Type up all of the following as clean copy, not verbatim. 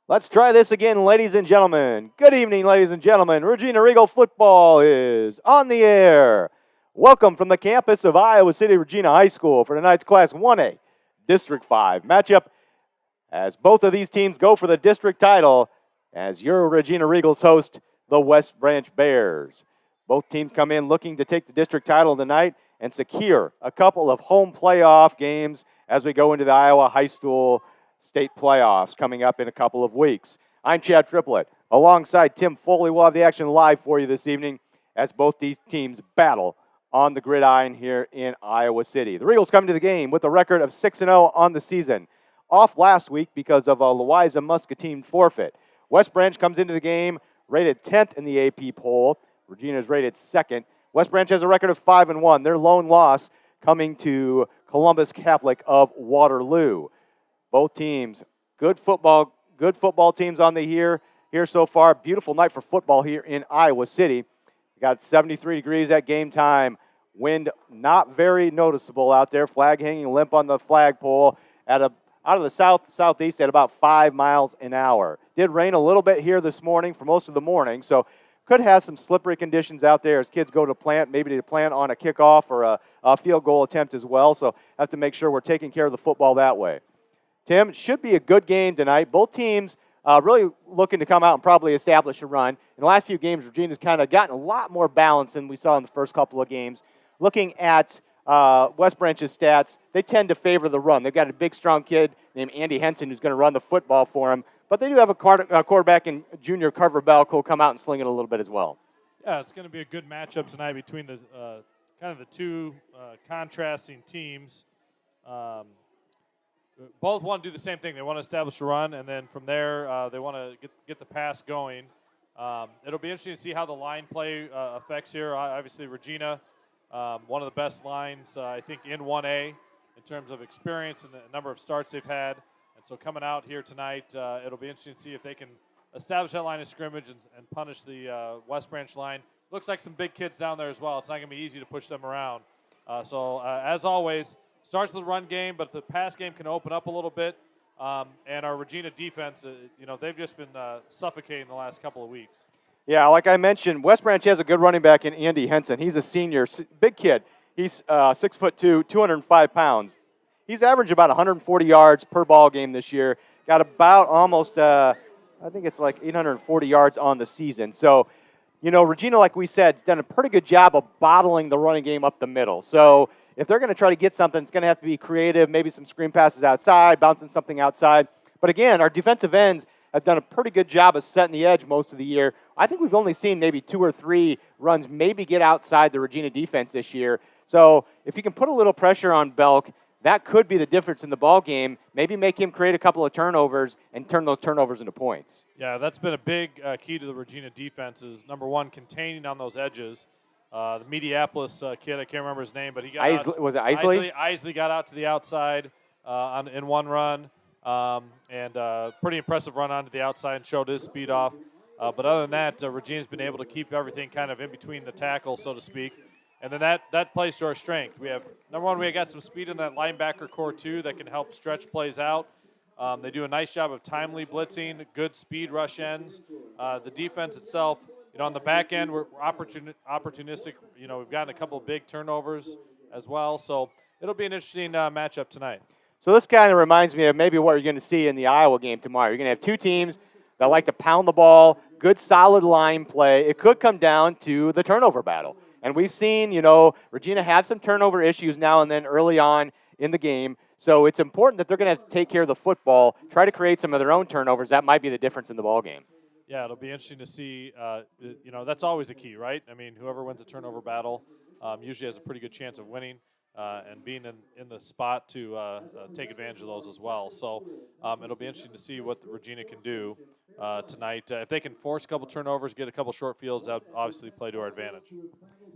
Let's try this again, ladies and gentlemen. Good evening, ladies and gentlemen. Regina Regal football is on the air. Welcome from the campus of Iowa City Regina High School for tonight's Class 1A District 5 matchup as both of these teams go for the district title as your Regina Regals host the West Branch Bears. Both teams come in looking to take the district title tonight and secure a couple of home playoff games as we go into the Iowa High School State playoffs coming up in a couple of weeks. I'm Chad Triplett. Alongside Tim Foley, we'll have the action live for you this evening as both these teams battle on the gridiron here in Iowa City. The Regals come to the game with a record of 6-0 on the season. Off last week because of a Louisa Muscatine forfeit. West Branch comes into the game rated 10th in the AP poll. Regina is rated 2nd. West Branch has a record of 5-1. Their lone loss coming to Columbus Catholic of Waterloo. Both teams, good football teams on the here so far. Beautiful night for football here in Iowa City. We got 73 degrees at game time. Wind not very noticeable out there. Flag hanging limp on the flagpole out of the southeast at about 5 miles an hour. Did rain a little bit here this morning for most of the morning, so could have some slippery conditions out there as kids go to plant, maybe to plant on a kickoff or a field goal attempt as well. So have to make sure we're taking care of the football that way. Tim, it should be a good game tonight. Both teams really looking to come out and probably establish a run. In the last few games, Regina's kind of gotten a lot more balance than we saw in the first couple of games. Looking at West Branch's stats, they tend to favor the run. They've got a big, strong kid named Andy Henson who's going to run the football for him. But they do have a quarterback in junior Carver Belk who'll come out and sling it a little bit as well. Yeah, it's going to be a good matchup tonight between the kind of the two contrasting teams. Both want to do the same thing. They want to establish a run, and then from there, they want to get the pass going. It'll be interesting to see how the line play affects here. Obviously, Regina, one of the best lines, I think, in 1A in terms of experience and the number of starts they've had. And so coming out here tonight, it'll be interesting to see if they can establish that line of scrimmage and punish the West Branch line. Looks like some big kids down there as well. It's not going to be easy to push them around. So as always, starts with the run game, but the pass game can open up a little bit. And our Regina defense, they've just been suffocating the last couple of weeks. Yeah, like I mentioned, West Branch has a good running back in Andy Henson. He's a senior, big kid. He's 6'2", 205 pounds. He's averaged about 140 yards per ball game this year. Got about almost, I think it's like 840 yards on the season. So, Regina, like we said, has done a pretty good job of bottling the running game up the middle. So if they're going to try to get something, it's going to have to be creative, maybe some screen passes outside, bouncing something outside. But again, our defensive ends have done a pretty good job of setting the edge most of the year. I think we've only seen maybe 2 or 3 runs maybe get outside the Regina defense this year. So if you can put a little pressure on Belk, that could be the difference in the ball game. Maybe make him create a couple of turnovers and turn those turnovers into points. Yeah, that's been a big key to the Regina defense is, number one, containing on those edges. The Mediapolis kid, I can't remember his name, but he got out. Was it Isley? Isley got out to the outside in one run, and pretty impressive run onto the outside and showed his speed off. But other than that, Regina's been able to keep everything kind of in between the tackles, so to speak. And then that plays to our strength. We have, number one, we got some speed in that linebacker core, too, that can help stretch plays out. They do a nice job of timely blitzing, good speed rush ends. The defense itself, on the back end, we're opportunistic. We've gotten a couple of big turnovers as well. So it'll be an interesting matchup tonight. So this kind of reminds me of maybe what you're going to see in the Iowa game tomorrow. You're going to have 2 teams that like to pound the ball, good solid line play. It could come down to the turnover battle. And we've seen, Regina have some turnover issues now and then early on in the game. So it's important that they're going to have to take care of the football, try to create some of their own turnovers. That might be the difference in the ball game. Yeah, it'll be interesting to see. That's always a key, right? I mean, whoever wins a turnover battle usually has a pretty good chance of winning and being in the spot to take advantage of those as well. So it'll be interesting to see what Regina can do tonight. If they can force a couple turnovers, get a couple short fields, that would obviously play to our advantage.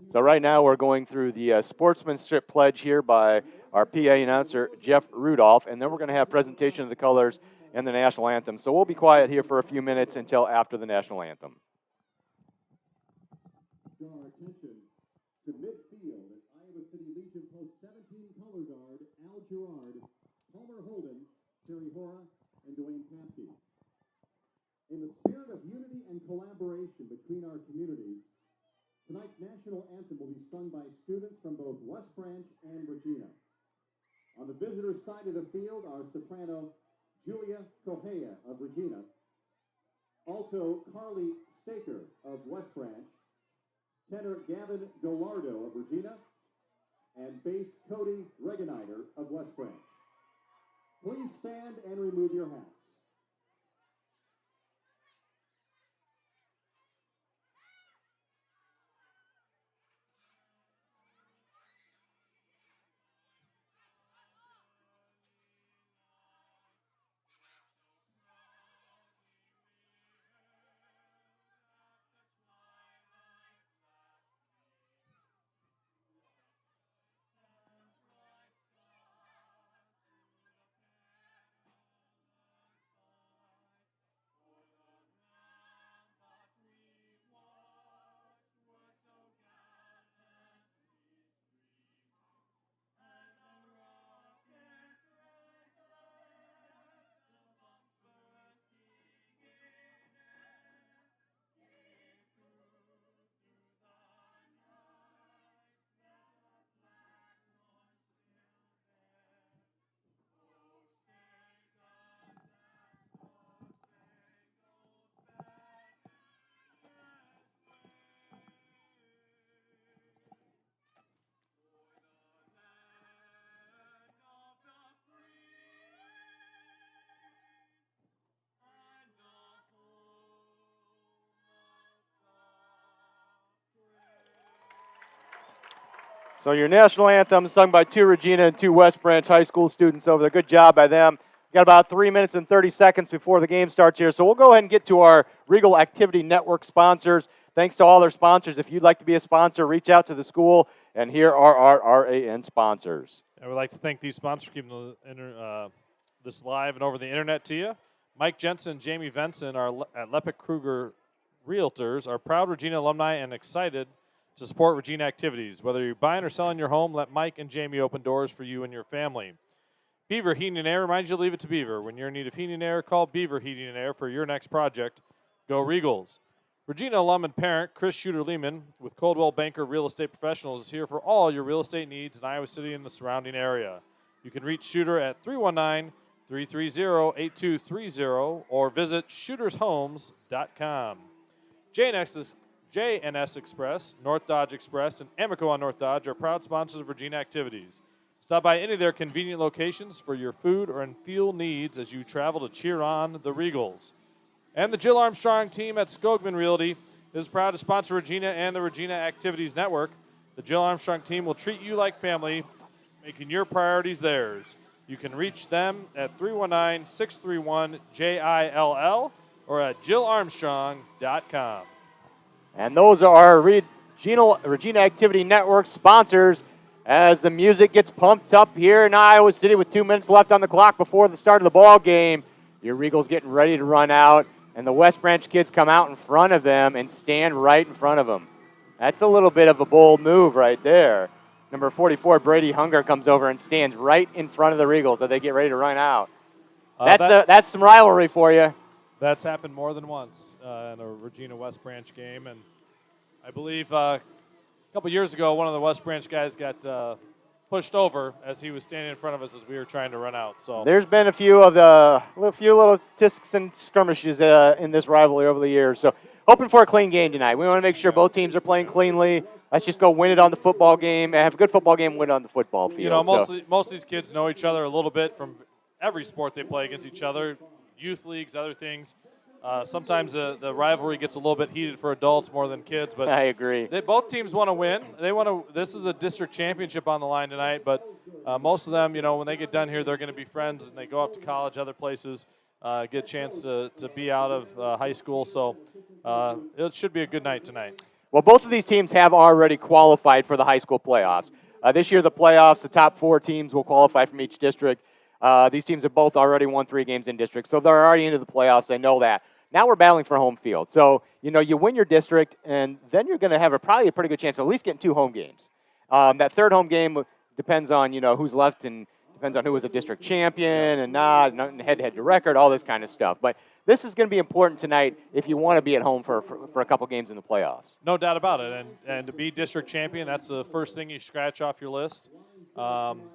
So right now we're going through the sportsmanship pledge here by our PA announcer, Jeff Rudolph, and then we're going to have presentation of the colors and the national anthem. So we'll be quiet here for a few minutes until after the national anthem. Draw attention to midfield as Iowa City Legion post 17 color guard Al Gerard, Palmer Holden, Terry Hora, and Dwayne Paskey. In the spirit of unity and collaboration between our communities, tonight's national anthem will be sung by students from both West Branch and Regina. On the visitor side of the field are soprano Julia Correa of Regina, alto Carly Staker of West Branch, tenor Gavin Gallardo of Regina, and bass Cody Reganider of West Branch. Please stand and remove your hats. So your national anthem sung by 2 Regina and 2 West Branch High School students over there. Good job by them. Got about 3 minutes and 30 seconds before the game starts here. So we'll go ahead and get to our Regal Activity Network sponsors. Thanks to all their sponsors. If you'd like to be a sponsor, reach out to the school. And here are our RAN sponsors. I would like to thank these sponsors for keeping this live and over the internet to you. Mike Jensen and Jamie Venson are at Lepic Kruger Realtors, are proud Regina alumni and excited to support Regina activities. Whether you're buying or selling your home, let Mike and Jamie open doors for you and your family. Beaver Heating and Air reminds you to leave it to Beaver. When you're in need of heating and air, call Beaver Heating and Air for your next project. Go Regals. Regina alum and parent Chris Shooter-Lehman with Coldwell Banker Real Estate Professionals is here for all your real estate needs in Iowa City and the surrounding area. You can reach Shooter at 319-330-8230 or visit shootershomes.com. J&S Express, North Dodge Express, and Amico on North Dodge are proud sponsors of Regina activities. Stop by any of their convenient locations for your food or fuel needs as you travel to cheer on the Regals. And the Jill Armstrong team at Skogman Realty is proud to sponsor Regina and the Regina Activities Network. The Jill Armstrong team will treat you like family, making your priorities theirs. You can reach them at 319-631-JILL or at jillarmstrong.com. And those are our Regina Activity Network sponsors as the music gets pumped up here in Iowa City with 2 minutes left on the clock before the start of the ball game. Your Regals getting ready to run out, and the West Branch kids come out in front of them and stand right in front of them. That's a little bit of a bold move right there. Number 44, Brady Hunger, comes over and stands right in front of the Regals as they get ready to run out. That's some rivalry for you. That's happened more than once in a Regina West Branch game, and I believe a couple years ago, one of the West Branch guys got pushed over as he was standing in front of us as we were trying to run out. So there's been a few little tisks and skirmishes in this rivalry over the years. So hoping for a clean game tonight. We want to make sure both teams are playing cleanly. Let's just go win it on the football game, have a good football game, win it on the football field. You know, most of these kids know each other a little bit from every sport they play against each other. Youth leagues, other things. Sometimes the rivalry gets a little bit heated for adults more than kids, but I agree. Both teams want to win. They want to. This is a district championship on the line tonight, but most of them, you know, when they get done here, they're going to be friends and they go off to college, other places, get a chance to be out of high school. So it should be a good night tonight. Well, both of these teams have already qualified for the high school playoffs. This year, the playoffs, the top 4 teams will qualify from each district. These teams have both already won 3 games in district, so they're already into the playoffs. They know that. Now we're battling for home field. So, you know, you win your district, and then you're going to have probably a pretty good chance of at least getting 2 home games. That third home game depends on, you know, who's left and Depends on who was a district champion and not head-to-head record, all this kind of stuff. But this is going to be important tonight if you want to be at home for a couple games in the playoffs. No doubt about it. And to be district champion, that's the first thing you scratch off your list.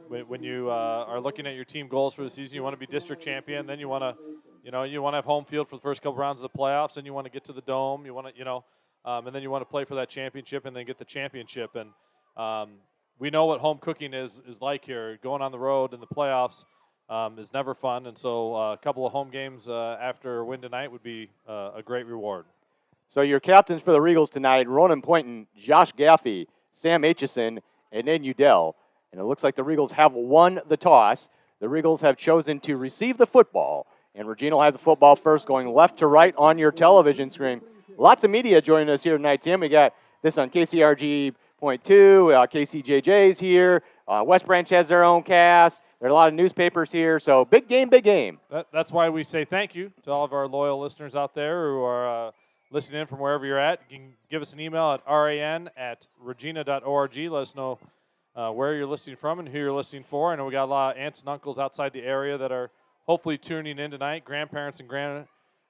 When you are looking at your team goals for the season, you want to be district champion. Then you want to, you want to have home field for the first couple rounds of the playoffs, and you want to get to the dome. You want to, and then you want to play for that championship, and then get the championship. And we know what home cooking is like here. Going on the road in the playoffs is never fun, and so a couple of home games after a win tonight would be a great reward. So your captains for the Regals tonight: Ronan Poynton, Josh Gaffey, Sam Aitchison, and then Udell. And it looks like the Regals have won the toss. The Regals have chosen to receive the football, and Regina will have the football first, going left to right on your television screen. Lots of media joining us here tonight, Tim. We got this on KCRG.2, KCJJ's here. West Branch has their own cast. There are a lot of newspapers here, so big game, big game. That's why we say thank you to all of our loyal listeners out there who are listening in from wherever you're at. You can give us an email at ran@regina.org. Let us know where you're listening from and who you're listening for. I know we got a lot of aunts and uncles outside the area that are hopefully tuning in tonight, grandparents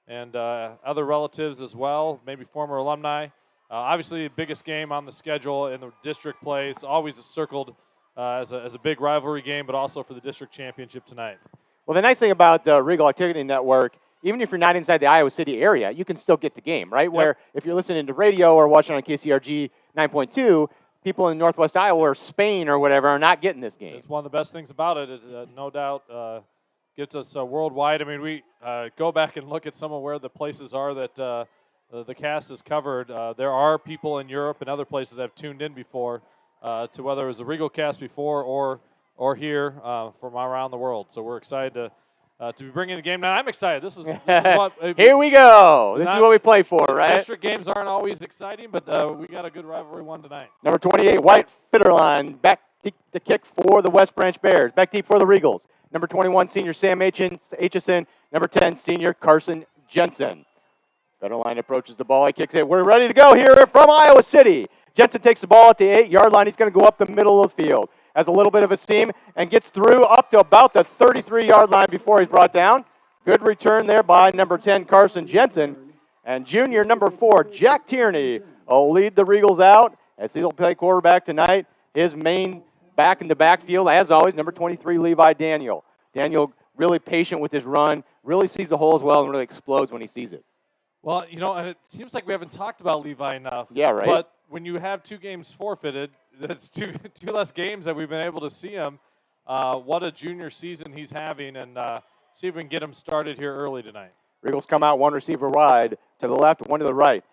and other relatives as well, maybe former alumni. Obviously, the biggest game on the schedule in the district play is always circled as a big rivalry game, but also for the district championship tonight. Well, the nice thing about the Regal Activity Network, even if you're not inside the Iowa City area, you can still get the game, right? Yep. Where if you're listening to radio or watching on KCRG 9.2, people in Northwest Iowa or Spain or whatever are not getting this game. It's one of the best things about it. It no doubt gets us worldwide. I mean, we go back and look at some of where the places are that the cast has covered. There are people in Europe and other places that have tuned in before to whether it was the Regal cast before or here from around the world. So we're excited to be bringing the game now. I'm excited. This is what here we go. This is what we play for, right? District games aren't always exciting, but we got a good rivalry one tonight. Number 28, White Fitterline, back to kick for the West Branch Bears. Back deep for the Regals. Number 21, senior Sam Aitchison. Number 10, senior Carson Jensen. Fitterline approaches the ball. He kicks it. We're ready to go here from Iowa City. Jensen takes the ball at the 8-yard line. He's going to go up the middle of the field. Has a little bit of a seam and gets through up to about the 33-yard line before he's brought down. Good return there by number 10, Carson Jensen. And junior number 4, Jack Tierney, will lead the Regals out as he'll play quarterback tonight. His main back in the backfield, as always, number 23, Levi Daniel. Daniel really patient with his run, really sees the hole as well, and really explodes when he sees it. Well, and it seems like we haven't talked about Levi enough. Yeah, right. But when you have 2 games forfeited, that's two less games that we've been able to see him. What a junior season he's having, and see if we can get him started here early tonight. Regals come out, one receiver wide to the left, one to the right.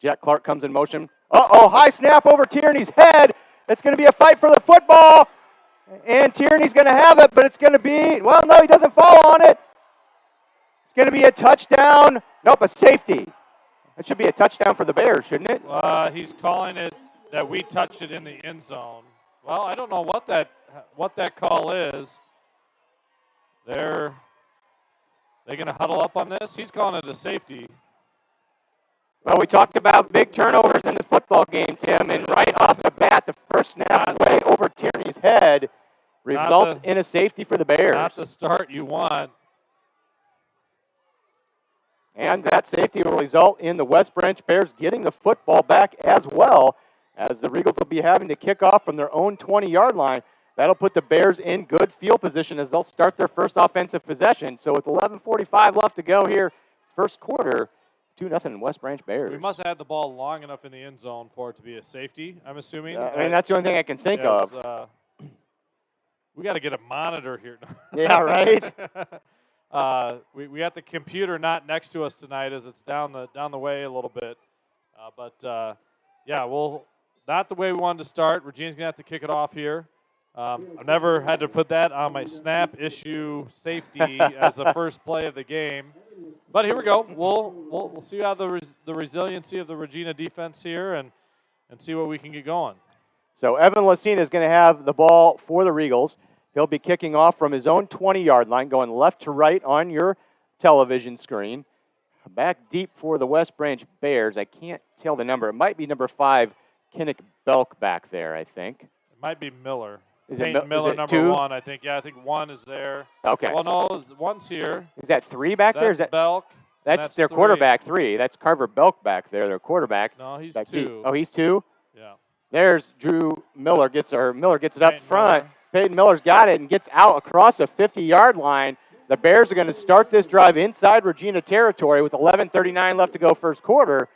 Jack Clark comes in motion. High snap over Tierney's head. It's going to be a fight for the football, and Tierney's going to have it, but it's going to be, no, he doesn't fall on it. It's going to be a touchdown. Nope, a safety. It should be a touchdown for the Bears, shouldn't it? He's calling it that we touched it in the end zone. Well, I don't know what that call is. They're going to huddle up on this? He's calling it a safety. Well, we talked about big turnovers in the football game, Tim, and right off the bat, the first snap way over Tierney's head results in a safety for the Bears. Not the start you want. And that safety will result in the West Branch Bears getting the football back as well, as the Regals will be having to kick off from their own 20-yard line. That'll put the Bears in good field position as they'll start their first offensive possession. So with 11:45 left to go here, first quarter, 2-0 West Branch Bears. We must have had the ball long enough in the end zone for it to be a safety, I'm assuming. That's the only thing I can think of. We got to get a monitor here. Yeah, right? We got the computer not next to us tonight as it's down the way a little bit. Not the way we wanted to start. Regina's going to have to kick it off here. I've never had to put that on my snap issue safety as the first play of the game. But here we go. We'll see how the resiliency of the Regina defense here and see what we can get going. So Evan Lacina is going to have the ball for the Regals. He'll be kicking off from his own 20-yard line, going left to right on your television screen. Back deep for the West Branch Bears. I can't tell the number. It might be number 5, Kinnick Belk back there, I think. It might be Miller. Is Peyton Miller, it number 1, I think. Yeah, I think 1 is there. Okay. Well, no, 1's here. Is that 3 back there? Is That's that Belk. That's their 3. quarterback, 3. That's Carver Belk back there, their quarterback. No, he's back 2. Oh, he's 2? Yeah. There's Drew Miller. Miller gets it up front. Miller. Peyton Miller's got it and gets out across the 50-yard line. The Bears are going to start this drive inside Regina territory with 11:39 left to go first quarter.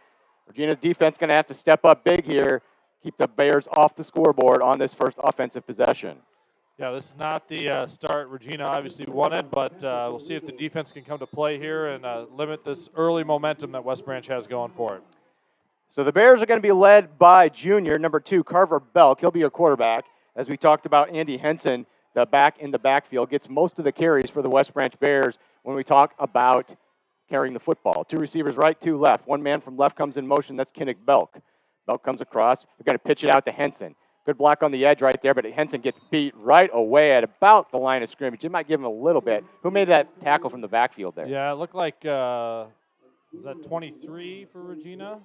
Regina's defense going to have to step up big here, keep the Bears off the scoreboard on this first offensive possession. Yeah, this is not the start Regina obviously wanted, but we'll see if the defense can come to play here and limit this early momentum that West Branch has going for it. So the Bears are going to be led by junior, number 2, Carver Belk. He'll be your quarterback. As we talked about, Andy Henson, the back in the backfield, gets most of the carries for the West Branch Bears when we talk about carrying the football. 2 receivers right, 2 left. 1 man from left comes in motion. That's Kinnick Belk. Belk comes across. They're going to pitch it out to Henson. Good block on the edge right there, but Henson gets beat right away at about the line of scrimmage. It might give him a little bit. Who made that tackle from the backfield there? Yeah, it looked like, was that 23 for Regina?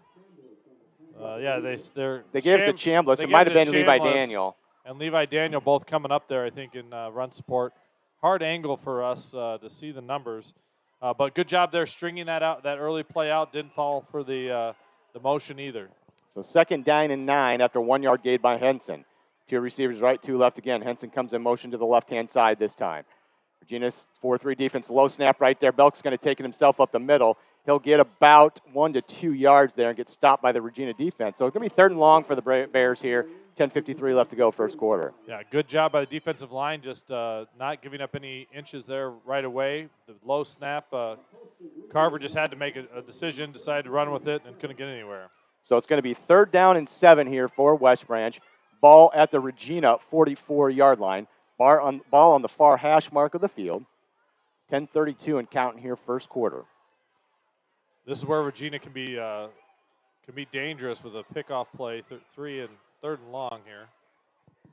Yeah, they gave it to Chambliss. It might have been Levi Daniel. And Levi Daniel both coming up there, I think, in run support. Hard angle for us to see the numbers. But good job there stringing that out, that early play out. Didn't fall for the motion either. So 2nd down and 9 after 1-yard gain by Henson. 2 receivers right, 2 left again. Henson comes in motion to the left-hand side this time. Regina's 4-3 defense, low snap right there. Belk's going to take it himself up the middle. He'll get about 1 to 2 yards there and get stopped by the Regina defense. So it's going to be 3rd and long for the Bears here. 10:53 left to go first quarter. Yeah, good job by the defensive line, just not giving up any inches there right away. The low snap, Carver just had to make a decision, decided to run with it, and couldn't get anywhere. So it's going to be 3rd down and 7 here for West Branch. Ball at the Regina 44-yard line. Ball on the far hash mark of the field. 10:32 and counting here first quarter. This is where Regina can be dangerous with a pickoff play, 3rd and long here.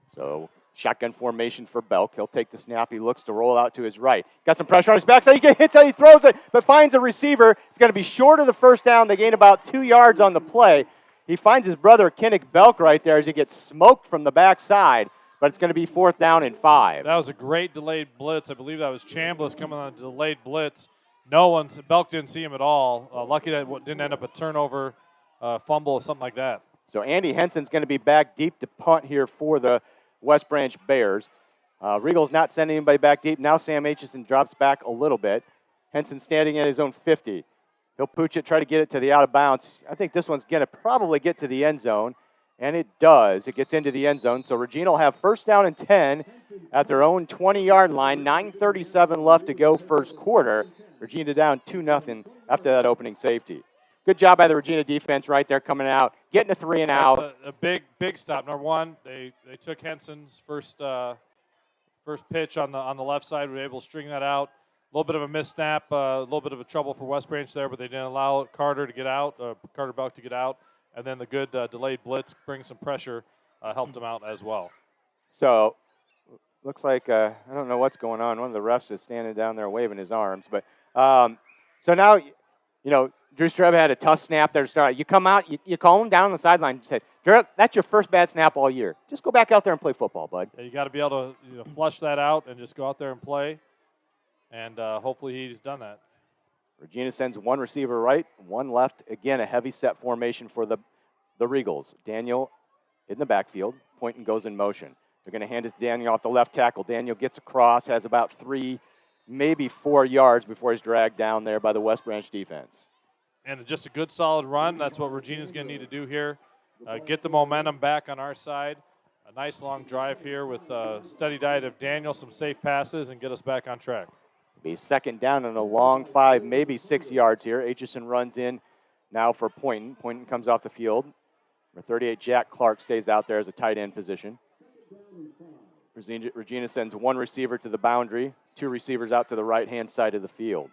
So shotgun formation for Belk. He'll take the snap. He looks to roll out to his right. Got some pressure on his backside. He hits it. He throws it, but finds a receiver. It's going to be short of the first down. They gain about 2 yards on the play. He finds his brother, Kinnick Belk, right there as he gets smoked from the backside, but it's going to be 4th down and 5. That was a great delayed blitz. I believe that was Chambliss coming on a delayed blitz. Belk didn't see him at all. Lucky that it didn't end up a turnover, fumble, or something like that. So Andy Henson's going to be back deep to punt here for the West Branch Bears. Regal's not sending anybody back deep. Now Sam Aitchison drops back a little bit. Henson standing at his own 50. He'll pooch it, try to get it to the out of bounds. I think this one's going to probably get to the end zone, and it does. It gets into the end zone. So Regina will have 1st down and 10 at their own 20-yard line. 9:37 left to go first quarter. Regina down 2-0 after that opening safety. Good job by the Regina defense right there coming out, getting a 3 and out. That's a big stop. Number 1, they took Henson's first pitch on the left side. We were able to string that out. A little bit of a missnap, a little bit of a trouble for West Branch there, but they didn't allow Carter to get out, Carter Belk to get out. And then the good delayed blitz, bring some pressure, helped them out as well. So looks like, I don't know what's going on. One of the refs is standing down there waving his arms. But so now, Drew Streb had a tough snap there to start. You come out, you call him down on the sideline and say, Drew, that's your first bad snap all year. Just go back out there and play football, bud. Yeah, you got to be able to flush that out and just go out there and play. And hopefully he's done that. Regina sends 1 receiver right, 1 left. Again, a heavy set formation for the Regals. Daniel in the backfield. Pointon goes in motion. They're going to hand it to Daniel off the left tackle. Daniel gets across, has about 3, maybe 4 yards before he's dragged down there by the West Branch defense. And just a good, solid run. That's what Regina's going to need to do here. Get the momentum back on our side. A nice long drive here with a steady diet of Daniel, some safe passes, and get us back on track. Be 2nd down and a long 5, maybe 6 yards here. Aitchison runs in now for Poynton. Poynton comes off the field. Number 38, Jack Clark, stays out there as a tight end position. Regina sends 1 receiver to the boundary, 2 receivers out to the right-hand side of the field.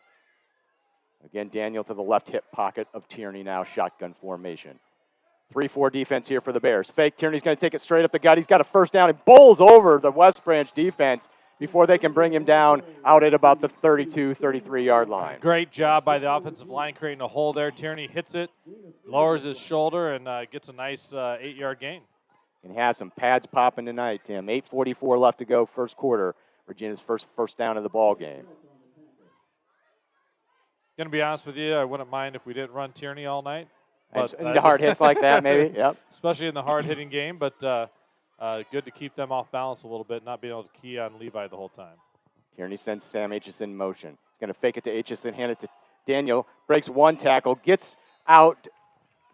Again, Daniel to the left hip pocket of Tierney now, shotgun formation. 3-4 defense here for the Bears. Fake, Tierney's going to take it straight up the gut. He's got a 1st down and bowls over the West Branch defense before they can bring him down out at about the 32, 33-yard line. Great job by the offensive line creating a hole there. Tierney hits it, lowers his shoulder, and gets a nice 8-yard gain. And have some pads popping tonight, Tim. 8:44 left to go, first quarter. Regina's first down of the ball game. Going to be honest with you, I wouldn't mind if we didn't run Tierney all night. But the hard hits like that, maybe. Yep. Especially in the hard-hitting game, but good to keep them off balance a little bit, not being able to key on Levi the whole time. Tierney sends Sam Aitchison in motion. He's going to fake it to Aitchison, hand it to Daniel. Breaks one tackle, gets out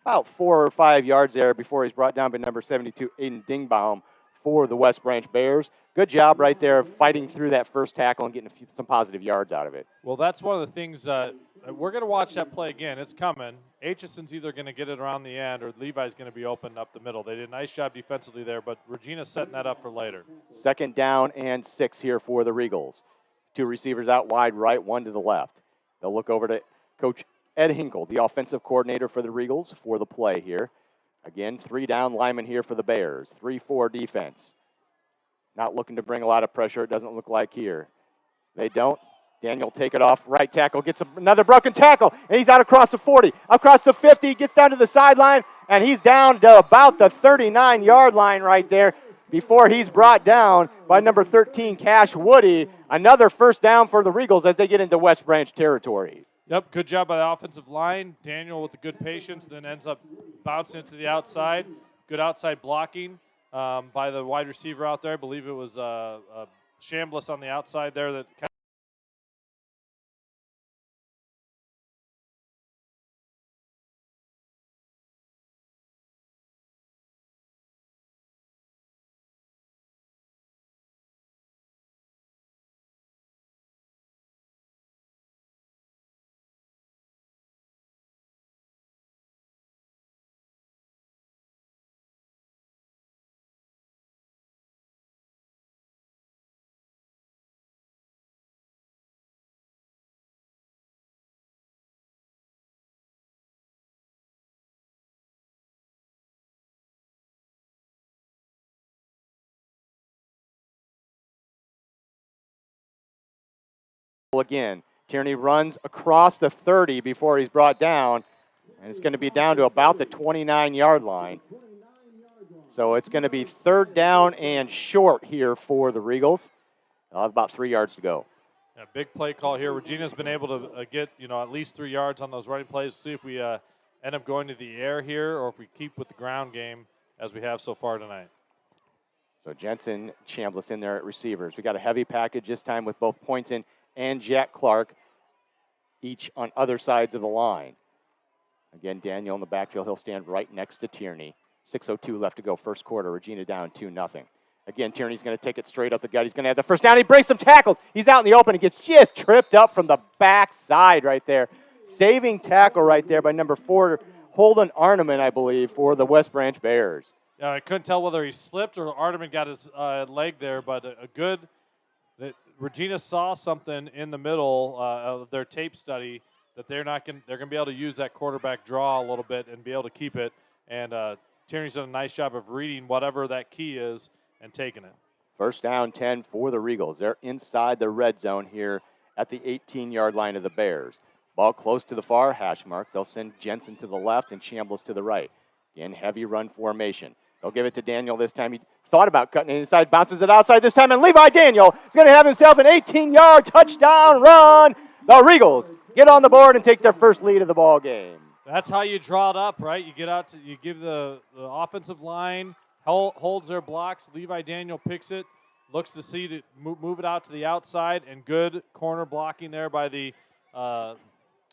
about 4 or 5 yards there before he's brought down by number 72, Aiden Dingbaum, for the West Branch Bears. Good job right there fighting through that first tackle and getting some positive yards out of it. Well, that's one of the things we're going to watch that play again. It's coming. Aitchison's either going to get it around the end or Levi's going to be open up the middle. They did a nice job defensively there, but Regina's setting that up for later. 2nd down and 6 here for the Regals. 2 receivers out wide right, 1 to the left. They'll look over to Coach Ed Hinkle, the offensive coordinator for the Regals, for the play here. Again, 3 down linemen here for the Bears. 3-4 defense. Not looking to bring a lot of pressure, it doesn't look like here. They don't. Daniel take it off. Right tackle gets another broken tackle, and he's out across the 40, across the 50, gets down to the sideline, and he's down to about the 39-yard line right there before he's brought down by number 13, Cash Woody. Another first down for the Regals as they get into West Branch territory. Yep, good job by the offensive line. Daniel with the good patience, then ends up bouncing into the outside. Good outside blocking by the wide receiver out there. I believe it was Chambliss on the outside there that kind Again, Tierney runs across the 30 before he's brought down, and it's going to be down to about the 29-yard line. So it's going to be 3rd down and short here for the Regals. They'll have about 3 yards to go. Yeah, big play call here. Regina's been able to get at least 3 yards on those running plays. See if we end up going to the air here or if we keep with the ground game as we have so far tonight. So Jensen, Chambliss in there at receivers. We got a heavy package this time with both Poynton and Jack Clark, each on other sides of the line. Again, Daniel in the backfield. He'll stand right next to Tierney. 6:02 left to go, first quarter. Regina down 2-0. Again, Tierney's going to take it straight up the gut. He's going to have the first down. He breaks some tackles. He's out in the open and gets just tripped up from the backside right there. Saving tackle right there by number 4, Holden Arneman, I believe, for the West Branch Bears. Yeah, I couldn't tell whether he slipped or Arneman got his leg there, but a good – Regina saw something in the middle of their tape study that they're going to be able to use that quarterback draw a little bit and be able to keep it. And Tierney's done a nice job of reading whatever that key is and taking it. First down 10 for the Regals. They're inside the red zone here at the 18-yard line of the Bears. Ball close to the far hash mark. They'll send Jensen to the left and Chambliss to the right. Again, heavy run formation. They'll give it to Daniel this time. He thought about cutting it inside, bounces it outside this time, and Levi Daniel is going to have himself an 18-yard touchdown run. The Regals get on the board and take their first lead of the ball game. That's how you draw it up, right? You give the offensive line, holds their blocks. Levi Daniel picks it, looks to see to move it out to the outside, and good corner blocking there by the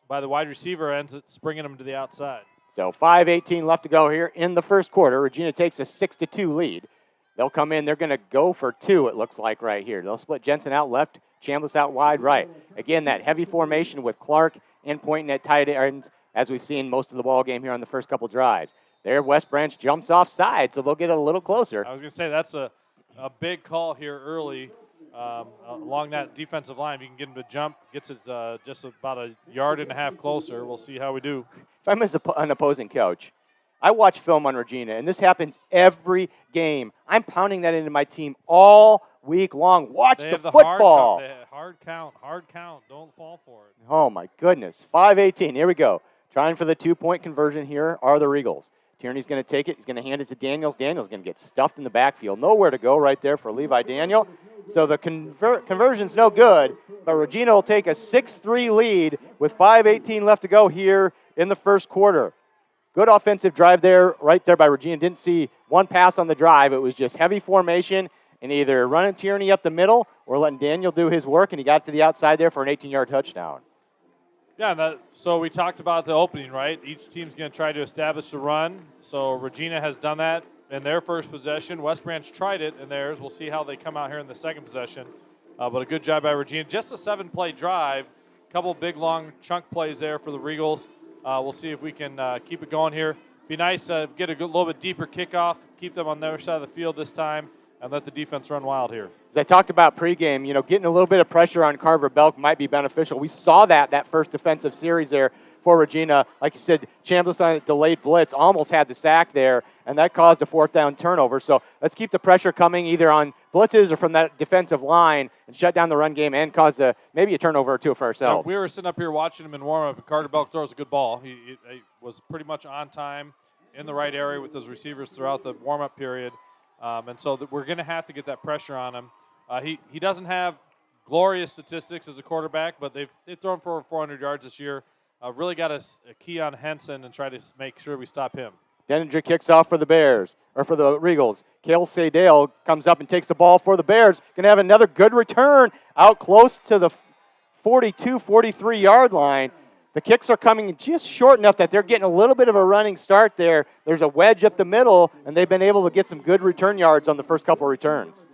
wide receiver ends it springing him to the outside. So 5:18 left to go here in the first quarter. Regina takes a 6-2 lead. They'll come in. They're going to go for 2, it looks like, right here. They'll split Jensen out left, Chambliss out wide right. Again, that heavy formation with Clark and Poynton at tight ends, as we've seen most of the ball game here on the first couple drives. There, West Branch jumps offside, so they'll get a little closer. I was going to say that's a big call here early along that defensive line. If you can get him to jump, gets it just about a yard and a half closer. We'll see how we do. If I'm an opposing coach, I watch film on Regina, and this happens every game. I'm pounding that into my team all week long. Watch the football. Hard count. Don't fall for it. Oh, my goodness. 5:18. Here we go. Trying for the 2-point conversion here are the Regals. Tierney's going to take it. He's going to hand it to Daniels. Daniels going to get stuffed in the backfield. Nowhere to go right there for Levi Daniel. So the conversion's no good, but Regina will take a 6-3 lead with 5:18 left to go here in the first quarter. Good offensive drive there, right there by Regina. Didn't see one pass on the drive. It was just heavy formation and either running Tierney up the middle or letting Daniel do his work, and he got to the outside there for an 18-yard touchdown. Yeah, so we talked about the opening, right? Each team's going to try to establish the run. So Regina has done that in their first possession. West Branch tried it in theirs. We'll see how they come out here in the second possession. But a good job by Regina. Just a 7-play drive. A couple big, long chunk plays there for the Regals. We'll see if we can keep it going here. Be nice to get a little bit deeper kickoff, keep them on their side of the field this time, and let the defense run wild here. As I talked about pregame, getting a little bit of pressure on Carver Belk might be beneficial. We saw that first defensive series there for Regina. Like you said, Chambliss on a delayed blitz almost had the sack there, and that caused a 4th down turnover. So let's keep the pressure coming either on blitzes or from that defensive line and shut down the run game and cause maybe a turnover or two for ourselves. We were sitting up here watching him in warm-up, and Carter Belk throws a good ball. He was pretty much on time in the right area with his receivers throughout the warm-up period. And so we're going to have to get that pressure on him. He doesn't have glorious statistics as a quarterback, but they've thrown for over 400 yards this year. Really got a key on Henson and try to make sure we stop him. Denninger kicks off for the Bears, or for the Regals. Cale Sadale comes up and takes the ball for the Bears. Going to have another good return out close to the 42, 43-yard line. The kicks are coming just short enough that they're getting a little bit of a running start there. There's a wedge up the middle, and they've been able to get some good return yards on the first couple of returns.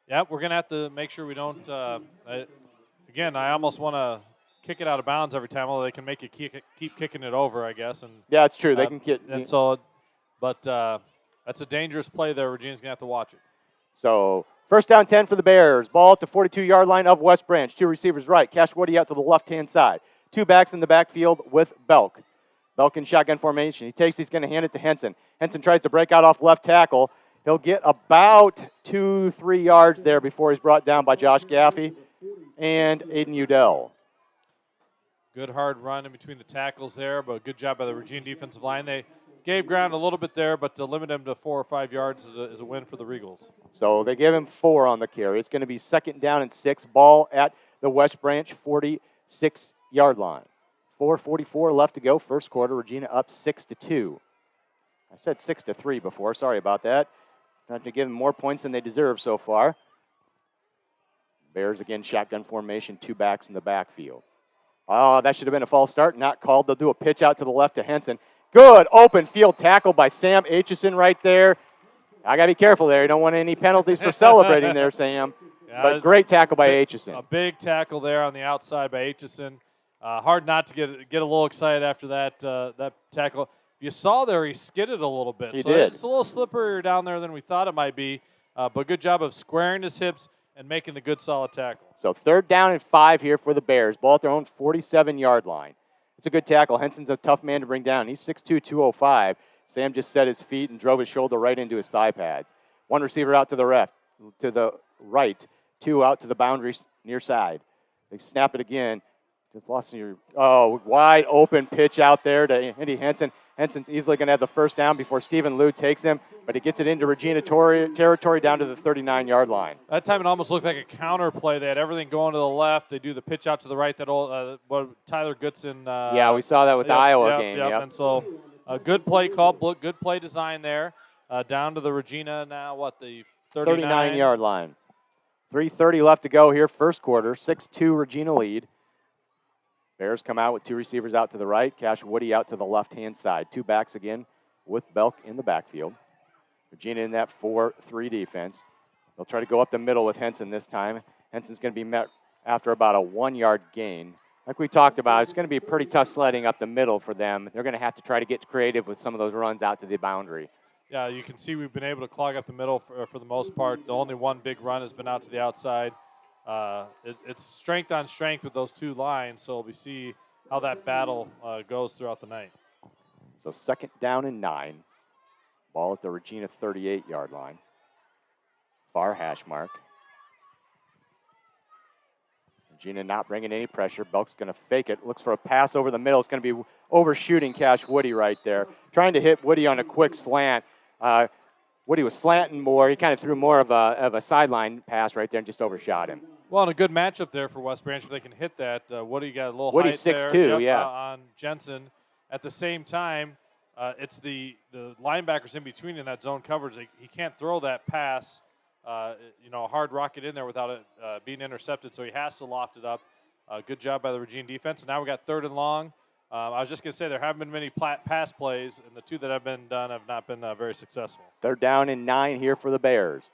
Yeah, we're going to have to make sure we don't again, I almost want to kick it out of bounds every time, although they can make you keep kicking it over, I guess. And yeah, it's true. They can get. And so, but that's a dangerous play there. Regina's going to have to watch it. So 1st down 10 for the Bears. Ball at the 42-yard line of West Branch. 2 receivers right. Cash Woody out to the left-hand side. 2 backs in the backfield with Belk. Belk in shotgun formation. He's going to hand it to Henson. Henson tries to break out off left tackle. He'll get about 2-3 yards there before he's brought down by Josh Gaffey and Aiden Udell. Good hard run in between the tackles there, but good job by the Regina defensive line. They gave ground a little bit there, but to limit him to 4 or 5 yards is a win for the Regals. So they give him 4 on the carry. It's going to be 2nd down and 6. Ball at the West Branch 46-yard line. 4:44 left to go. First quarter. Regina up 6-2. I said 6-3 before. Sorry about that. Trying to give them more points than they deserve so far. Bears again shotgun formation. 2 backs in the backfield. Oh, that should have been a false start. Not called. They'll do a pitch out to the left to Henson. Good open field tackle by Sam Aitchison right there. I got to be careful there. You don't want any penalties for celebrating there, Sam. Yeah, but great tackle by Aitchison. A big tackle there on the outside by Aitchison. Hard not to get a little excited after that tackle. You saw there he skidded a little bit. He did. It's a little slipperier down there than we thought it might be. But good job of squaring his hips and making the good solid tackle. So 3rd down and 5 here for the Bears. Ball at their own 47-yard line. It's a good tackle. Henson's a tough man to bring down. He's 6'2", 205. Sam just set his feet and drove his shoulder right into his thigh pads. 1 receiver out to the right. 2 out to the boundary near side. They snap it again. Just lost your wide open pitch out there to Andy Henson. Henson's easily going to have the 1st down before Stephen Liu takes him, but he gets it into Regina territory down to the 39-yard line. That time it almost looked like a counter play. They had everything going to the left. They do the pitch out to the right. That old Tyler Goodson. Yeah, we saw that with the Iowa game. Yep. And so a good play call, good play design there. Down to the Regina now, the 39-yard line. 3:30 left to go here, first quarter. 6-2 Regina lead. Bears come out with 2 receivers out to the right. Cash Woody out to the left-hand side. 2 backs again with Belk in the backfield. Regina in that 4-3 defense. They'll try to go up the middle with Henson this time. Henson's going to be met after about a 1-yard gain. Like we talked about, it's going to be pretty tough sledding up the middle for them. They're going to have to try to get creative with some of those runs out to the boundary. Yeah, you can see we've been able to clog up the middle for the most part. The only one big run has been out to the outside. It's strength on strength with those 2 lines, so we see how that battle goes throughout the night. So 2nd down and 9. Ball at the Regina 38-yard line. Far hash mark. Regina not bringing any pressure. Belk's going to fake it. Looks for a pass over the middle. It's going to be overshooting Cash Woody right there. Trying to hit Woody on a quick slant. Woody was slanting more. He kind of threw more of a sideline pass right there and just overshot him. Well, and a good matchup there for West Branch if they can hit that. Woody got a little Woody height there. 6'2", yeah. On Jensen. At the same time, it's the linebackers in between in that zone coverage. He can't throw that pass, a hard rocket in there without it being intercepted, so he has to loft it up. Good job by the Regina defense. Now we got 3rd and long. I was just going to say there haven't been many pass plays, and the 2 that have been done have not been very successful. They're down in 9 here for the Bears.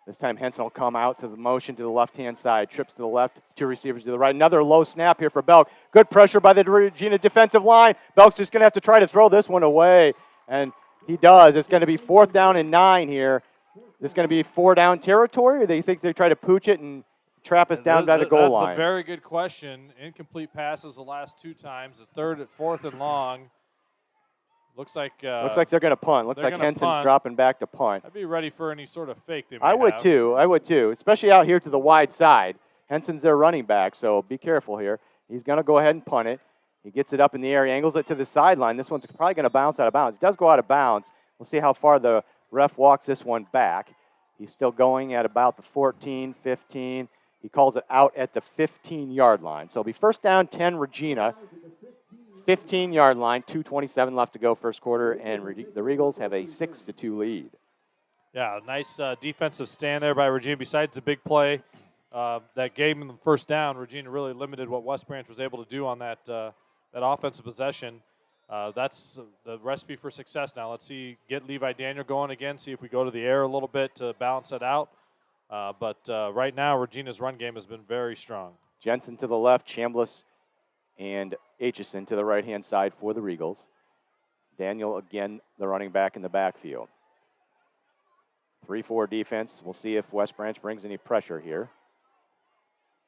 This time Henson will come out to the motion to the left-hand side, trips to the left, 2 receivers to the right. Another low snap here for Belk. Good pressure by the Regina defensive line. Belk's just going to have to try to throw this one away, and he does. It's going to be 4th down and 9 here. Is this going to be 4-down territory, or do you think they try to pooch it and trap us down by the goal line? That's a very good question. Incomplete passes the last 2 times, the 3rd, 4th and long. Looks like they're going to punt. Looks like Henson's dropping back to punt. I'd be ready for any sort of fake they might I would have. too. I would too, especially out here to the wide side. Henson's their running back, so be careful here. He's going to go ahead and punt it. He gets it up in the air, he angles it to the sideline. This one's probably going to bounce out of bounds. It does go out of bounds. We'll see how far the ref walks this one back. He's still going at about the 14, 15. He calls it out at the 15-yard line. So it'll be 1st down, 10, Regina. 15-yard line, 2:27 left to go first quarter, and the Regals have a 6-2 lead. Yeah, nice defensive stand there by Regina. Besides the big play that gave them the 1st down, Regina really limited what West Branch was able to do on that offensive possession. That's the recipe for success now. Let's get Levi Daniel going again, see if we go to the air a little bit to balance it out. But right now, Regina's run game has been very strong. Jensen to the left, Chambliss and Aitchison to the right-hand side for the Regals. Daniel, again, the running back in the backfield. 3-4 defense. We'll see if West Branch brings any pressure here.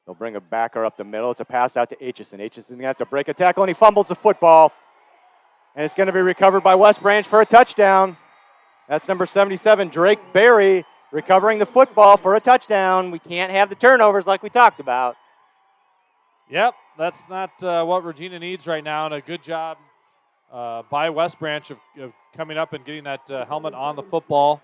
They'll bring a backer up the middle. It's a pass out to Aitchison. Aitchison's going to have to break a tackle, and he fumbles the football. And it's going to be recovered by West Branch for a touchdown. That's number 77, Drake Berry, recovering the football for a touchdown. We can't have the turnovers like we talked about. Yep, that's not what Regina needs right now, and a good job by West Branch of coming up and getting that helmet on the football.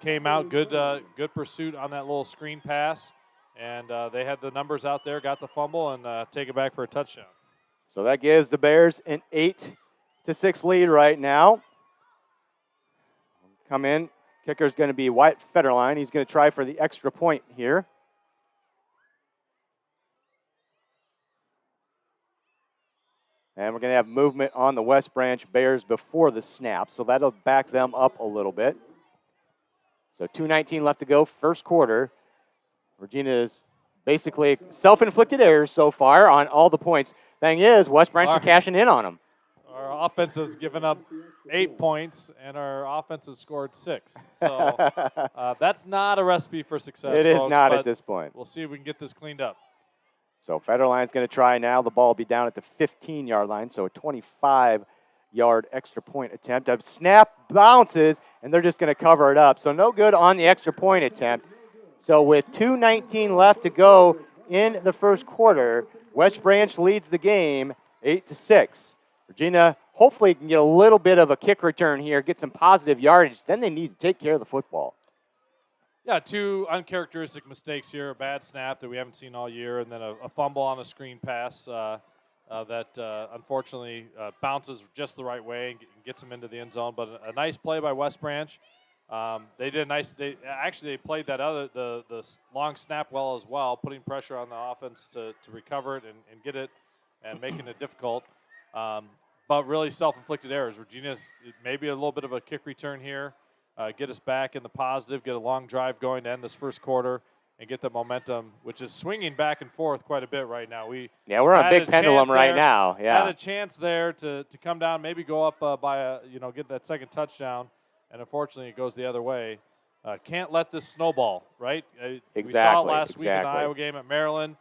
Came out, good pursuit on that little screen pass, and they had the numbers out there, got the fumble, and take it back for a touchdown. So that gives the Bears an 8-6 lead right now. Come in, kicker's going to be Wyatt Federline. He's going to try for the extra point here. And we're going to have movement on the West Branch Bears before the snap, so that'll back them up a little bit. So 2:19 left to go, first quarter. Regina is basically self-inflicted errors so far on all the points. Thing is, West Branch is cashing in on them. Our offense has given up 8 points, and our offense has scored 6. So that's not a recipe for success, It is folks, not at this point. We'll see if we can get this cleaned up. So Federline's going to try now. The ball will be down at the 15-yard line, so a 25-yard extra point attempt. A snap bounces, and they're just going to cover it up. So no good on the extra point attempt. So with 2:19 left to go in the first quarter, West Branch leads the game 8-6. Regina hopefully can get a little bit of a kick return here, get some positive yardage. Then they need to take care of the football. Yeah, 2 uncharacteristic mistakes here. A bad snap that we haven't seen all year, and then a fumble on a screen pass that unfortunately bounces just the right way and gets them into the end zone. But a nice play by West Branch. They did nice. They played that the long snap well as well, putting pressure on the offense to recover it and get it and making it difficult. But really self-inflicted errors. Regina's maybe a little bit of a kick return here. Get us back in the positive, get a long drive going to end this first quarter, and get the momentum, which is swinging back and forth quite a bit right now. We're on a big pendulum right now. Yeah, had a chance there to come down, maybe go up by get that second touchdown, and unfortunately it goes the other way. Can't let this snowball, right? Exactly. We saw it last week in the Iowa game at Maryland.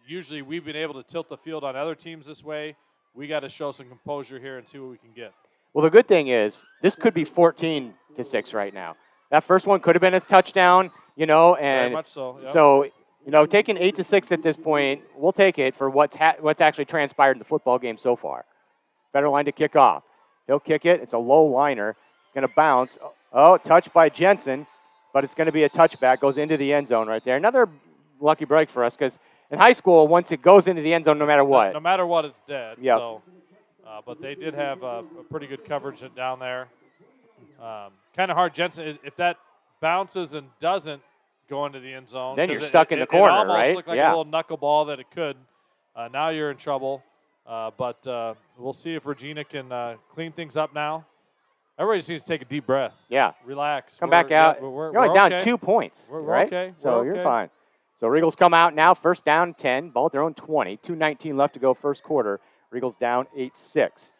Usually we've been able to tilt the field on other teams this way. We got to show some composure here and see what we can get. Well, the good thing is this could be 14-6 right now. That first one could have been a touchdown, and very much so. Yep. So You know, taking 8-6 at this point, we'll take it for what's actually transpired in the football game so far. Federline to kick off. He'll kick it. It's a low liner. It's going to bounce. Oh, touched by Jensen, but it's going to be a touchback. Goes into the end zone right there. Another lucky break for us because in high school, once it goes into the end zone, no matter what. No matter what, it's dead. Yep. So, but they did have a pretty good coverage down there. Kind of hard. Jensen, if that bounces and doesn't go into the end zone, then you're stuck in the corner, it almost right? looked like a little knuckleball that it could. Now you're in trouble. But we'll see if Regina can clean things up now. Everybody just needs to take a deep breath. Yeah. Relax. Come back out. We're only down okay. 2 points, We're right? okay. So you're fine. So Regals come out now, first down 10, ball at their own 20. 2:19 left to go first quarter. Regals down 8-6.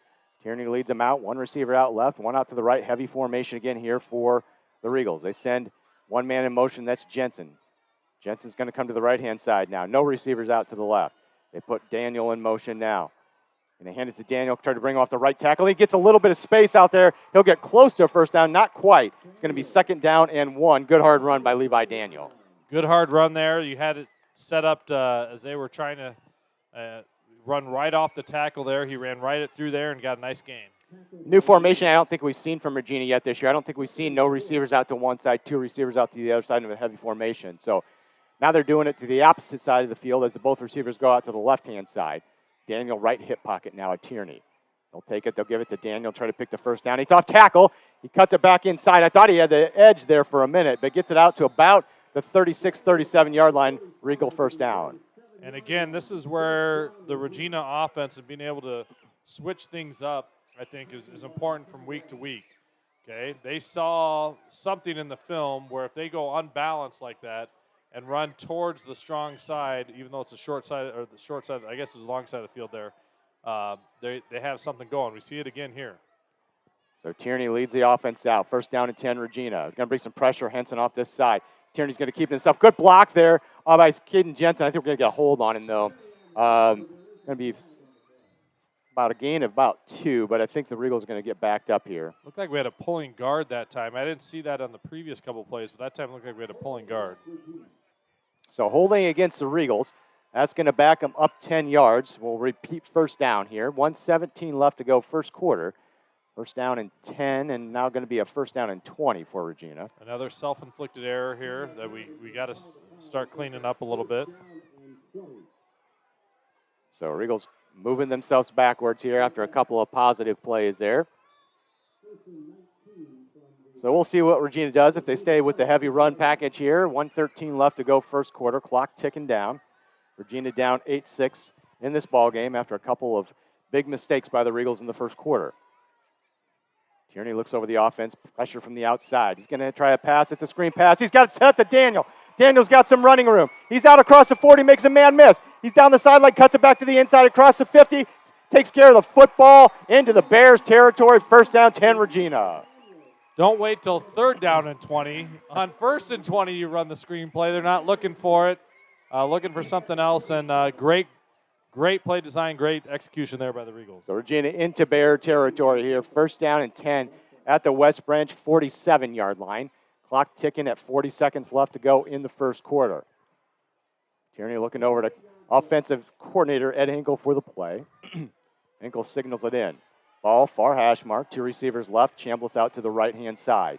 Tierney leads them out. One receiver out left, one out to the right. Heavy formation again here for the Regals. They send one man in motion. That's Jensen. Jensen's going to come to the right-hand side now. No receivers out to the left. They put Daniel in motion now. And they hand it to Daniel, try to bring him off the right tackle. He gets a little bit of space out there. He'll get close to a first down, not quite. It's going to be 2nd down and 1. Good hard run by Levi Daniel. Good hard run there. You had it set up as they were trying to run right off the tackle there. He ran right through there and got a nice gain. New formation I don't think we've seen from Regina yet this year. I don't think we've seen no receivers out to one side, 2 receivers out to the other side of a heavy formation. So now they're doing it to the opposite side of the field as both receivers go out to the left-hand side. Daniel right hip pocket now at Tierney. They'll take it. They'll give it to Daniel, try to pick the first down. He's off tackle. He cuts it back inside. I thought he had the edge there for a minute, but gets it out to about the 36, 37-yard line. Regal first down. And again, this is where the Regina offense and being able to switch things up, I think, is important from week to week. Okay, they saw something in the film where if they go unbalanced like that and run towards the strong side, even though it's the short side, I guess it's the long side of the field there, they have something going. We see it again here. So Tierney leads the offense out. First down and 10, Regina. Going to bring some pressure, Henson off this side. Tierney's going to keep his stuff. Good block there by Caden Jensen. I think we're going to get a hold on him, though. Going to be about a gain of about 2, but I think the Regals are going to get backed up here. Looked like we had a pulling guard that time. I didn't see that on the previous couple plays, but that time it looked like we had a pulling guard. So holding against the Regals. That's going to back them up 10 yards. We'll repeat first down here. 1:17 left to go first quarter. First down and 10, and now going to be a first down and 20 for Regina. Another self-inflicted error here that we got to start cleaning up a little bit. So Regals moving themselves backwards here after a couple of positive plays there. So we'll see what Regina does if they stay with the heavy run package here. 1:13 left to go first quarter. Clock ticking down. Regina down 8-6 in this ball game after a couple of big mistakes by the Regals in the first quarter. Tierney looks over the offense, pressure from the outside. He's going to try a pass. It's a screen pass. He's got it set up to Daniel. Daniel's got some running room. He's out across the 40, makes a man miss. He's down the sideline, cuts it back to the inside across the 50, takes care of the football into the Bears territory. First down, 10, Regina. Don't wait till 3rd down and 20. On 1st and 20, you run the screen play. They're not looking for it, looking for something else, and great play design, great execution there by the Regals. So Regina into Bear territory here. First down and 10 at the West Branch 47-yard line. Clock ticking at 40 seconds left to go in the first quarter. Tierney looking over to offensive coordinator Ed Hinkle for the play. Hinkle signals it in. Ball far hash mark. 2 receivers left. Chambliss out to the right-hand side.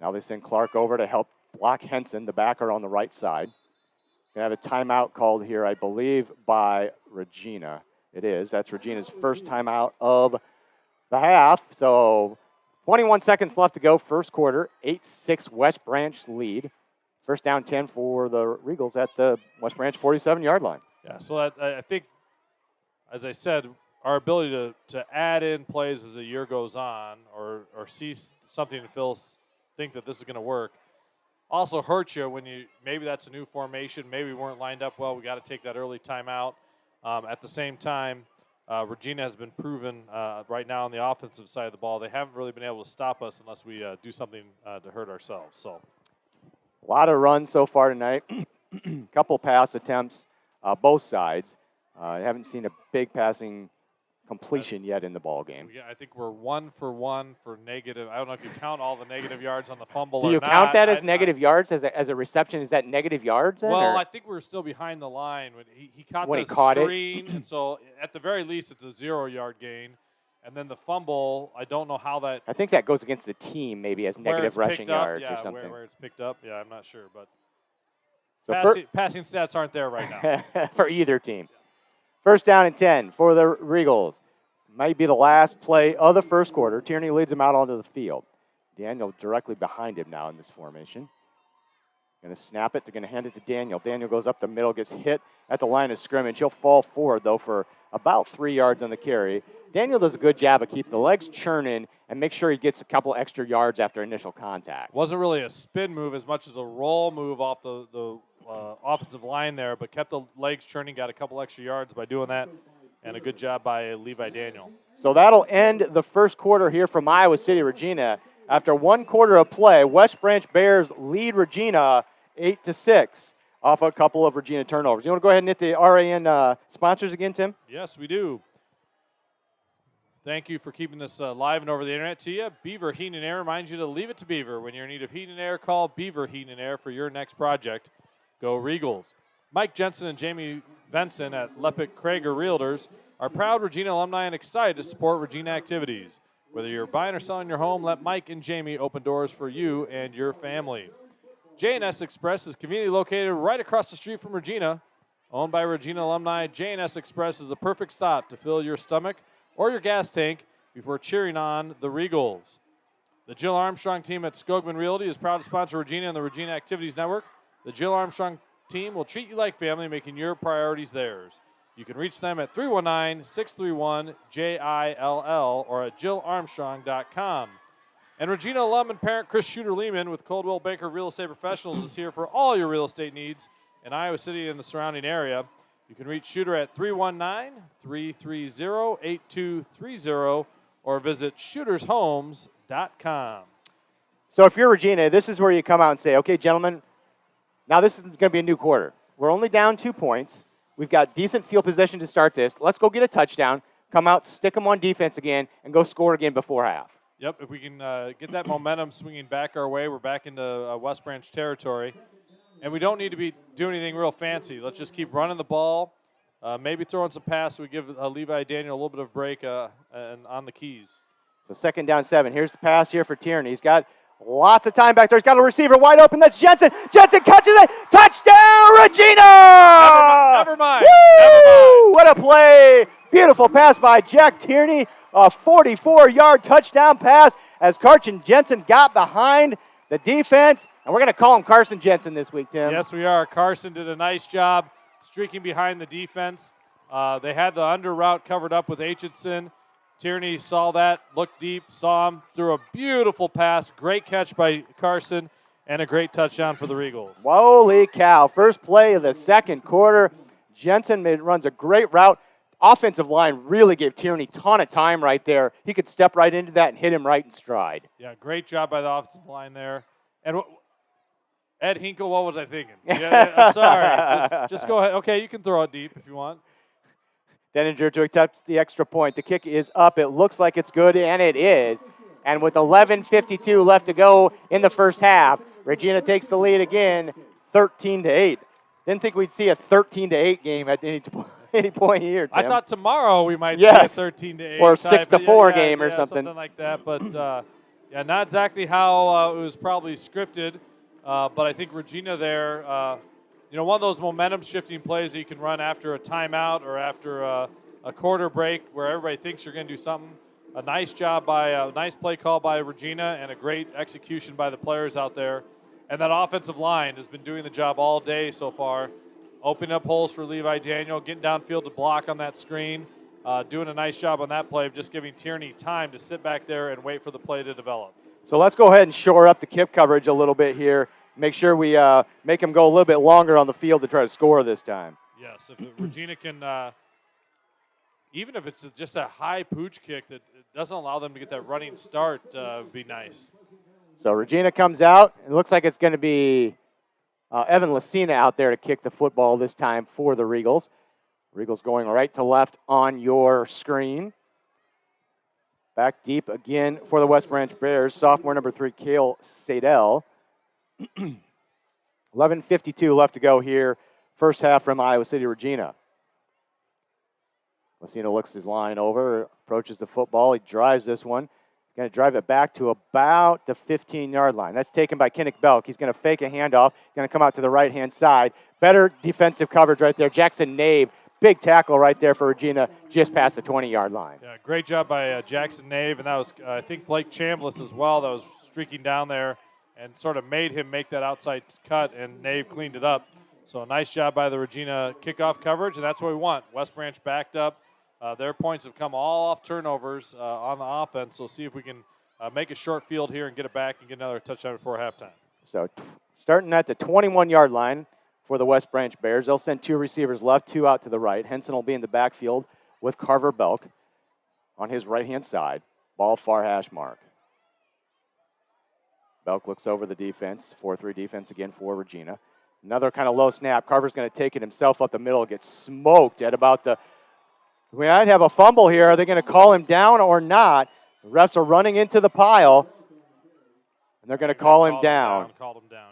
Now they send Clark over to help block Henson, the backer on the right side. We have a timeout called here, I believe, by Regina. It is. That's Regina's first timeout of the half. So 21 seconds left to go, first quarter. 8-6 West Branch lead. First down 10 for the Regals at the West Branch 47-yard line. Yeah, so I think, as I said, our ability to add in plays as the year goes on or see something and think that this is going to work also hurts you when maybe that's a new formation, maybe we weren't lined up well, we got to take that early timeout. At the same time, Regina has been proven right now on the offensive side of the ball, they haven't really been able to stop us unless we do something to hurt ourselves. So, a lot of runs so far tonight. Couple pass attempts, both sides. I haven't seen a big passing completion yet in the ball game. Yeah, I think we're 1 for 1 for negative. I don't know if you count all the negative yards on the fumble Do or you not. count that as negative yards as a reception? Is that negative yards then? Well, or? I think we're still behind the line when he caught When the he caught screen, and so at the very least it's a 0-yard gain. And then the fumble, I don't know how that. I think that goes against the team maybe as negative rushing yards or something. Where it's picked up. Yeah, I'm not sure, but So passing stats aren't there right now for either team. First down and 10 for the Regals. Might be the last play of the first quarter. Tierney leads him out onto the field. Daniel directly behind him now in this formation. Going to snap it. They're going to hand it to Daniel. Daniel goes up the middle, gets hit at the line of scrimmage. He'll fall forward, though, for about 3 yards on the carry. Daniel does a good job of keeping the legs churning and make sure he gets a couple extra yards after initial contact. Wasn't really a spin move as much as a roll move off the offensive line there, but kept the legs churning, got a couple extra yards by doing that, and a good job by Levi Daniel. So that'll end the first quarter here from Iowa City, Regina. After 1 quarter of play, West Branch Bears lead Regina 8-6 off a couple of Regina turnovers. You want to go ahead and hit the RAN sponsors again, Tim? Yes, we do. Thank you for keeping this live and over the internet to you. Beaver Heating and Air reminds you to leave it to Beaver. When you're in need of heating and air, call Beaver Heating and Air for your next project. Go Regals. Mike Jensen and Jamie Benson at Lepic Krager Realtors are proud Regina alumni and excited to support Regina activities. Whether you're buying or selling your home, let Mike and Jamie open doors for you and your family. J&S Express is conveniently located right across the street from Regina. Owned by Regina alumni, J&S Express is a perfect stop to fill your stomach or your gas tank before cheering on the Regals. The Jill Armstrong team at Skogman Realty is proud to sponsor Regina and the Regina Activities Network. The Jill Armstrong team will treat you like family, making your priorities theirs. You can reach them at 319-631-JILL or at jillarmstrong.com. And Regina alum and parent Chris Shooter-Lehman with Coldwell Banker Real Estate Professionals is here for all your real estate needs in Iowa City and the surrounding area. You can reach Shooter at 319-330-8230 or visit shootershomes.com. So if you're Regina, this is where you come out and say, okay, gentlemen, now this is going to be a new quarter. We're only down 2 points. We've got decent field possession to start this. Let's go get a touchdown, come out, stick them on defense again, and go score again before half. Yep, if we can get that momentum swinging back our way, we're back into West Branch territory. And we don't need to be doing anything real fancy. Let's just keep running the ball, maybe throwing some passes. We give Levi Daniel a little bit of break and on the keys. So 2nd down 7. Here's the pass here for Tierney. He's got lots of time back there. He's got a receiver wide open. That's Jensen. Jensen catches it. Touchdown, Regina! Never mind. Woo! What a play. Beautiful pass by Jack Tierney. A 44-yard touchdown pass as Carson Jensen got behind the defense. And we're going to call him Carson Jensen this week, Tim. Yes, we are. Carson did a nice job streaking behind the defense. They had the under route covered up with Aitchison. Tierney saw that, looked deep, saw him, threw a beautiful pass. Great catch by Carson, and a great touchdown for the Regals. Holy cow. First play of the second quarter. Jensen runs a great route. Offensive line really gave Tierney a ton of time right there. He could step right into that and hit him right in stride. Yeah, great job by the offensive line there. And Ed Hinkle, what was I thinking? Yeah, I'm sorry. Just go ahead. Okay, you can throw it deep if you want. Denninger to attempt the extra point. The kick is up. It looks like it's good, and it is. And with 11:52 left to go in the first half, Regina takes the lead again, 13-8. Didn't think we'd see a 13-8 game at any point here, Tim. I thought tomorrow we might see a 13-8 or 6-4 game or something. Something like that. But yeah, not exactly how it was probably scripted. But I think Regina there, one of those momentum-shifting plays that you can run after a timeout or after a quarter break where everybody thinks you're going to do something. A nice play call by Regina and a great execution by the players out there. And that offensive line has been doing the job all day so far, opening up holes for Levi Daniel, getting downfield to block on that screen, doing a nice job on that play of just giving Tierney time to sit back there and wait for the play to develop. So let's go ahead and shore up the kip coverage a little bit here. Make sure we make them go a little bit longer on the field to try to score this time. Yes, if Regina can, even if it's just a high pooch kick that doesn't allow them to get that running start, would be nice. So Regina comes out. It looks like it's going to be Evan Lucina out there to kick the football this time for the Regals. Regals going right to left on your screen. Back deep again for the West Branch Bears. Sophomore number 3, Kale Sadell. 11:52 left to go here. First half from Iowa City, Regina. Messina looks his line over, approaches the football. He drives this one. He's going to drive it back to about the 15-yard line. That's taken by Kinnick Belk. He's going to fake a handoff. Going to come out to the right-hand side. Better defensive coverage right there. Jackson Nave, big tackle right there for Regina, just past the 20-yard line. Yeah, great job by Jackson Nave, and that was, I think, Blake Chambliss as well that was streaking down there and sort of made him make that outside cut, and Nave cleaned it up. So a nice job by the Regina kickoff coverage, and that's what we want. West Branch backed up. Their points have come all off turnovers on the offense, so see if we can make a short field here and get it back and get another touchdown before halftime. So starting at the 21-yard line for the West Branch Bears. They'll send 2 receivers left, 2 out to the right. Henson will be in the backfield with Carver Belk on his right-hand side. Ball far hash mark. Belk looks over the defense, 4-3 defense again for Regina. Another kind of low snap. Carver's going to take it himself up the middle, gets smoked at about the... We might have a fumble here. Are they going to call him down or not? The refs are running into the pile, and they're going to call him down.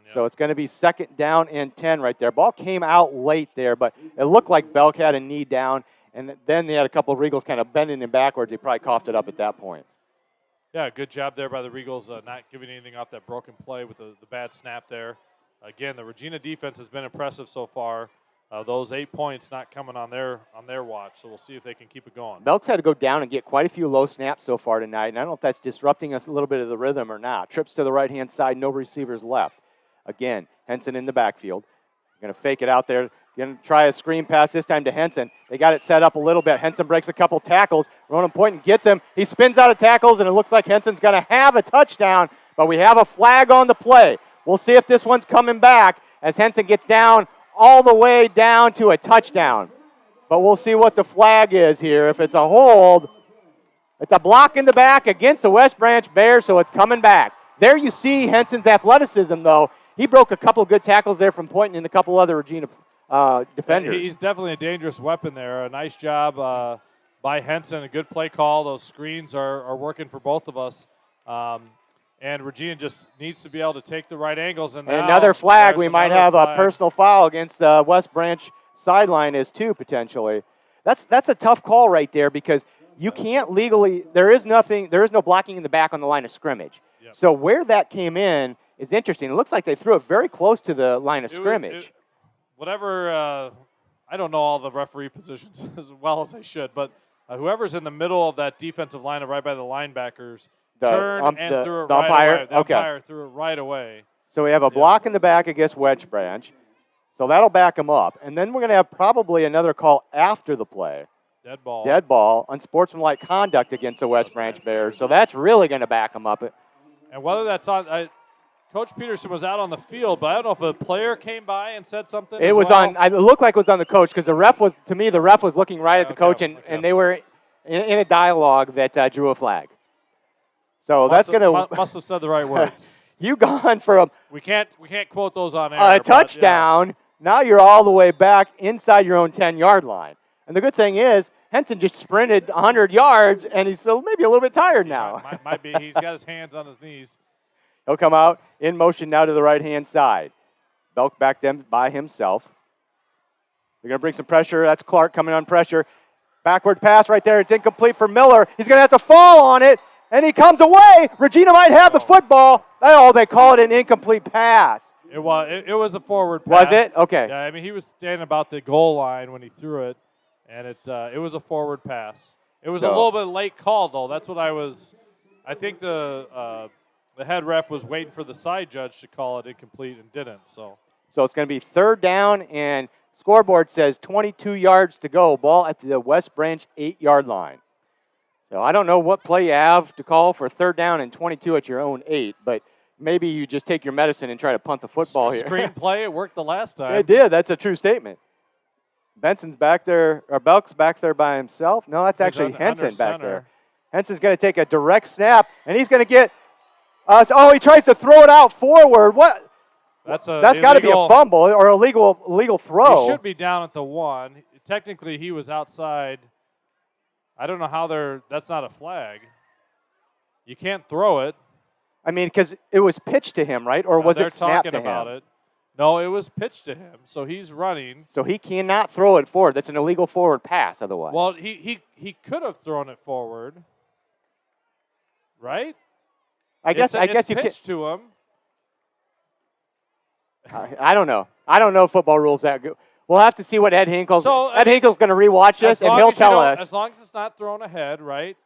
So it's going to be 2nd down and 10 right there. Ball came out late there, but it looked like Belk had a knee down, and then they had a couple of Regals kind of bending him backwards. He probably coughed it up at that point. Yeah, good job there by the Regals, not giving anything off that broken play with the bad snap there. Again, the Regina defense has been impressive so far. Those 8 points not coming on their watch, so we'll see if they can keep it going. Belk's had to go down and get quite a few low snaps so far tonight, and I don't know if that's disrupting us a little bit of the rhythm or not. Trips to the right-hand side, no receivers left. Again, Henson in the backfield. Going to fake it out there. Going to try a screen pass this time to Henson. They got it set up a little bit. Henson breaks a couple tackles. Ronan Poynton gets him. He spins out of tackles, and it looks like Henson's going to have a touchdown, but we have a flag on the play. We'll see if this one's coming back as Henson gets down all the way down to a touchdown. But we'll see what the flag is here. If it's a hold, it's a block in the back against the West Branch Bears, so it's coming back. There you see Henson's athleticism, though. He broke a couple good tackles there from Poynton and a couple other Regina defenders. He's definitely a dangerous weapon there. A nice job by Henson, a good play call. Those screens are working for both of us. And Regina just needs to be able to take the right angles. And another flag. We might have a personal foul against the West Branch sideline is 2 potentially. That's a tough call right there because you can't legally. There is no blocking in the back on the line of scrimmage. Yep. So where that came in is interesting. It looks like they threw it very close to the line of scrimmage. I don't know all the referee positions as well as I should, but whoever's in the middle of that defensive line right by the linebackers. Turned and threw it right away. The umpire threw it right away. So we have a block in the back against West Branch. So that'll back them up. And then we're going to have probably another call after the play. Dead ball. Dead ball. Unsportsmanlike conduct against the West Branch Bears. So that's really going to back them up. And whether that's on Coach Peterson was out on the field, but I don't know if a player came by and said something. It looked like it was on the coach because the ref was looking right at the coach, and they were in a dialogue that drew a flag. So must have said the right words. You gone for we can't quote those on air. A touchdown. Yeah. Now you're all the way back inside your own 10-yard line. And the good thing is Henson just sprinted 100 yards, and he's still maybe a little bit tired now. Might be. He's got his hands on his knees. He'll come out in motion now to the right-hand side. Belk back them by himself. They're going to bring some pressure. That's Clark coming on pressure. Backward pass right there. It's incomplete for Miller. He's going to have to fall on it. And he comes away. Regina might have the football. Oh, they call it an incomplete pass. It was a forward pass. Was it? Okay. Yeah, I mean, he was standing about the goal line when he threw it, and it was a forward pass. It was a little bit late call, though. That's what I think the head ref was waiting for the side judge to call it incomplete and didn't. So it's going to be 3rd down, and scoreboard says 22 yards to go. Ball at the West Branch 8-yard line. So I don't know what play you have to call for 3rd down and 22 at your own 8, but maybe you just take your medicine and try to punt the football here. Screen play, it worked the last time. It did. That's a true statement. Benson's back there, or Belk's back there by himself. No, that's actually Henson back there. Henson's going to take a direct snap, and he's going to get he tries to throw it out forward. What? That's got to be a fumble or a legal throw. He should be down at the 1. technically he was outside. I don't know how that's not a flag. You can't throw it. I mean, because it was pitched to him, right? Or was it snapped to him? They're talking about it. No, it was pitched to him, so he's running. So he cannot throw it forward. That's an illegal forward pass otherwise. Well, he could have thrown it forward, right? I guess you pitched to him. I don't know. I don't know football rules that good. We'll have to see what Ed Hinkle's. So, Ed Hinkle's going to rewatch this, and he'll tell us. As long as it's not thrown ahead, right?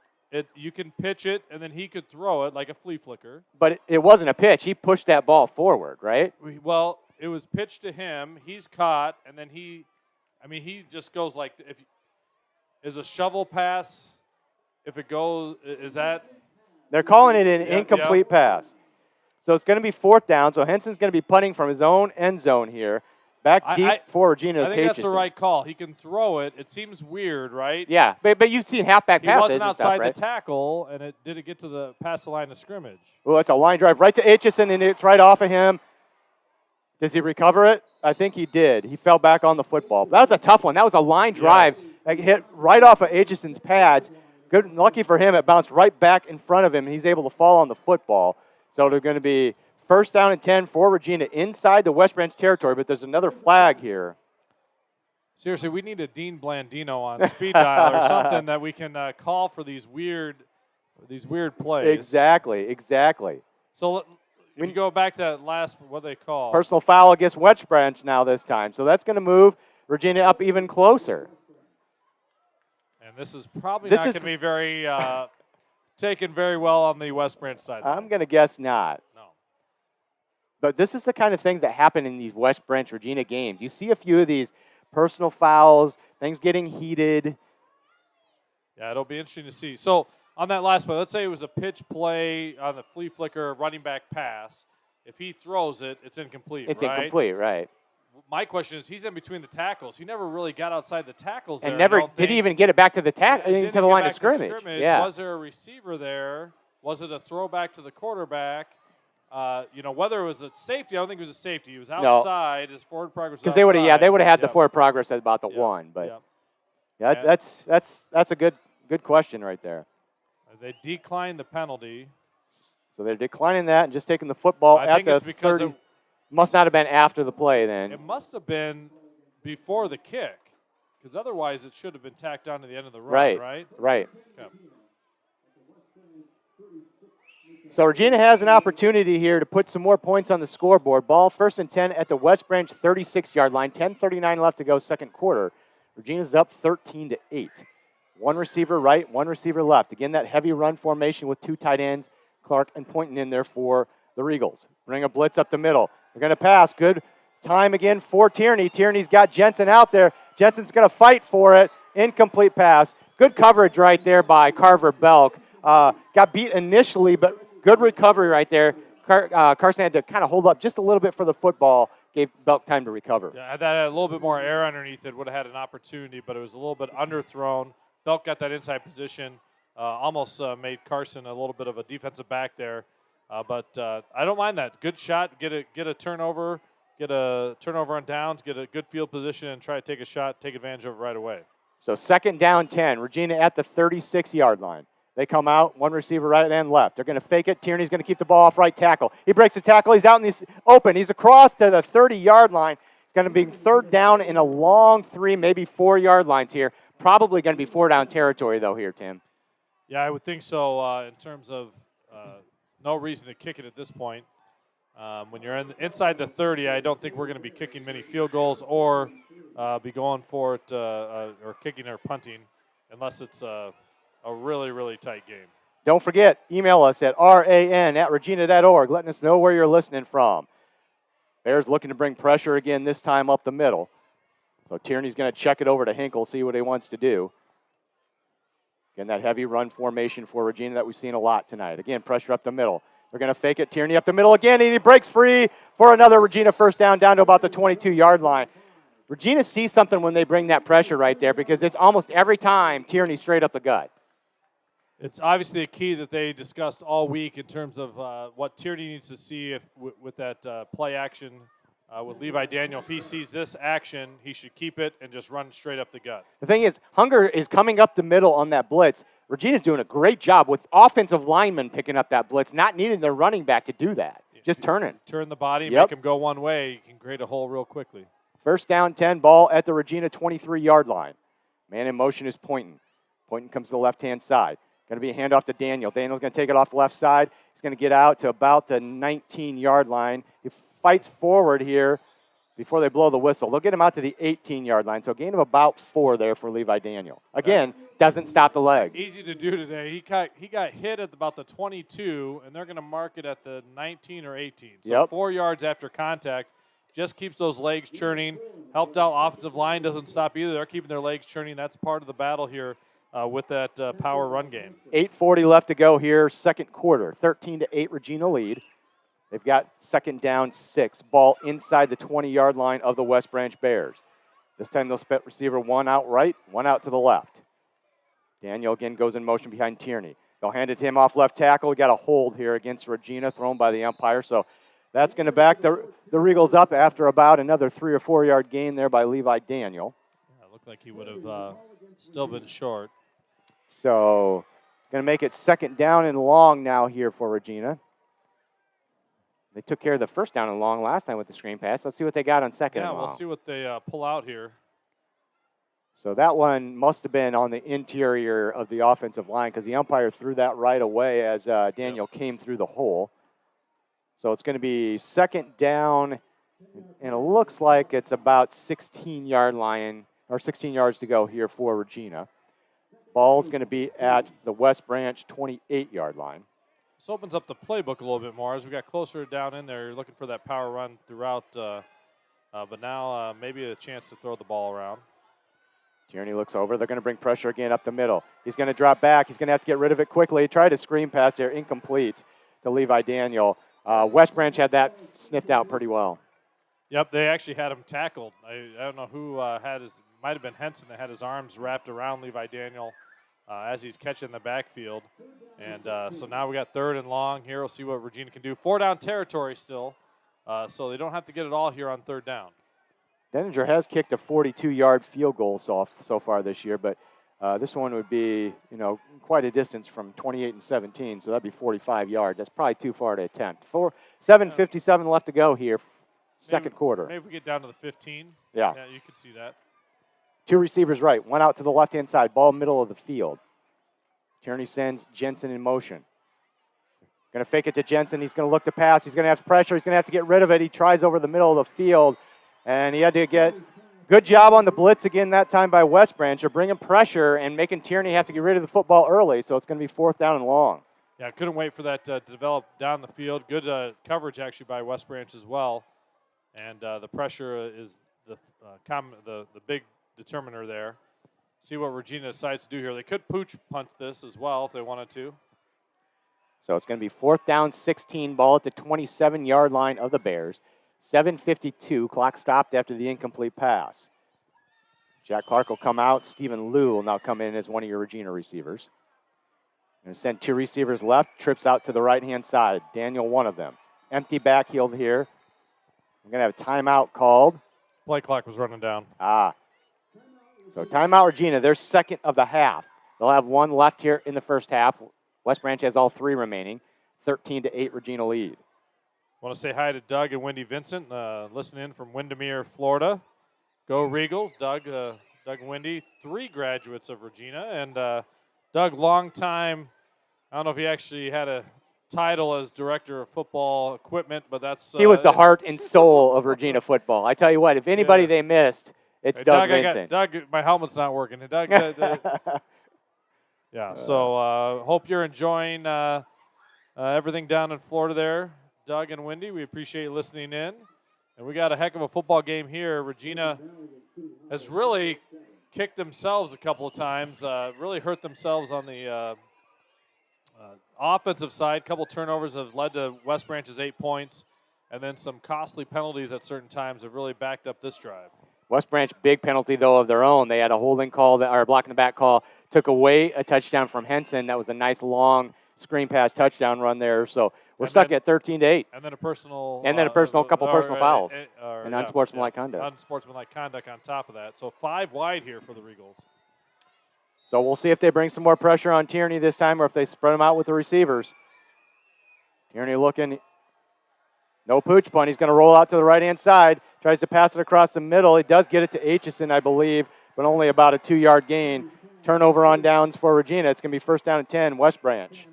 You can pitch it, and then he could throw it like a flea flicker. But it wasn't a pitch. He pushed that ball forward, right? Well, it was pitched to him. He's caught, and then he just goes like, is a shovel pass, if it goes, is that? They're calling it an incomplete pass. So it's going to be 4th down. So Henson's going to be punting from his own end zone here. Back deep for Regina's I think that's the right call. He can throw it. It seems weird, right? Yeah, but you've seen halfback passes. He wasn't outside right? the tackle, and did it get past the line of scrimmage? Well, it's a line drive right to Aitchison, and it's right off of him. Does he recover it? I think he did. He fell back on the football. That was a tough one. That was a line drive that hit right off of Aitchison's pads. Good, lucky for him, it bounced right back in front of him, and he's able to fall on the football. So they're going to be 1st down and 10 for Regina inside the West Branch territory, but there's another flag here. Seriously, we need a Dean Blandino on speed dial or something that we can call for these weird plays. Exactly. So if you go back to that last, what they call? Personal foul against West Branch now this time. So that's going to move Regina up even closer. And this is probably not going to be very taken very well on the West Branch side. I'm going to guess not. No. But this is the kind of things that happen in these West Branch Regina games. You see a few of these personal fouls, things getting heated. Yeah, it'll be interesting to see. So on that last play, let's say it was a pitch play on the flea flicker running back pass. If he throws it, it's incomplete, It's right? incomplete, right. My question is, he's in between the tackles. He never really got outside the tackles and there. never did he even get it back to the to the line of scrimmage. Yeah. Was there a receiver there? Was it a throwback to the quarterback? Whether it was a safety, I don't think it was a safety. He was outside. His forward progress was because they would have had the forward progress at about the 1. But that's a good question right there. They declined the penalty. So they're declining that and just taking the football at the 30. Must not have been after the play then. It must have been before the kick, because otherwise it should have been tacked on to the end of the run, right? Right. Okay. So Regina has an opportunity here to put some more points on the scoreboard. Ball 1st and 10 at the West Branch 36-yard line. 10:39 left to go, second quarter. Regina's up 13-8. One receiver right, one receiver left. Again, that heavy run formation with 2 tight ends, Clark and Poynton in there for the Regals. Bring a blitz up the middle. They're going to pass. Good time again for Tierney. Tierney's got Jensen out there. Jensen's going to fight for it. Incomplete pass. Good coverage right there by Carver Belk. Got beat initially, but good recovery right there. Carson had to kind of hold up just a little bit for the football. Gave Belk time to recover. Yeah, that had a little bit more air underneath it. Would have had an opportunity, but it was a little bit underthrown. Belk got that inside position. Almost made Carson a little bit of a defensive back there. But I don't mind that. Good shot. Get a turnover. Get a turnover on downs. Get a good field position and try to take a shot. Take advantage of it right away. So 2nd down 10. Regina at the 36-yard line. They come out. One receiver right and left. They're going to fake it. Tierney's going to keep the ball off right tackle. He breaks the tackle. He's out and he's open. He's across to the 30-yard line. It's going to be 3rd down in a long 3, maybe 4-yard lines here. Probably going to be 4-down territory though here, Tim. Yeah, I would think so. In terms of no reason to kick it at this point. When you're inside the 30, I don't think we're going to be kicking many field goals or be going for it or kicking or punting unless it's a really, really tight game. Don't forget, email us at ran@regina.org, letting us know where you're listening from. Bears looking to bring pressure again, this time up the middle. So Tierney's going to check it over to Hinkle, see what he wants to do. Again, that heavy run formation for Regina that we've seen a lot tonight. Again, pressure up the middle. They're going to fake it. Tierney up the middle again, and he breaks free for another Regina 1st down to about the 22-yard line. Regina sees something when they bring that pressure right there because it's almost every time Tierney straight up the gut. It's obviously a key that they discussed all week in terms of what Tierney needs to see with that play action with Levi Daniel. If he sees this action, he should keep it and just run straight up the gut. The thing is, Hunger is coming up the middle on that blitz. Regina's doing a great job with offensive linemen picking up that blitz, not needing their running back to do that. Just turn it. Turn the body, Yep. make him go one way. You can create a hole real quickly. First down, 10, ball at the Regina 23-yard line. Man in motion is Pointon. Pointon comes to the left-hand side. Going to be a handoff to Daniel. Daniel's going to take it off the left side. He's going to get out to about the 19-yard line. He fights forward here before they blow the whistle. They'll get him out to the 18-yard line, so a gain of about 4 there for Levi Daniel. Again, doesn't stop the legs. Easy to do today. He got hit at about the 22, and they're going to mark it at the 19 or 18. So 4 yards after contact. Just keeps those legs churning. Helped out offensive line, doesn't stop either. They're keeping their legs churning. That's part of the battle here with that power run game. 8:40 left to go here, second quarter. 13-8 Regina lead. They've got second down 6. Ball inside the 20-yard line of the West Branch Bears. This time they'll split receiver one out right, one out to the left. Daniel again goes in motion behind Tierney. They'll hand it to him off left tackle. We got a hold here against Regina thrown by the umpire. So that's going to back the Regals up after about another 3 or 4 yard gain there by Levi Daniel. Yeah, it looked like he would have still been short. So going to make it second down and long now here for Regina. They took care of the first down and long last time with the screen pass. Let's see what they got on second and long. We'll see what they pull out here. So that one must have been on the interior of the offensive line because the umpire threw that right away as Daniel came through the hole. So it's going to be second down, and it looks like it's about 16-yard line, or 16 yards to go here for Regina. Ball's going to be at the West Branch 28-yard line. This opens up the playbook a little bit more as we got closer down in there. You're looking for that power run throughout, but now maybe a chance to throw the ball around. Tierney looks over. They're going to bring pressure again up the middle. He's going to drop back. He's going to have to get rid of it quickly. Tried a screen pass there, incomplete to Levi Daniel. West Branch had that sniffed out pretty well. Yep, they actually had him tackled. I don't know who might have been Henson that had his arms wrapped around Levi Daniel as he's catching the backfield. And so now we got third and long here. We'll see what Regina can do. 4 down territory still, so they don't have to get it all here on third down. Denninger has kicked a 42-yard field goal so far this year, but this one would be, quite a distance from 28 and 17, so that'd be 45 yards. That's probably too far to attempt. 7:57 left to go here, second quarter. Maybe if we get down to the 15. Yeah, you could see that. 2 receivers right, one out to the left-hand side, ball middle of the field. Tierney sends Jensen in motion. Going to fake it to Jensen. He's going to look to pass. He's going to have pressure. He's going to have to get rid of it. He tries over the middle of the field, and he had to get good job on the blitz again that time by West Branch. They're bringing pressure and making Tierney have to get rid of the football early, so it's going to be 4th down and long. Yeah, couldn't wait for that to develop down the field. Good coverage, actually, by West Branch as well. And the pressure is the big determiner there. See what Regina decides to do here. They could pooch punt this as well if they wanted to. So it's going to be 4th down, 16, ball at the 27-yard line of the Bears. 7:52, clock stopped after the incomplete pass. Jack Clark will come out. Stephen Liu will now come in as one of your Regina receivers. Going to send 2 receivers left, trips out to the right-hand side. Daniel, one of them. Empty backfield here. We're going to have a timeout called. Play clock was running down. So timeout Regina, their second of the half. They'll have 1 left here in the first half. West Branch has all 3 remaining. 13-8 Regina lead. Want to say hi to Doug and Wendy Vincent, listening in from Windermere, Florida. Go Regals. Doug and Wendy, 3 graduates of Regina. And Doug, long time, I don't know if he actually had a title as director of football equipment, but that's... he was the heart and soul of Regina football. I tell you what, if anybody they missed, it's Doug Vincent. Doug, my helmet's not working. Doug, yeah, so hope you're enjoying everything down in Florida there. Doug and Wendy, we appreciate you listening in. And we got a heck of a football game here. Regina has really kicked themselves a couple of times, really hurt themselves on the offensive side. A couple turnovers have led to West Branch's 8 points, and then some costly penalties at certain times have really backed up this drive. West Branch, big penalty, though, of their own. They had a holding call, or a block in the back call, took away a touchdown from Henson. That was a nice long screen pass touchdown run there. So We're stuck at 13-8. And then a personal. And then a couple personal fouls. And unsportsmanlike conduct. Unsportsmanlike conduct on top of that. So 5 wide here for the Regals. So we'll see if they bring some more pressure on Tierney this time or if they spread them out with the receivers. Tierney looking. No pooch punt. He's going to roll out to the right-hand side. Tries to pass it across the middle. He does get it to Aitchison, I believe, but only about a 2-yard gain. Turnover on downs for Regina. It's going to be first down and 10, West Branch.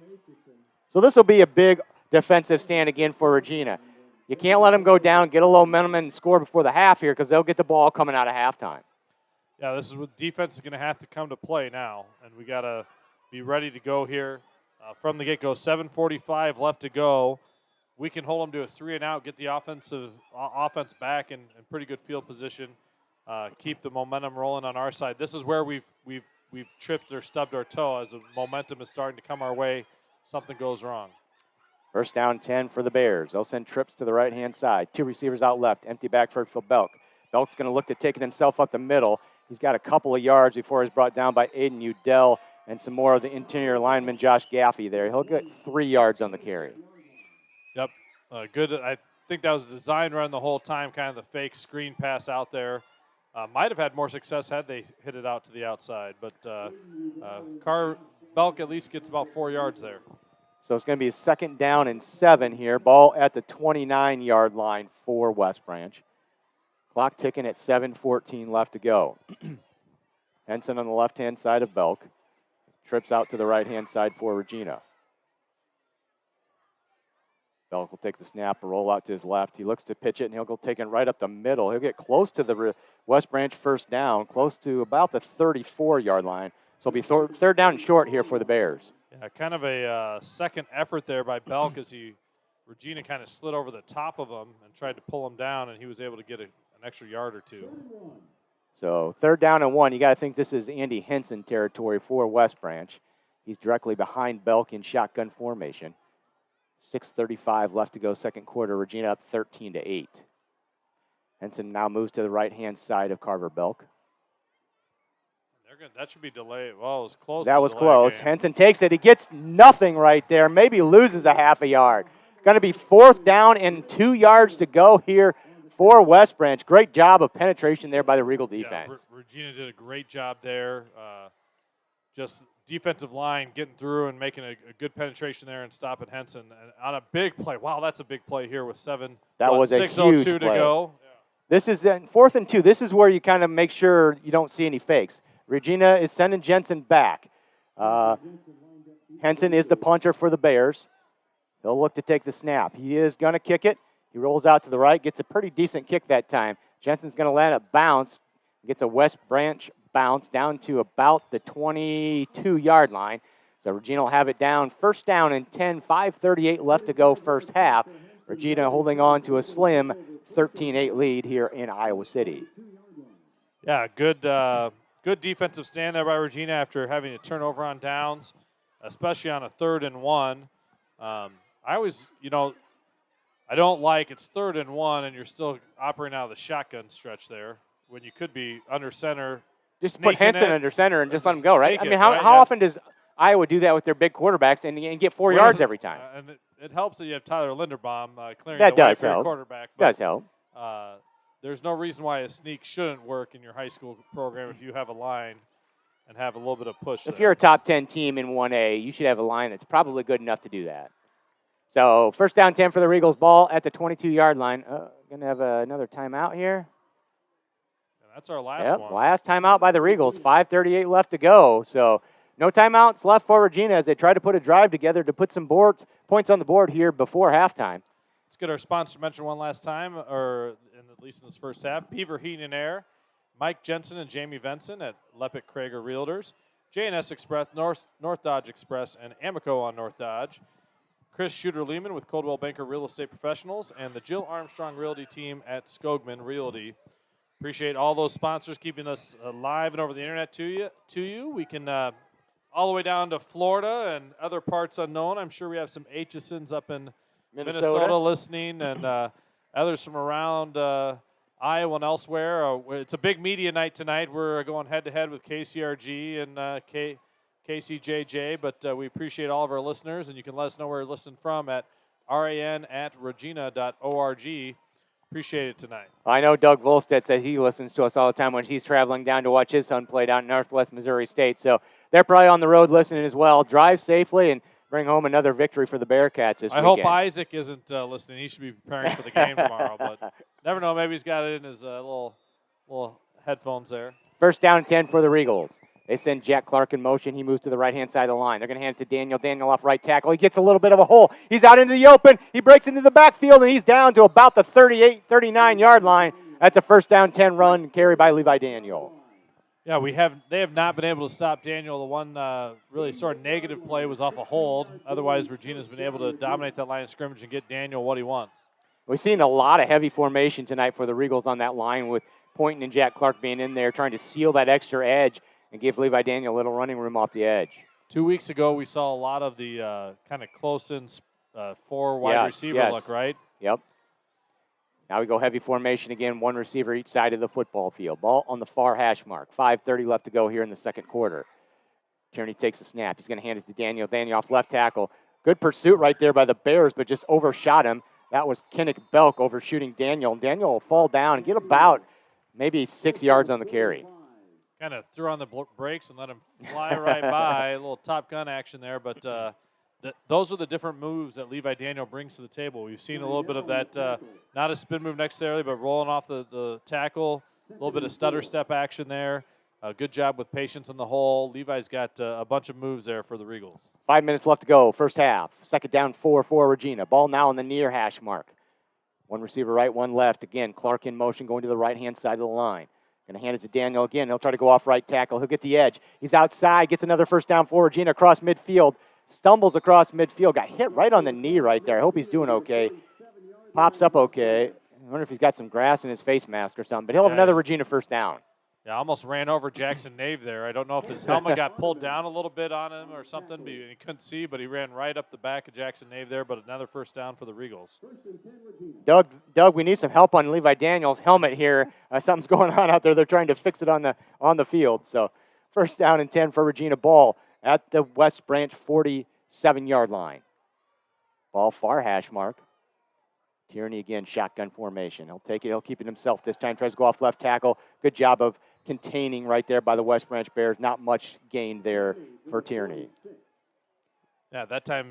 So this will be a big defensive stand again for Regina. You can't let them go down, get a low minimum, and score before the half here because they'll get the ball coming out of halftime. Yeah, this is what defense is going to have to come to play now, and we got to be ready to go here from the get-go. 7:45 left to go. We can hold them to a 3-and-out, get the offense back in pretty good field position, keep the momentum rolling on our side. This is where we've tripped or stubbed our toe as the momentum is starting to come our way. Something goes wrong. First down 10 for the Bears. They'll send trips to the right-hand side. 2 receivers out left. Empty backfield for Belk. Belk's going to look to taking himself up the middle. He's got a couple of yards before he's brought down by Aiden Udell and some more of the interior lineman, Josh Gaffey there. He'll get 3 yards on the carry. Yep. Good. I think that was a design run the whole time, kind of the fake screen pass out there. Might have had more success had they hit it out to the outside, but Belk at least gets about 4 yards there. So it's going to be a second down and 7 here. Ball at the 29-yard line for West Branch. Clock ticking at 7:14 left to go. Henson on the left-hand side of Belk. Trips out to the right-hand side for Regina. Belk will take the snap, roll out to his left. He looks to pitch it, and he'll go take it right up the middle. He'll get close to the West Branch first down, close to about the 34-yard line. So it'll be third down and short here for the Bears. Yeah, kind of a second effort there by Belk as Regina kind of slid over the top of him and tried to pull him down, and he was able to get an extra yard or 2. So third down and 1. You got to think this is Andy Henson territory for West Branch. He's directly behind Belk in shotgun formation. 6:35 left to go, second quarter. Regina up 13-8. Henson now moves to the right-hand side of Carver Belk. That should be delayed. Well, it was close. That was close. Henson takes it. He gets nothing right there. Maybe loses a half a yard. Going to be fourth down and 2 yards to go here for West Branch. Great job of penetration there by the Regal defense. Yeah, Regina did a great job there. Just defensive line getting through and making a good penetration there and stopping Henson. And on a big play. Wow, that's a big play here with 6:02 to go. Yeah. This is 4th and 2. This is where you kind of make sure you don't see any fakes. Regina is sending Jensen back. Henson is the punter for the Bears. He'll look to take the snap. He is going to kick it. He rolls out to the right, gets a pretty decent kick that time. Jensen's going to land a bounce, gets a West Branch bounce down to about the 22-yard line. So Regina will have it down. First down and 10, 5:38 left to go first half. Regina holding on to a slim 13-8 lead here in Iowa City. Yeah, good defensive stand there by Regina after having a turnover on downs, especially on a 3rd and 1. I always, I don't like it's 3rd and 1 and you're still operating out of the shotgun stretch there when you could be under center. Just put Henson under center and just let him go, right? I mean, how often does Iowa do that with their big quarterbacks and get 4 yards every time? And it helps that you have Tyler Linderbaum clearing that the way does for your help. quarterback. Does help. There's no reason why a sneak shouldn't work in your high school program if you have a line and have a little bit of push. If you're a top 10 team in 1A, you should have a line that's probably good enough to do that. So first down 10 for the Regals, ball at the 22-yard line. Going to have another timeout here. And that's our last one. Last timeout by the Regals, 5:38 left to go. So no timeouts left for Regina as they try to put a drive together to put some points on the board here before halftime. Let's get our sponsor mentioned one last time, or at least in this first half. Beaver Heating and Air, Mike Jensen and Jamie Venson at Lepic Krager Realtors, J&S Express, North Dodge Express, and Amico on North Dodge. Chris Shooter-Lehman with Coldwell Banker Real Estate Professionals, and the Jill Armstrong Realty team at Skogman Realty. Appreciate all those sponsors keeping us live and over the internet to you. We can all the way down to Florida and other parts unknown. I'm sure we have some Aitchisons up in Minnesota listening, and others from around Iowa and elsewhere. It's a big media night tonight. We're going head-to-head with KCRG and KCJJ, but we appreciate all of our listeners, and you can let us know where you're listening from at ran@regina.org. Appreciate it tonight. I know Doug Volstead says he listens to us all the time when he's traveling down to watch his son play down in Northwest Missouri State. So they're probably on the road listening as well. Drive safely and bring home another victory for the Bearcats this weekend. I hope Isaac isn't listening. He should be preparing for the game tomorrow. But never know. Maybe he's got it in his little headphones there. First down and 10 for the Regals. They send Jack Clark in motion. He moves to the right-hand side of the line. They're going to hand it to Daniel. Daniel off right tackle. He gets a little bit of a hole. He's out into the open. He breaks into the backfield, and he's down to about the 38, 39-yard line. That's a first down 10 run carried by Levi Daniel. Yeah, they have not been able to stop Daniel. The one really sort of negative play was off a hold. Otherwise, Regina's been able to dominate that line of scrimmage and get Daniel what he wants. We've seen a lot of heavy formation tonight for the Regals on that line with Poynton and Jack Clark being in there trying to seal that extra edge and give Levi Daniel a little running room off the edge. 2 weeks ago, we saw a lot of the kind of close-in four wide receiver look, right? Yep. Now we go heavy formation again, one receiver each side of the football field. Ball on the far hash mark. 5:30 left to go here in the second quarter. Tierney takes the snap. He's going to hand it to Daniel. Daniel off left tackle. Good pursuit right there by the Bears, but just overshot him. That was Kinnick Belk overshooting Daniel. Daniel will fall down and get about maybe 6 yards on the carry. Kind of threw on the brakes and let him fly right by. A little Top Gun action there, but those are the different moves that Levi Daniel brings to the table. We've seen a little bit of that, not a spin move necessarily, but rolling off the tackle, a little bit of stutter step action there. Good job with patience in the hole. Levi's got a bunch of moves there for the Regals. 5 minutes left to go, first half. Second down, 4 for Regina. Ball now on the near hash mark. One receiver right, one left. Again, Clark in motion going to the right-hand side of the line. Going to hand it to Daniel again. He'll try to go off right tackle. He'll get the edge. He's outside, gets another first down for Regina across midfield. Stumbles across midfield. Got hit right on the knee right there. I hope he's doing okay. Pops up okay. I wonder if he's got some grass in his face mask or something. But he'll have another Regina first down. Yeah, almost ran over Jackson Nave there. I don't know if his helmet got pulled down a little bit on him or something. But he couldn't see, but he ran right up the back of Jackson Nave there. But another first down for the Regals. Doug, we need some help on Levi Daniel's helmet here. Something's going on out there. They're trying to fix it on the field. So first down and 10 for Regina. Ball at the West Branch 47-yard line. Ball far hash mark. Tierney again, shotgun formation. He'll take it. He'll keep it himself this time. Tries to go off left tackle. Good job of containing right there by the West Branch Bears. Not much gained there for Tierney. Yeah, that time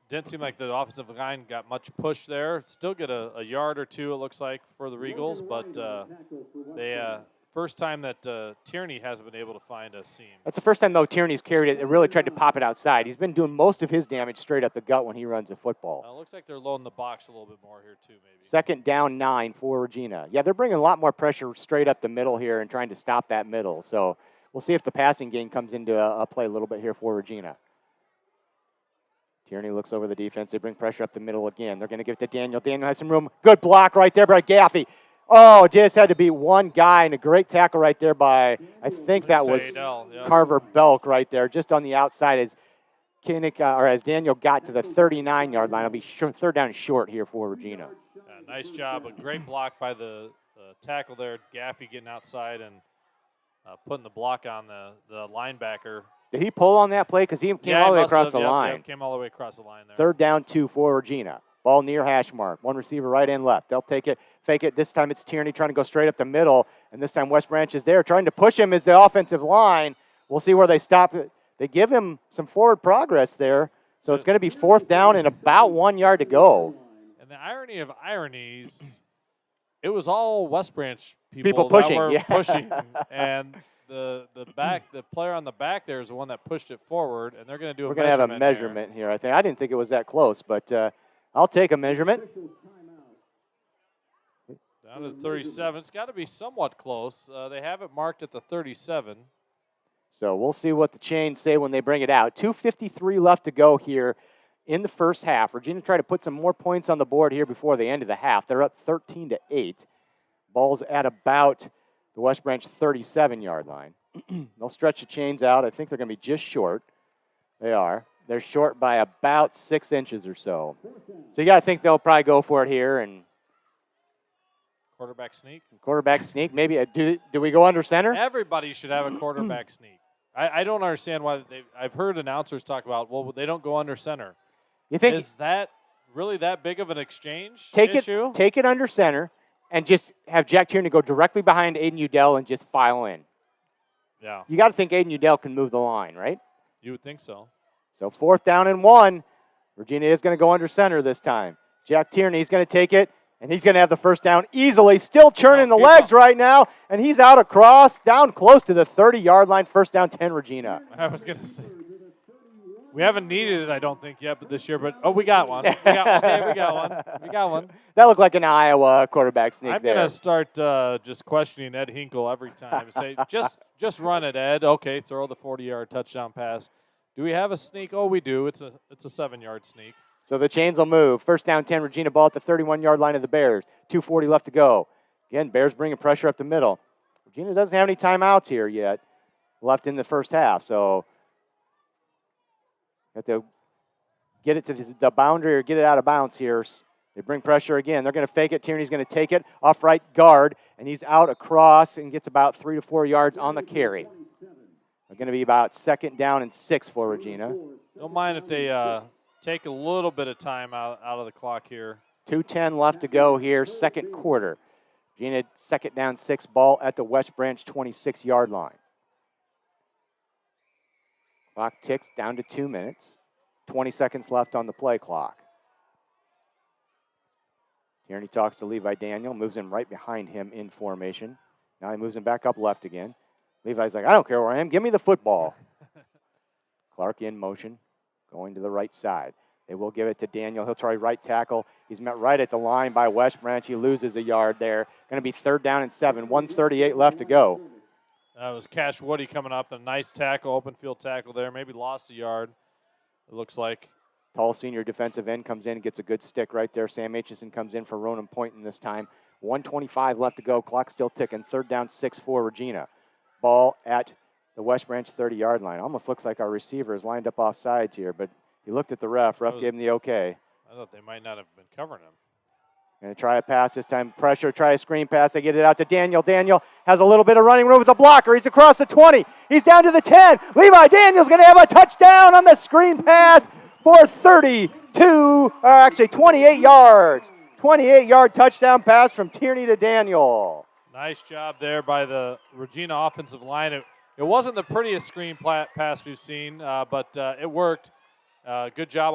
didn't seem like the offensive line got much push there. Still get a yard or two, it looks like, for the Regals, but they first time that Tierney hasn't been able to find a seam. That's the first time, though, Tierney's carried it and really tried to pop it outside. He's been doing most of his damage straight up the gut when he runs the football. It looks like they're loading the box a little bit more here, too, maybe. Second down 9 for Regina. Yeah, they're bringing a lot more pressure straight up the middle here and trying to stop that middle. So we'll see if the passing game comes into a play a little bit here for Regina. Tierney looks over the defense. They bring pressure up the middle again. They're going to give it to Daniel. Daniel has some room. Good block right there by Gaffey. Oh, just had to beat one guy, and a great tackle right there by, I think that was Carver Belk right there, just on the outside as as Daniel got to the 39-yard line. It'll be third down and short here for Regina. Nice job. A great block by the tackle there. Gaffey getting outside and putting the block on the linebacker. Did he pull on that play? Because he came all the way across the line. Yep, came all the way across the line there. Third down 2 for Regina. Ball near hash mark. One receiver right and left. They'll take it, fake it. This time it's Tierney trying to go straight up the middle. And this time West Branch is there trying to push him as the offensive line. We'll see where they stop. They give him some forward progress there. So it's going to be fourth down and about 1 yard to go. And the irony of ironies, it was all West Branch people pushing. That were pushing. And the player on the back there is the one that pushed it forward, and they're going to do We're going to have a measurement here, I think. I didn't think it was that close, but I'll take a measurement. Down to the 37. It's got to be somewhat close. They have it marked at the 37. So we'll see what the chains say when they bring it out. 2:53 left to go here in the first half. Regina tried to put some more points on the board here before the end of the half. They're up 13-8. Ball's at about the West Branch 37-yard line. They'll stretch the chains out. I think they're going to be just short. They are. They're short by about 6 inches or so. So you got to think they'll probably go for it here. And quarterback sneak? Quarterback sneak. Maybe. Do we go under center? Everybody should have a quarterback sneak. I don't understand why I've heard announcers talk about, well, they don't go under center. You think? Is that really that big of an exchange Take issue? Take it under center and just have Jack Tierney go directly behind Aiden Udell and just file in. Yeah. You got to think Aiden Udell can move the line, right? You would think so. So 4th down and 1. Regina is going to go under center this time. Jack Tierney's going to take it, and he's going to have the first down easily. Still churning the legs right now, and he's out across, down close to the 30-yard line. First down, 10, Regina. I was going to say, we haven't needed it, I don't think, yet, but this year. But, we got one. We got one. That looked like an Iowa quarterback sneak I'm there. going to start just questioning Ed Hinkle every time. Say, just run it, Ed. Okay, throw the 40-yard touchdown pass. Do we have a sneak? Oh, we do. It's a 7-yard sneak. So the chains will move. First down, 10, Regina, ball at the 31-yard line of the Bears. 2:40 left to go. Again, Bears bringing pressure up the middle. Regina doesn't have any timeouts here yet left in the first half, so have to get it to the boundary or get it out of bounds here. They bring pressure again. They're going to fake it. Tierney's going to take it off right guard, and he's out across and gets about 3 to 4 yards on the carry. They're going to be about 2nd down and 6 for Regina. Don't mind if they take a little bit of time out of the clock here. 2:10 left to go here, 2nd quarter. Regina 2nd down 6, ball at the West Branch 26-yard line. Clock ticks down to 2 minutes. 20 seconds left on the play clock. Tierney talks to Levi Daniel, moves him right behind him in formation. Now he moves him back up left again. Levi's like, I don't care where I am, give me the football. Clark in motion, going to the right side. They will give it to Daniel. He'll try right tackle. He's met right at the line by West Branch. He loses a yard there. Going to be 3rd down and 7, 1:38 left to go. That was Cash Woody coming up. A nice tackle, open field tackle there. Maybe lost a yard, it looks like. Tall senior defensive end comes in and gets a good stick right there. Sam Aitchison comes in for Ronan Poynton this time. 1:25 left to go. Clock still ticking. 3rd down, 6 for Regina. Ball at the West Branch 30-yard line. Almost looks like our receiver is lined up off sides here, but he looked at the ref. Ref gave him the okay. I thought they might not have been covering him. Going to try a pass this time. Pressure, try a screen pass. They get it out to Daniel. Daniel has a little bit of running room with a blocker. He's across the 20. He's down to the 10. Levi Daniel's going to have a touchdown on the screen pass for 28 yards. 28-yard touchdown pass from Tierney to Daniel. Nice job there by the Regina offensive line. It wasn't the prettiest screen pass we've seen, but it worked. Good job.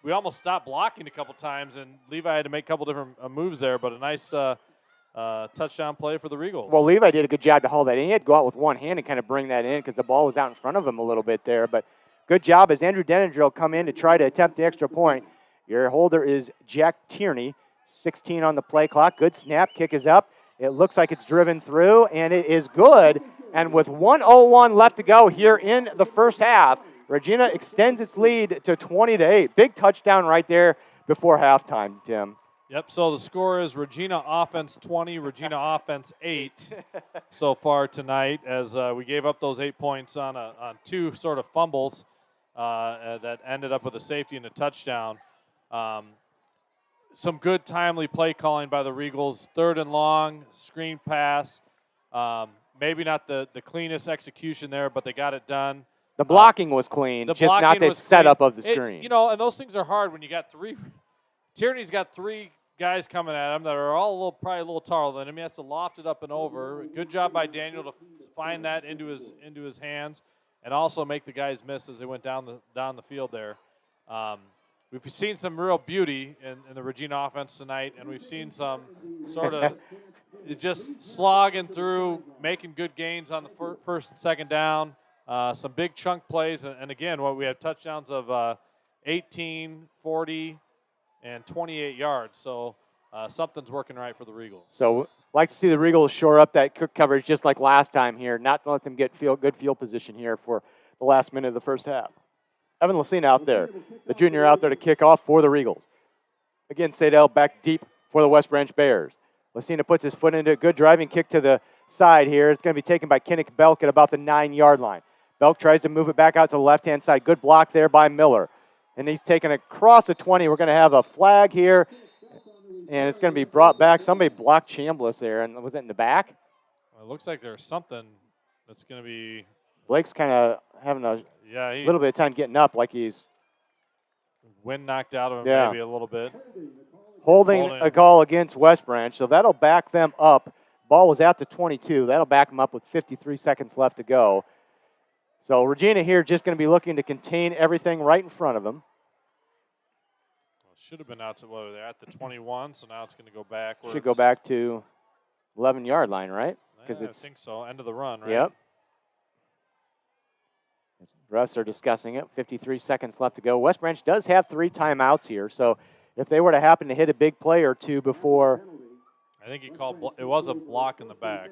We almost stopped blocking a couple times, and Levi had to make a couple different moves there, but a nice touchdown play for the Regals. Well, Levi did a good job to hold that in. He had to go out with one hand and kind of bring that in because the ball was out in front of him a little bit there, but good job as Andrew Denninger will come in to try to attempt the extra point. Your holder is Jack Tierney, 16 on the play clock. Good snap. Kick is up. It looks like it's driven through, and it is good. And with 1:01 left to go here in the first half, Regina extends its lead to 20-8. Big touchdown right there before halftime, Tim. Yep, so the score is Regina offense 20, Regina offense 8 so far tonight, as we gave up those 8 points on 2 sort of fumbles that ended up with a safety and a touchdown. Some good timely play calling by the Regals. 3rd and long, screen pass. Maybe not the cleanest execution there, but they got it done. The blocking was clean, just not the setup of the screen. And those things are hard when you got 3. Tierney's got 3 guys coming at him that are all probably a little taller than him. He has to loft it up and over. Good job by Daniel to find that into his hands, and also make the guys miss as they went down the field there. We've seen some real beauty in the Regina offense tonight, and we've seen some sort of just slogging through, making good gains on the 1st and 2nd down. Some big chunk plays, and again, we had touchdowns of 18, 40, and 28 yards. So something's working right for the Regals. So like to see the Regals shore up that coverage just like last time here, not to let them get good field position here for the last minute of the first half. Evan Lacina out there, the junior out there to kick off for the Regals. Again, Sadell back deep for the West Branch Bears. Lacina puts his foot into a good driving kick to the side here. It's going to be taken by Kinnick Belk at about the 9-yard line. Belk tries to move it back out to the left-hand side. Good block there by Miller. And he's taken across the 20. We're going to have a flag here, and it's going to be brought back. Somebody blocked Chambliss there, and was it in the back? Well, it looks like there's something that's going to be. Blake's kind of having a little bit of time getting up, like he's wind knocked out of him Yeah. maybe a little bit. Holding a call against West Branch, so that'll back them up. Ball was at the 22. That'll back them up with 53 seconds left to go. So Regina here just going to be looking to contain everything right in front of them. Well, should have been out to they're at the 21, so now it's going to go backwards. Should go back to 11-yard line, right? I think so. End of the run, right? Yep. Refs are discussing it. 53 seconds left to go. West Branch does have 3 timeouts here, so if they were to happen to hit a big play or two before. I think he called it was a block in the back.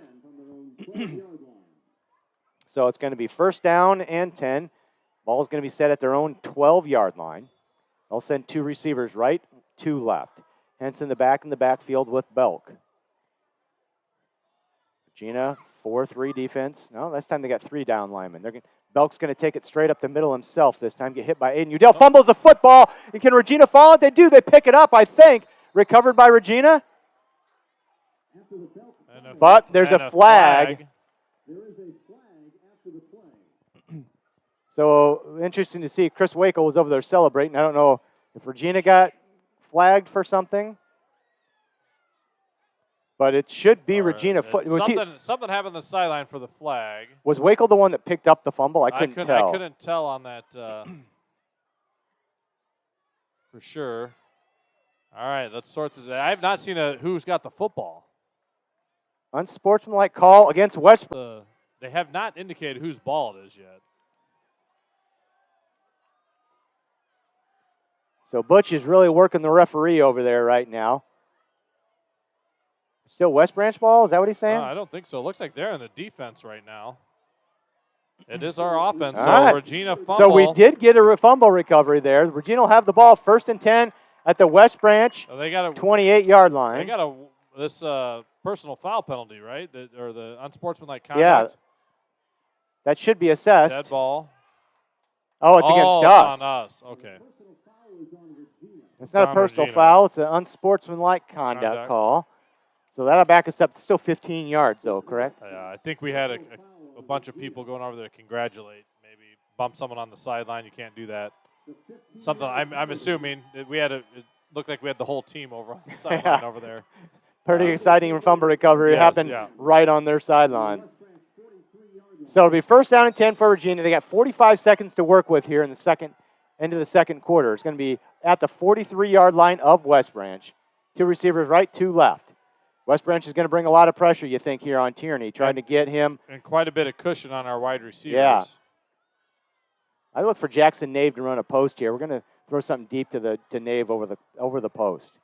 So it's going to be first down and 10. Ball is going to be set at their own 12-yard line. They'll send 2 receivers right, 2 left. Hence in the backfield with Belk. Regina, 4-3 defense. No, this time they got 3 down linemen. Belk's going to take it straight up the middle himself this time, get hit by Aiden Udell. Fumbles the football. And can Regina fall it? They do. They pick it up, I think. Recovered by Regina. But there's a flag. There is a flag after the play. So interesting to see. Chris Wakel was over there celebrating. I don't know if Regina got flagged for something. But it should be Regina. Something happened on the sideline for the flag. Was Wakel the one that picked up the fumble? I couldn't tell. I couldn't tell on that for sure. All right, let's sort this out. I have not seen who's got the football. Unsportsmanlike call against West. They have not indicated whose ball it is yet. So Butch is really working the referee over there right now. Still West Branch ball? Is that what he's saying? I don't think so. It looks like they're in the defense right now. It is our offense. All so right. Regina fumble. So we did get a fumble recovery there. Regina will have the ball first and 10 at the West Branch 28-yard line. They got this personal foul penalty, right? Or the unsportsmanlike conduct. Yeah. That should be assessed. Dead ball. Oh, it's against us. It's on us. Okay. It's not a personal foul. It's an unsportsmanlike conduct call. So that'll back us up to still 15 yards, though, correct? I think we had a bunch of people going over there to congratulate. Maybe bump someone on the sideline. You can't do that. Something. I'm assuming that it looked like we had the whole team over on the sideline over there. Pretty exciting fumble recovery. It happened right on their sideline. So it'll be first down and 10 for Regina. They got 45 seconds to work with here in the end of the second quarter. It's going to be at the 43-yard line of West Branch. 2 receivers right, 2 left. West Branch is going to bring a lot of pressure, you think, here on Tierney, trying to get him. And quite a bit of cushion on our wide receivers. Yeah. I look for Jackson Nave to run a post here. We're going to throw something deep to Nave over the post.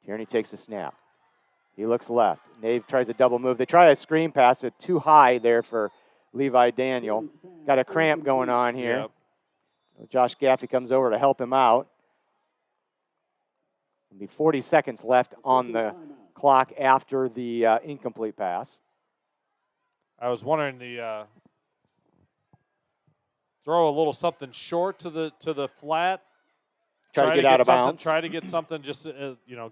Tierney takes a snap. He looks left. Nave tries a double move. They try a screen pass. It too high there for Levi Daniel. Got a cramp going on here. Yep. So Josh Gaffey comes over to help him out. There'll be 40 seconds left on the clock after the incomplete pass. I was wondering throw a little something short to the flat. Try to get out of bounds. Try to get something just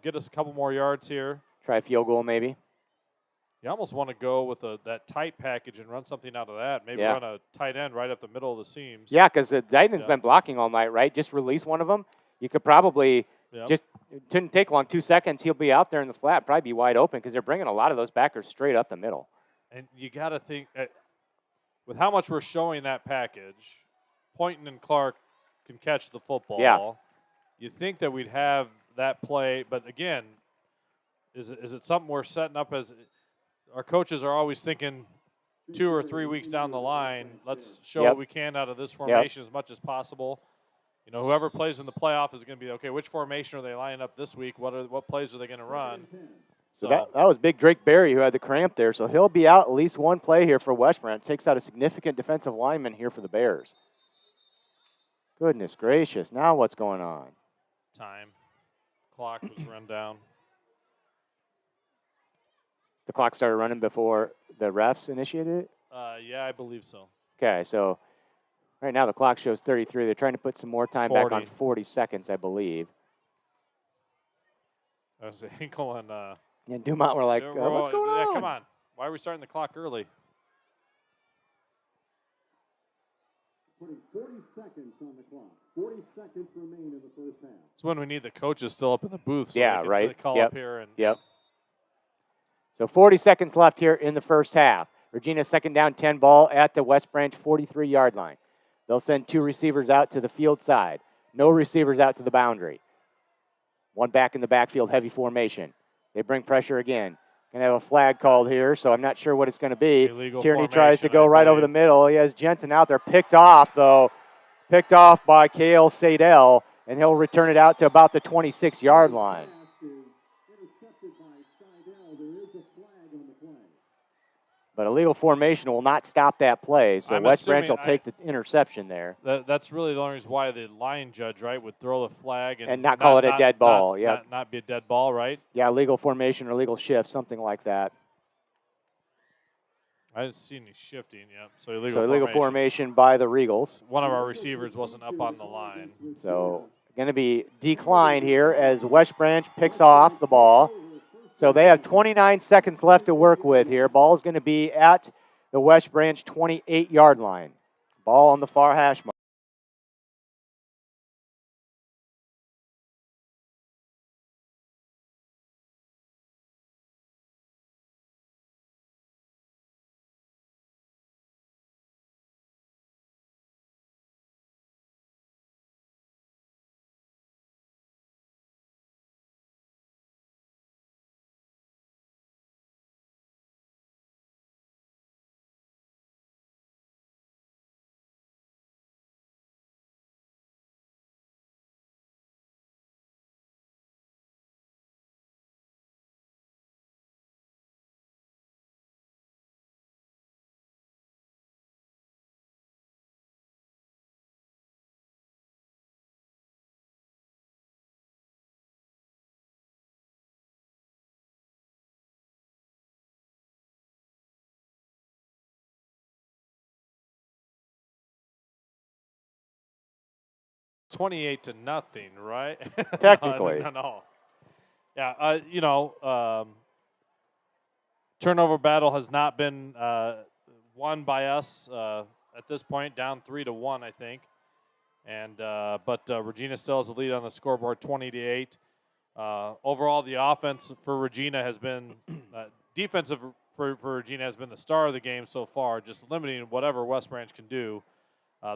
get us a couple more yards here. Try a field goal maybe. You almost want to go with that tight package and run something out of that. Maybe run a tight end right up the middle of the seams. Yeah, because the tight end's been blocking all night, right? Just release one of them. You could probably it didn't take long, 2 seconds. He'll be out there in the flat, probably be wide open because they're bringing a lot of those backers straight up the middle. And you got to think, with how much we're showing that package, Poynton and Clark can catch the football. Yeah. You'd think that we'd have that play, but again, is it something we're setting up as our coaches are always thinking 2 or 3 weeks down the line, let's show what we can out of this formation as much as possible. Whoever plays in the playoff is going to be, okay, which formation are they lining up this week? What plays are they going to run? So that was big Drake Berry who had the cramp there, so he'll be out at least one play here for West Branch. Takes out a significant defensive lineman here for the Bears. Goodness gracious, now what's going on? Time. Clock was run down. The clock started running before the refs initiated it? Yeah, I believe so. Okay, so right now the clock shows 33. They're trying to put some more time back on 40 seconds, I believe. I was Hinkle and Dumont were like, what's going on? Yeah, come on. Why are we starting the clock early? Putting 40 seconds on the clock. 40 seconds remain in the first half. It's when we need the coaches still up in the booth so Yeah, they can right. call Yep. up here. And Yep. So 40 seconds left here in the first half. Regina second down 10 ball at the West Branch 43-yard line. They'll send 2 receivers out to the field side. No receivers out to the boundary. 1 back in the backfield, heavy formation. They bring pressure again. Going to have a flag called here, so I'm not sure what it's going to be. Illegal Tierney tries to formation, go I right over believe. the middle. He has Jensen out there. Picked off, though. Picked off by Kale Sadell, and he'll return it out to about the 26-yard line. Pass is intercepted by Seidel. There is a flag on the play. But illegal formation will not stop that play, so I'm West Branch assuming will take the interception there. That's really the only reason why the line judge, right, would throw the flag And not call it a dead ball, yep. Not be a dead ball, right? Yeah, legal formation or legal shift, something like that. I didn't see any shifting yet. So illegal formation by the Regals. One of our receivers wasn't up on the line. So going to be decline here as West Branch picks off the ball. So they have 29 seconds left to work with here. Ball is going to be at the West Branch 28-yard line. Ball on the far hash mark. $28-0, right? Technically. No. Yeah, turnover battle has not been won by us at this point, down 3-1, I think. And but Regina still has the lead on the scoreboard, 20-8. Overall, the offense for Regina has been defensive for Regina has been the star of the game so far, just limiting whatever West Branch can do.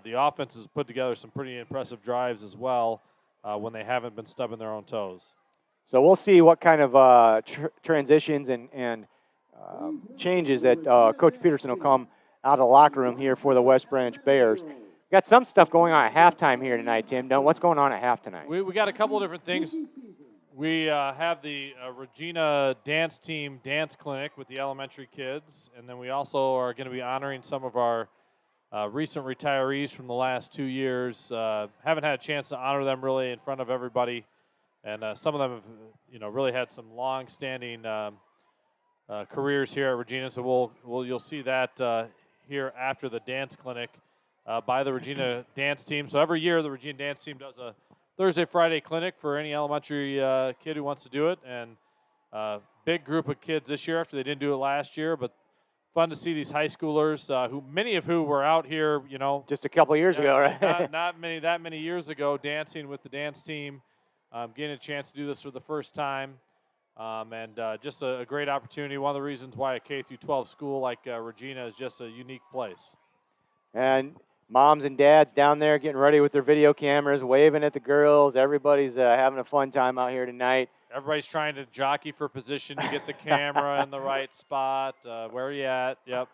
The offense has put together some pretty impressive drives as well when they haven't been stubbing their own toes. So we'll see what kind of transitions and changes that Coach Peterson will come out of the locker room here for the West Branch Bears. Got some stuff going on at halftime here tonight, Tim. Now, what's going on at half tonight? We got a couple of different things. We have the Regina dance team dance clinic with the elementary kids, and then we also are going to be honoring some of our recent retirees from the last 2 years. Haven't had a chance to honor them really in front of everybody, and some of them have, really had some long-standing careers here at Regina. So you'll see that here after the dance clinic by the Regina dance team. So every year the Regina dance team does a Thursday, Friday clinic for any elementary kid who wants to do it, and big group of kids this year after they didn't do it last year, but fun to see these high schoolers, many of who were out here, just a couple years ago, right? not many years ago, dancing with the dance team, getting a chance to do this for the first time, and just a great opportunity. One of the reasons why a K-12 school like Regina is just a unique place. And moms and dads down there getting ready with their video cameras, waving at the girls. Everybody's having a fun time out here tonight. Everybody's trying to jockey for position to get the camera in the right spot. Where are you at? Yep.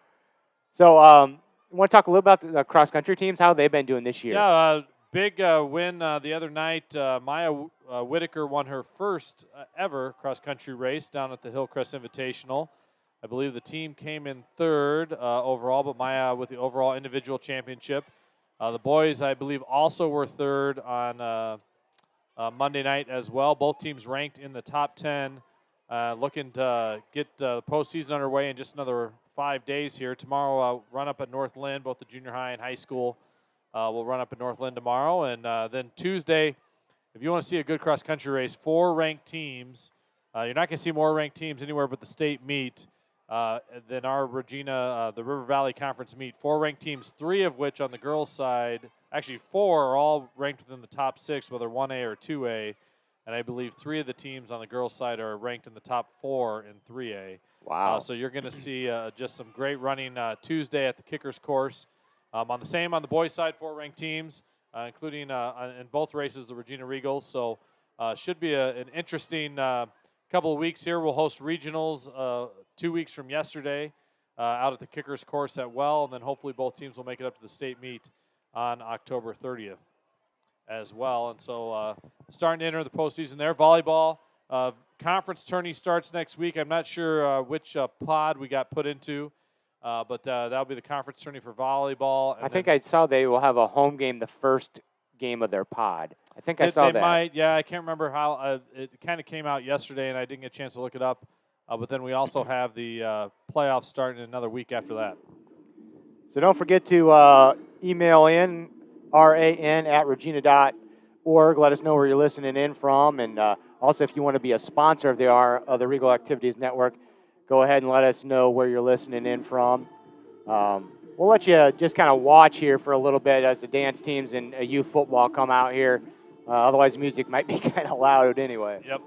So I want to talk a little about the cross-country teams, how they've been doing this year. Yeah, big win the other night. Maya Whitaker won her first ever cross-country race down at the Hillcrest Invitational. I believe the team came in third overall, but Maya with the overall individual championship. The boys, I believe, also were third on Monday night as well. Both teams ranked in the top 10, looking to get the postseason underway in just another 5 days here. Tomorrow, run up at North Lynn. Both the junior high and high school will run up at North Lynn tomorrow. And then Tuesday, if you want to see a good cross-country race, 4 ranked teams. You're not going to see more ranked teams anywhere but the state meet. Then our Regina, the River Valley Conference meet 4 ranked teams, 3 of which on the girls' side, actually 4 are all ranked within the top 6, whether 1A or 2A. And I believe 3 of the teams on the girls' side are ranked in the top 4 in 3A. Wow. So you're going to see just some great running Tuesday at the Kickers course. On the boys' side, 4 ranked teams, including in both races the Regina Regals. So should be an interesting couple of weeks here. We'll host regionals 2 weeks from yesterday out at the Kickers course at Well, and then hopefully both teams will make it up to the state meet on October 30th as well. And so starting to enter the postseason there. Volleyball conference tourney starts next week. I'm not sure which pod we got put into, but that'll be the conference tourney for volleyball. I think I saw they will have a home game the first game of their pod. I think I saw that. They might, yeah. I can't remember how. It kind of came out yesterday, and I didn't get a chance to look it up. But then we also have the playoffs starting another week after that. So don't forget to email in, ran@regina.org. Let us know where you're listening in from. And also, if you want to be a sponsor of the Regal Activities Network, go ahead and let us know where you're listening in from. We'll let you just kind of watch here for a little bit as the dance teams and youth football come out here. Otherwise, the music might be kind of loud anyway. Yep.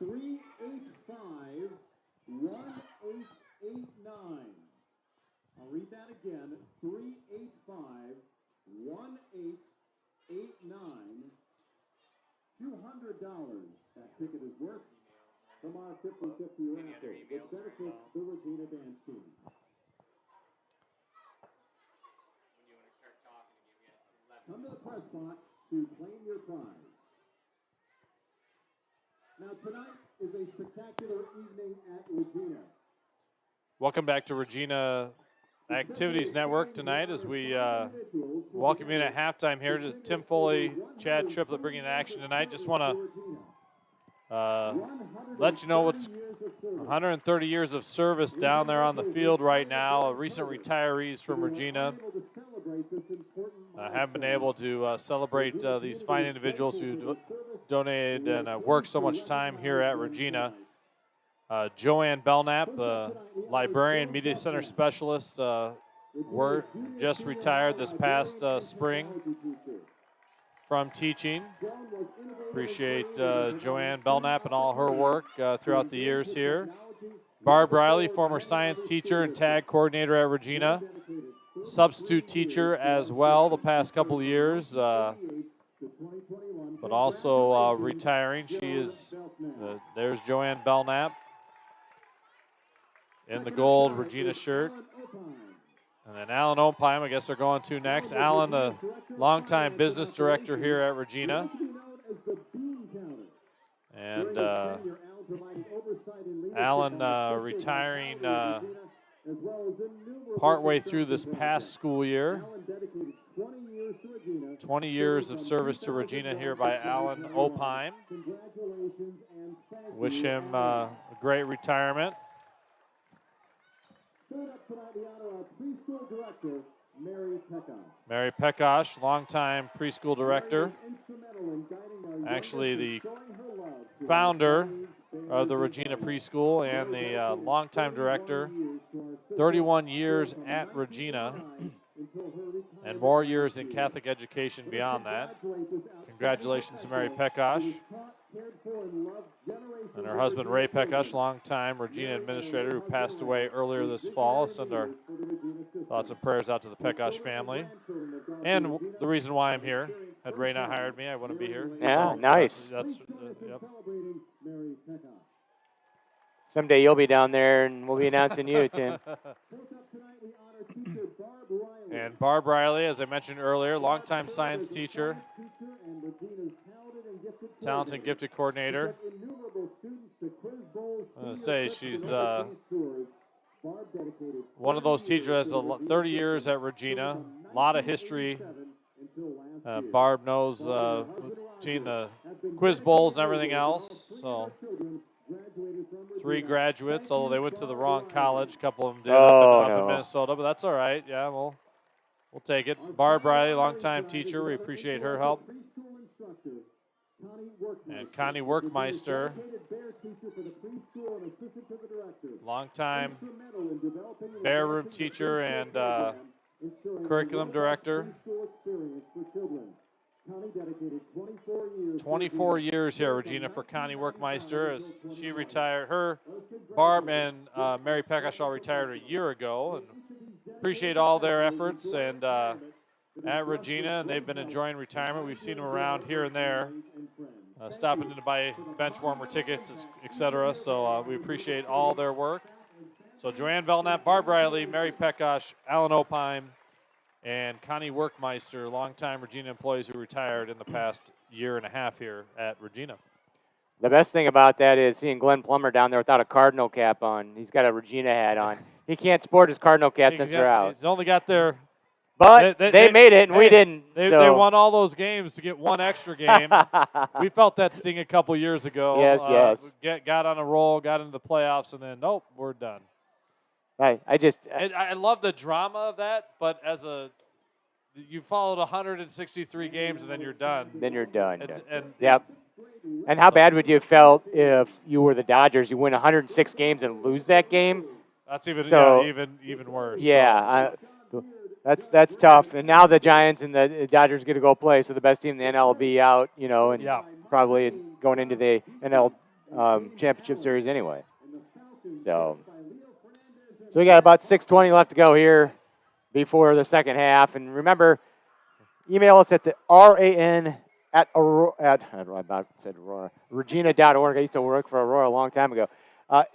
385-1889. I'll read that again, 385-1889. $200 that ticket is worth from our 50-50 raffle, which benefits the Regina dance team. Come to the press box to claim your prize. Now tonight is a spectacular evening at Regina. Welcome back to Regina Activities Network tonight as we welcome you in at halftime here to Tim Foley, Chad Triplett bringing the action tonight. Just want to let you know what's 130 years of service down there on the field right now. Recent retirees from Regina have been able to celebrate these fine individuals who donated and worked so much time here at Regina. Joanne Belknap, librarian, media center specialist, were just retired this past spring from teaching. Appreciate Joanne Belknap and all her work throughout the years here. Barb Riley, former science teacher and tag coordinator at Regina. Substitute teacher as well the past couple of years, but also retiring. She is, there's Joanne Belknap in the gold Regina shirt. And then Alan Opheim, I guess they're going to next. Alan, the longtime business director here at Regina. And Alan retiring partway through this past school year. 20 years of service to Regina here by Alan Opheim. Wish him a great retirement. Mary Peckosh, longtime preschool director. Actually the founder of the Regina Preschool and the longtime director. 31 years at Regina and more years in Catholic education beyond that. Congratulations to Mary Peckosh and her husband Ray Peckosh, longtime Regina administrator who passed away earlier this fall. Send our thoughts and prayers out to the Peckosh family. And the reason why I'm here, had Ray not hired me, I wouldn't be here. Yeah, so nice. Yep. Someday you'll be down there and we'll be announcing you, Tim. And Barb Riley, as I mentioned earlier, longtime science teacher, talented and gifted coordinator. I'm going to say she's one of those teachers that has 30 years at Regina, a lot of history. Barb knows between the quiz bowls and everything else. So 3 graduates, although they went to the wrong college. A couple of them did up in Minnesota, but that's all right. Yeah, we'll take it. Barb Riley, longtime teacher. We appreciate her help. And Connie Workmeister, longtime Bear Room teacher and curriculum director. 24 years here, Regina, for Connie Workmeister as she retired. Barb and Mary Peckosh all retired a year ago. And appreciate all their efforts and at Regina, and they've been enjoying retirement. We've seen them around here and there, stopping in to buy bench warmer tickets, etc. So we appreciate all their work. So Joanne Belknap, Barb Riley, Mary Peckosh, Alan Opheim, and Connie Workmeister, longtime Regina employees who retired in the past year and a half here at Regina. The best thing about that is seeing Glenn Plummer down there without a Cardinal cap on. He's got a Regina hat on. He can't sport his Cardinal cap since they're out. He's only got their... But they made it, and we didn't. They won all those games to get one extra game. We felt that sting a couple years ago. Yes. Got on a roll, got into the playoffs, and then, nope, we're done. I love the drama of that, but you followed 163 games, and then you're done. Yep. And how bad would you have felt if you were the Dodgers? You win 106 games and lose that game? That's even worse. Yeah. That's tough. And now the Giants and the Dodgers get to go play, so the best team in the NL will be out, and probably going into the championship series anyway. So we got about 6:20 left to go here before the second half. And remember, email us at the RAN at Regina.org. I used to work for Aurora a long time ago.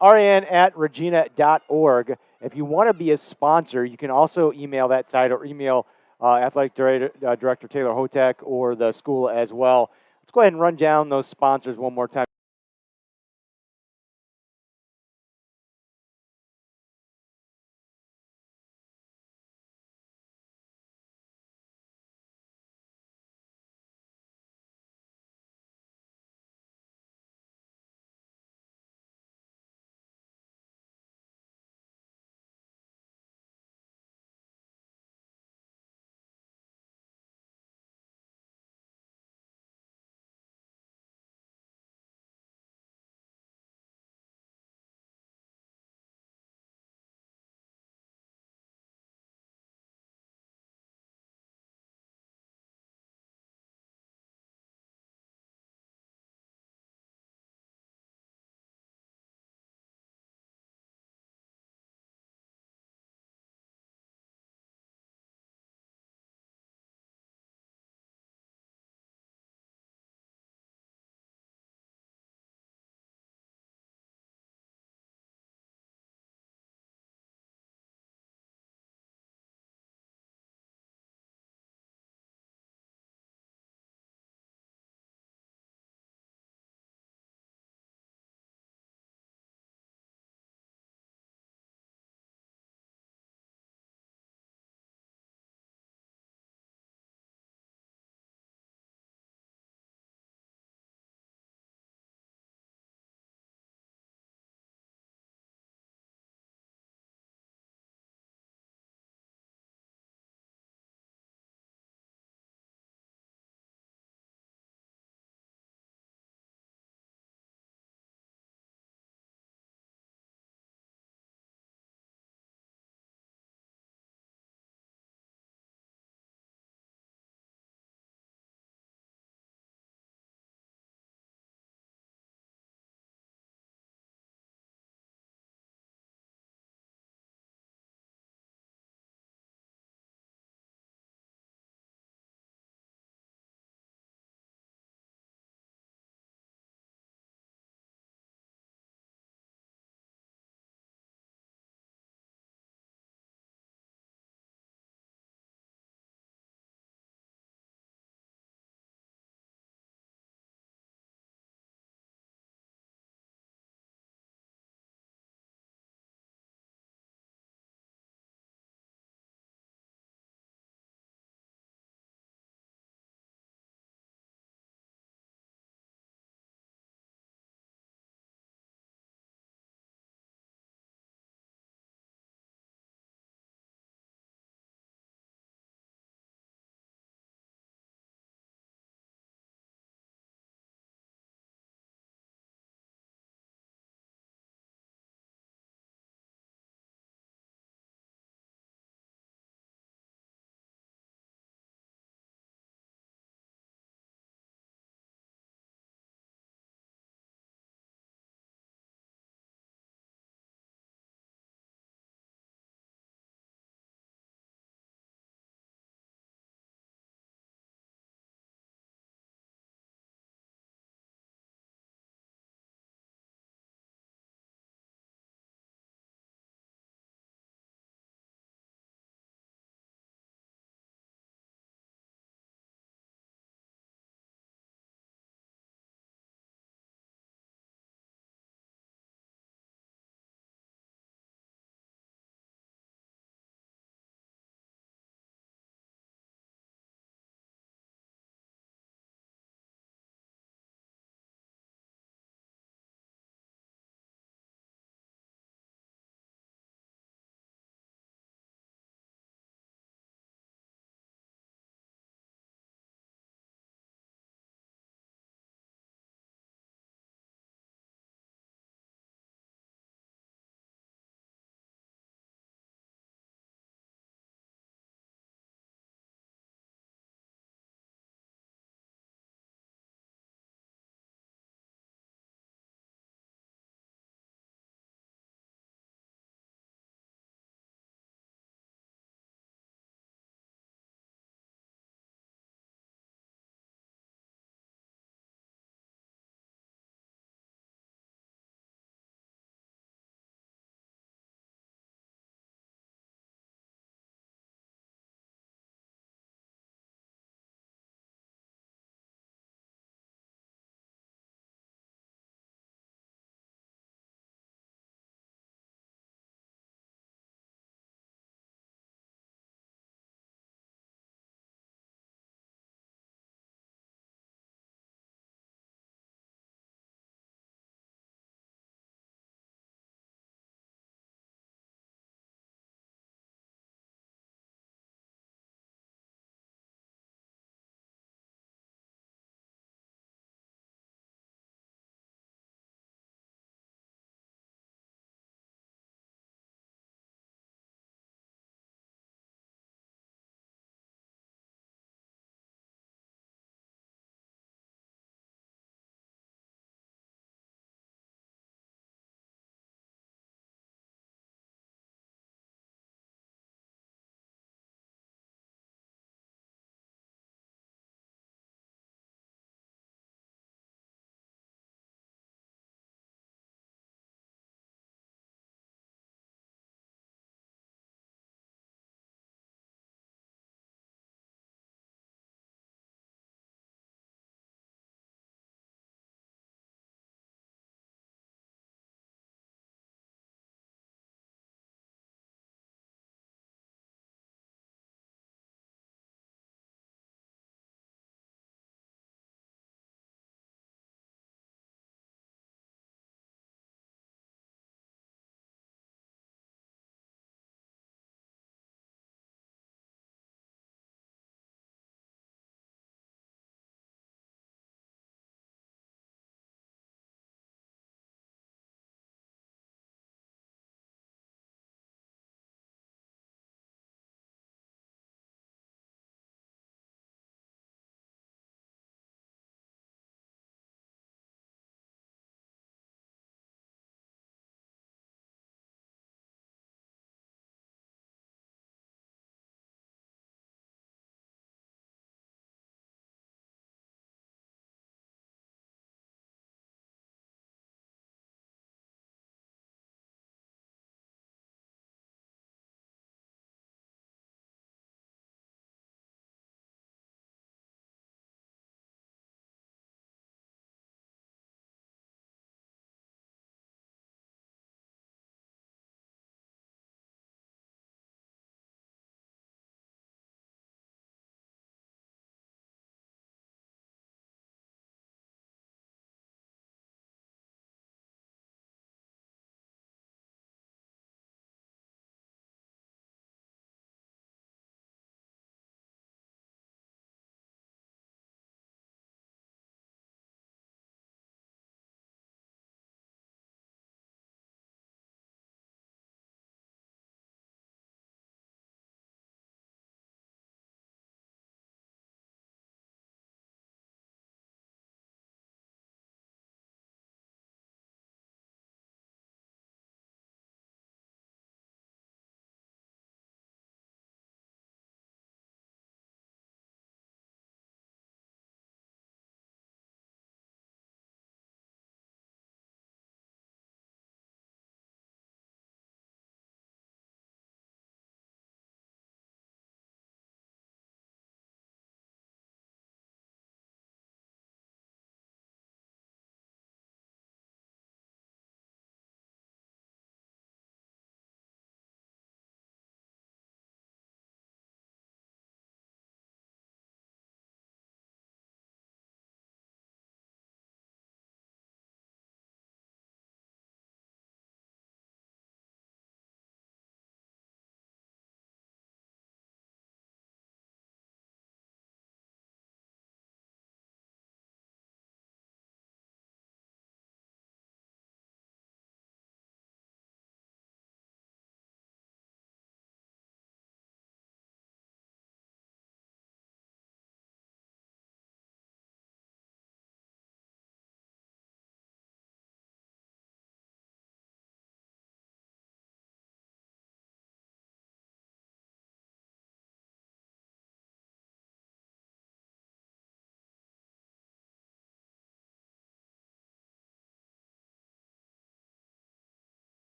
RAN at Regina.org. If you want to be a sponsor, you can also email that site or email Athletic Director Taylor Hotek or the school as well. Let's go ahead and run down those sponsors one more time.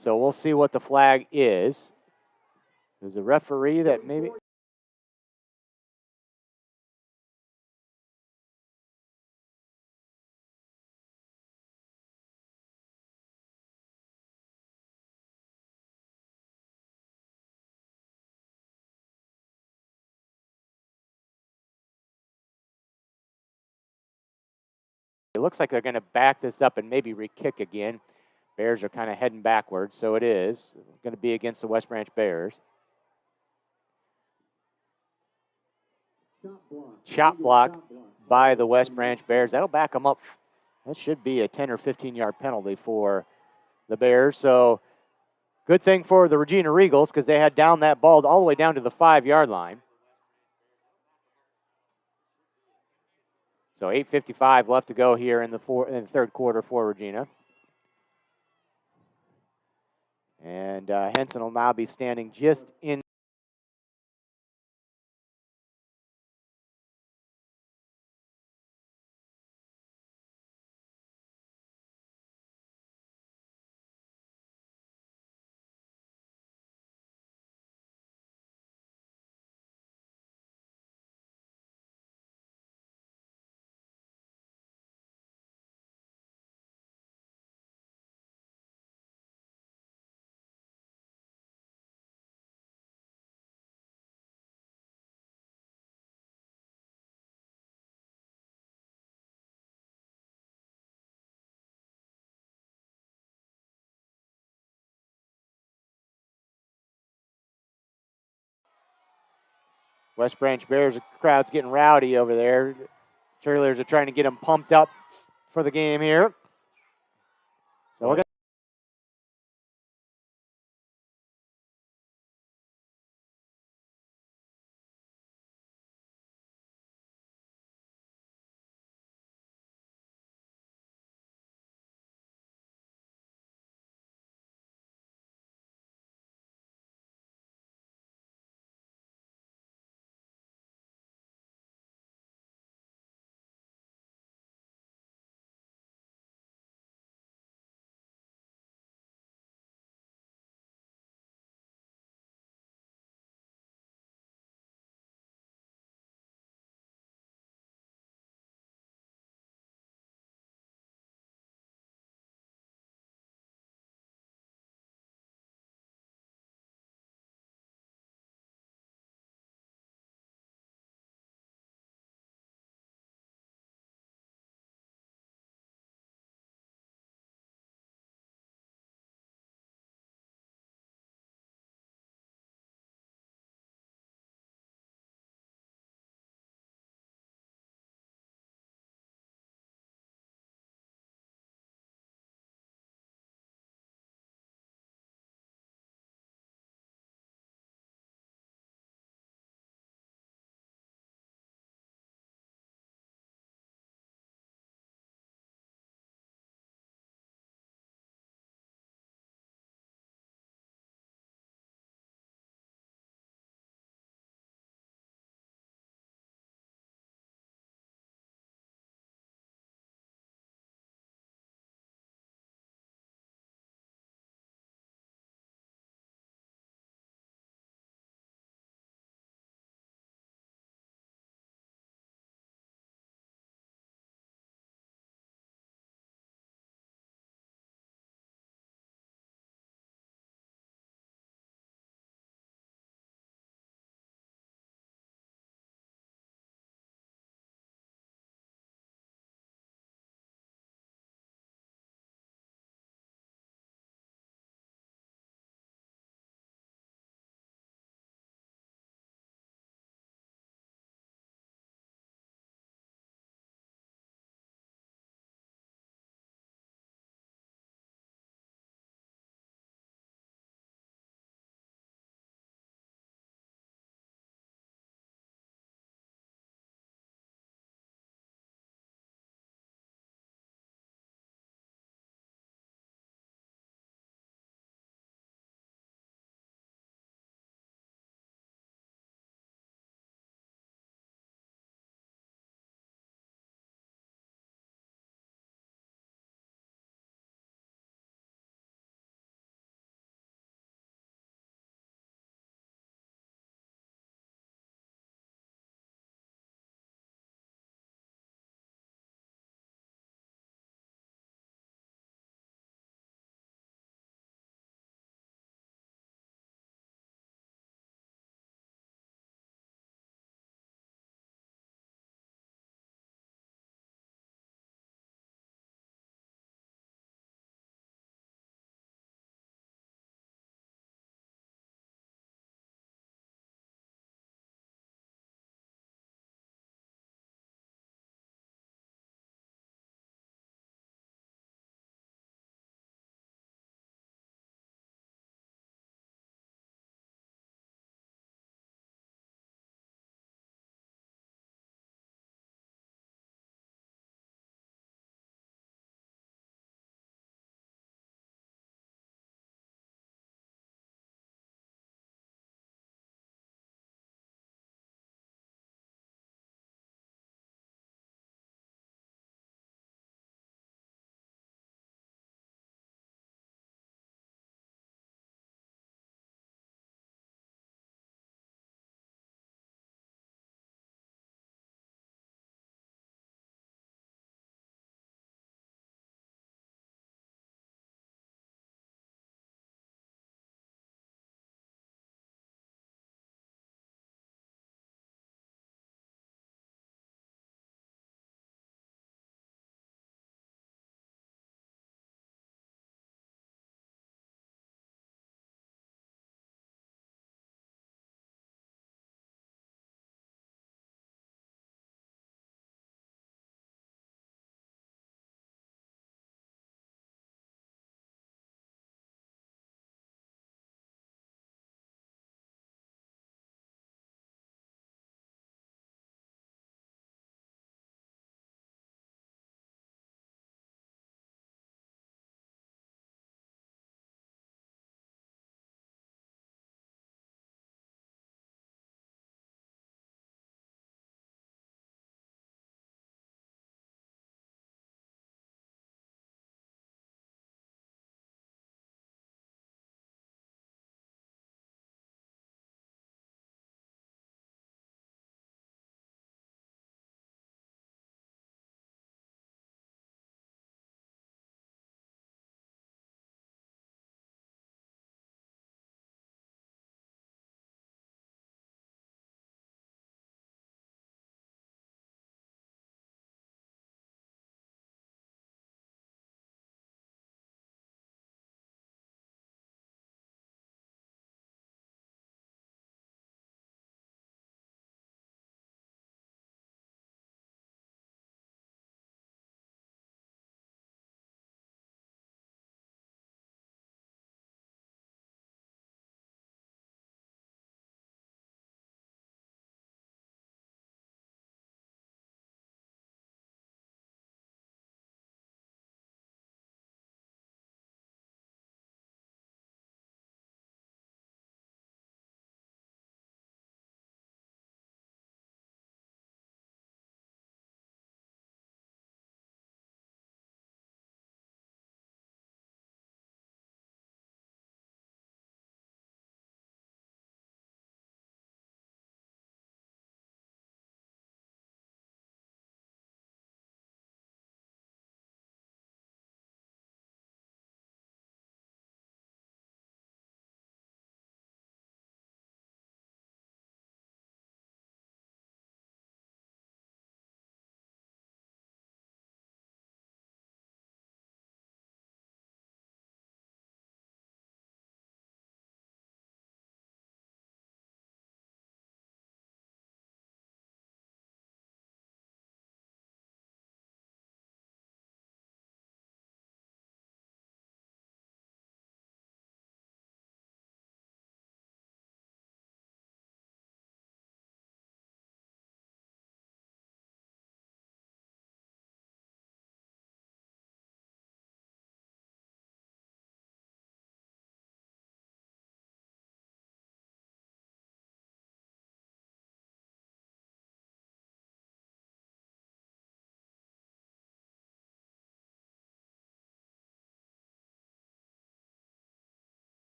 So we'll see what the flag is. There's a referee that maybe. It looks like they're going to back this up and maybe re-kick again. Bears are kind of heading backwards, so it is going to be against the West Branch Bears. Shot block by the West Branch Bears. That'll back them up. That should be a 10 or 15-yard penalty for the Bears. So good thing for the Regina Regals because they had down that ball all the way down to the 5-yard line. So 8:55 left to go here in the third quarter for Regina. And Henson will now be standing just in. West Branch Bears crowd's getting rowdy over there. Cheerleaders are trying to get them pumped up for the game here. So we're going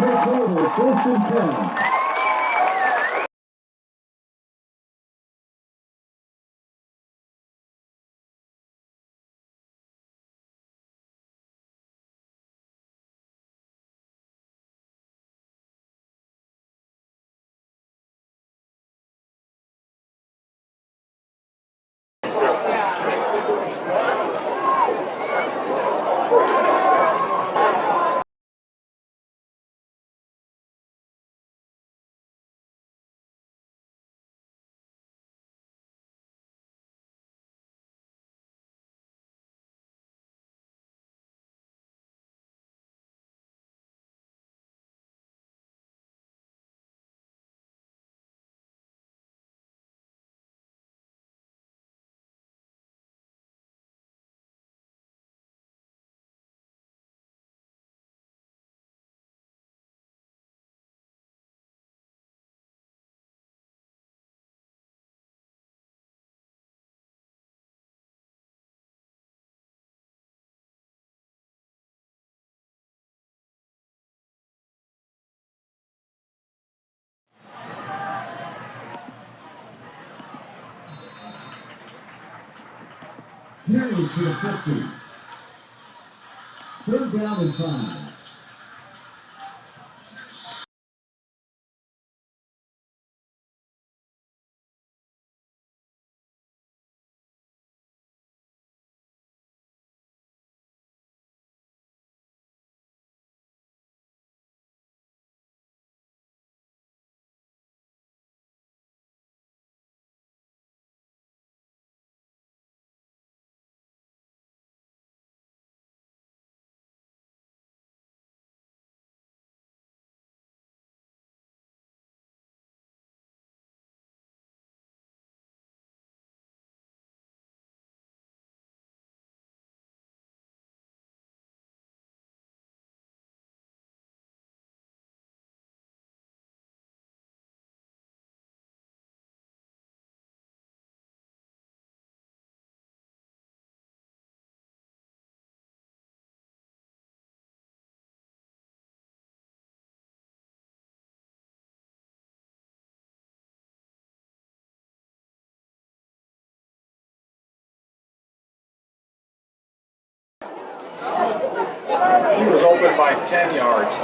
First and 10. Terry to the 50. Third down and 5. He was open by 10 yards.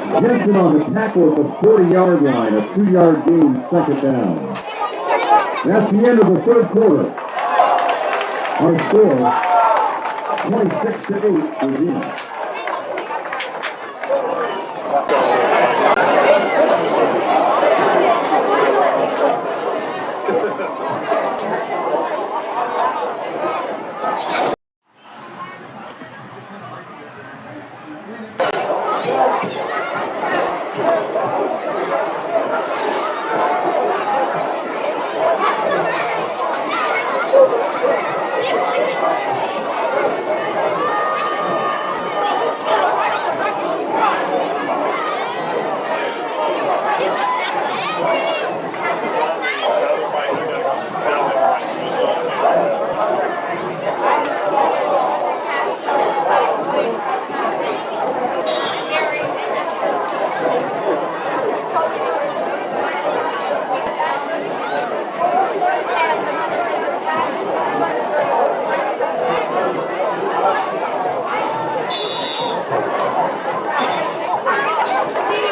Jensen on the tackle at the 40-yard line, a 2-yard gain, second down. That's the end of the third quarter. Our score, 26-8, Regina.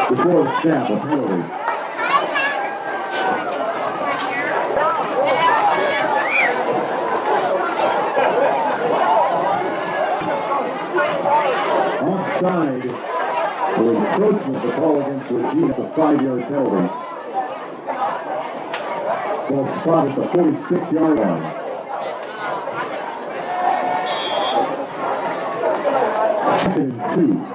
Before the snap, a penalty. Offside for encroachment, the call against Regina, the 5-yard penalty. Ball spot at the 46-yard line. Second and 2.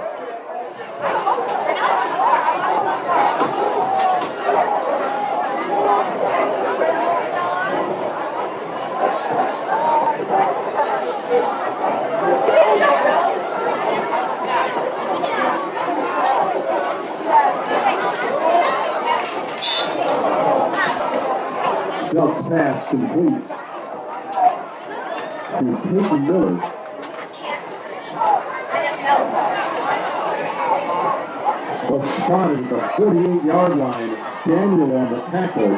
Duck pass complete to Peyton Miller. But spotted at the 48-yard line. Daniel on the tackle.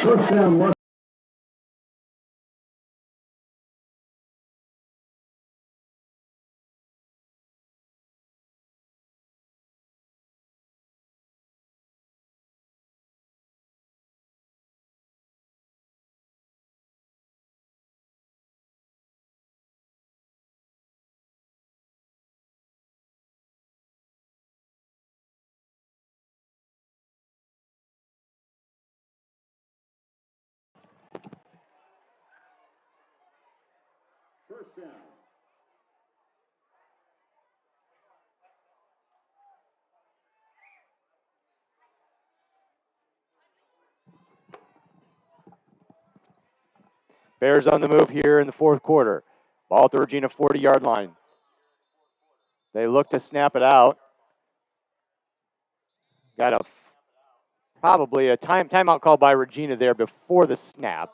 First down, West. First down. Bears on the move here in the fourth quarter. Ball at the Regina 40-yard line. They look to snap it out. Got probably a timeout call by Regina there before the snap.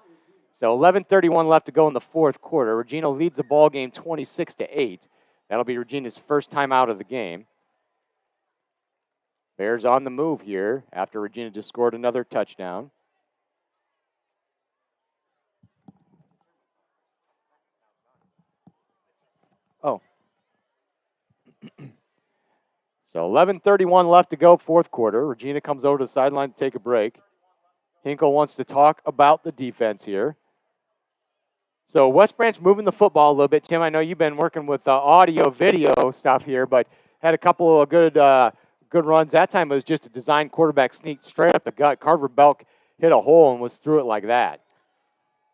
So 11:31 left to go in the fourth quarter. Regina leads the ball game 26-8. That'll be Regina's first time out of the game. Bears on the move here after Regina just scored another touchdown. Oh. So 11:31 left to go, fourth quarter. Regina comes over to the sideline to take a break. Hinkle wants to talk about the defense here. So West Branch moving the football a little bit. Tim, I know you've been working with audio, video stuff here, but had a couple of good runs. That time it was just a design quarterback sneak straight up the gut. Carver Belk hit a hole and was through it like that.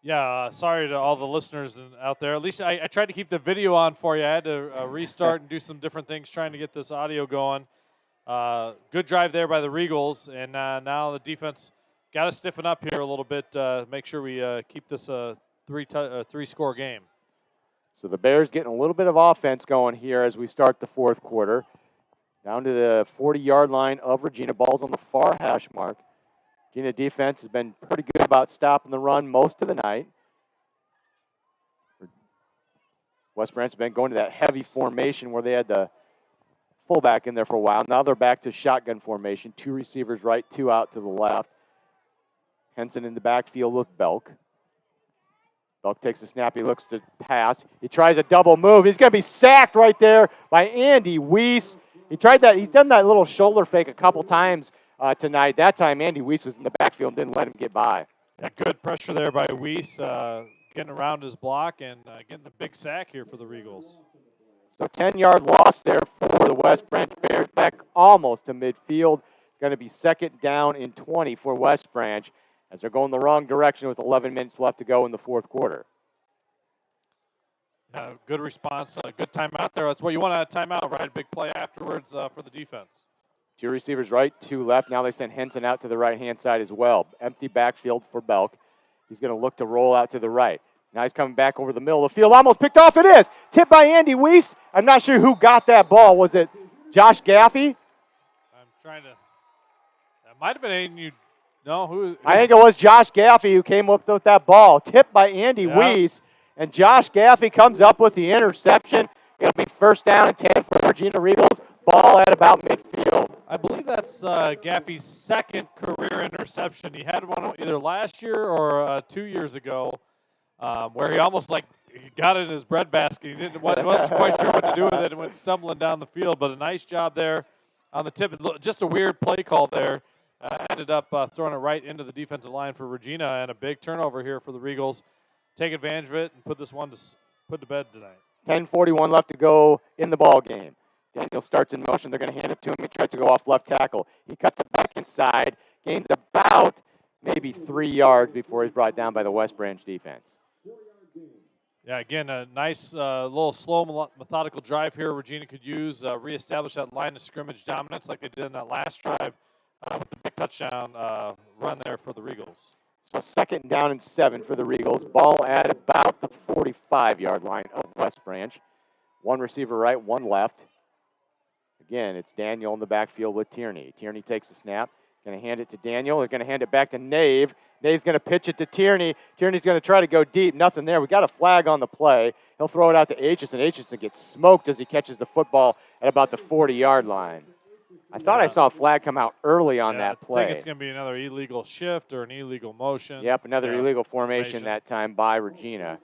Yeah, sorry to all the listeners out there. At least I tried to keep the video on for you. I had to restart and do some different things trying to get this audio going. Good drive there by the Regals, and now the defense got to stiffen up here a little bit, make sure we keep this a three-score game. So the Bears getting a little bit of offense going here as we start the fourth quarter. Down to the 40-yard line of Regina. Ball's on the far hash mark. Regina defense has been pretty good about stopping the run most of the night. West Branch has been going to that heavy formation where they had the fullback in there for a while. Now they're back to shotgun formation. 2 receivers right, 2 out to the left. Henson in the backfield with Belk. Belk takes a snap. He looks to pass. He tries a double move. He's going to be sacked right there by Andy Weiss. He tried that. He's done that little shoulder fake a couple times tonight. That time, Andy Weiss was in the backfield and didn't let him get by. Yeah, good pressure there by Weiss, getting around his block and getting the big sack here for the Regals. So 10-yard loss there for the West Branch Bears, back almost to midfield. It's going to be 2nd down and 20 for West Branch as they're going the wrong direction with 11 minutes left to go in the 4th quarter. Good response, good timeout there. That's what you want out of timeout, right? A big play afterwards for the defense. 2 receivers right, 2 left. Now they send Henson out to the right-hand side as well. Empty backfield for Belk. He's going to look to roll out to the right. Now he's coming back over the middle of the field. Almost picked off. It is. Tipped by Andy Weiss. I'm not sure who got that ball. Was it Josh Gaffey? I'm trying to. That might have been Aiden. Who? I think it was Josh Gaffey who came up with that ball. Tipped by Andy Weiss. And Josh Gaffey comes up with the interception. It'll be 1st down and 10 for Regina Regals. Ball at about midfield. I believe that's Gaffey's 2nd career interception. He had one either last year or 2 years ago where he almost he got it in his breadbasket. He wasn't quite sure what to do with it and went stumbling down the field. But a nice job there on the tip. Just a weird play call there. Ended up throwing it right into the defensive line for Regina, and a big turnover here for the Regals. Take advantage of it and put this one to bed tonight. 10:41 left to go in the ball game. Daniel starts in motion. They're going to hand it to him. He tries to go off left tackle. He cuts it back inside, gains about maybe 3 yards before he's brought down by the West Branch defense. Yeah, again, a nice little slow, methodical drive here Regina could use, reestablish that line of scrimmage dominance like they did in that last drive with the big touchdown run there for the Regals. So 2nd down and 7 for the Regals. Ball at about the 45-yard line of West Branch. 1 receiver right, 1 left. Again, it's Daniel in the backfield with Tierney. Tierney takes the snap. Going to hand it to Daniel. They're going to hand it back to Nave. Nave's going to pitch it to Tierney. Tierney's going to try to go deep. Nothing there. We got a flag on the play. He'll throw it out to Aitchison. Aitchison gets smoked as he catches the football at about the 40-yard line. I thought I saw a flag come out early on that play. I think it's going to be another illegal shift or an illegal motion. Yep, another illegal formation that time by Regina.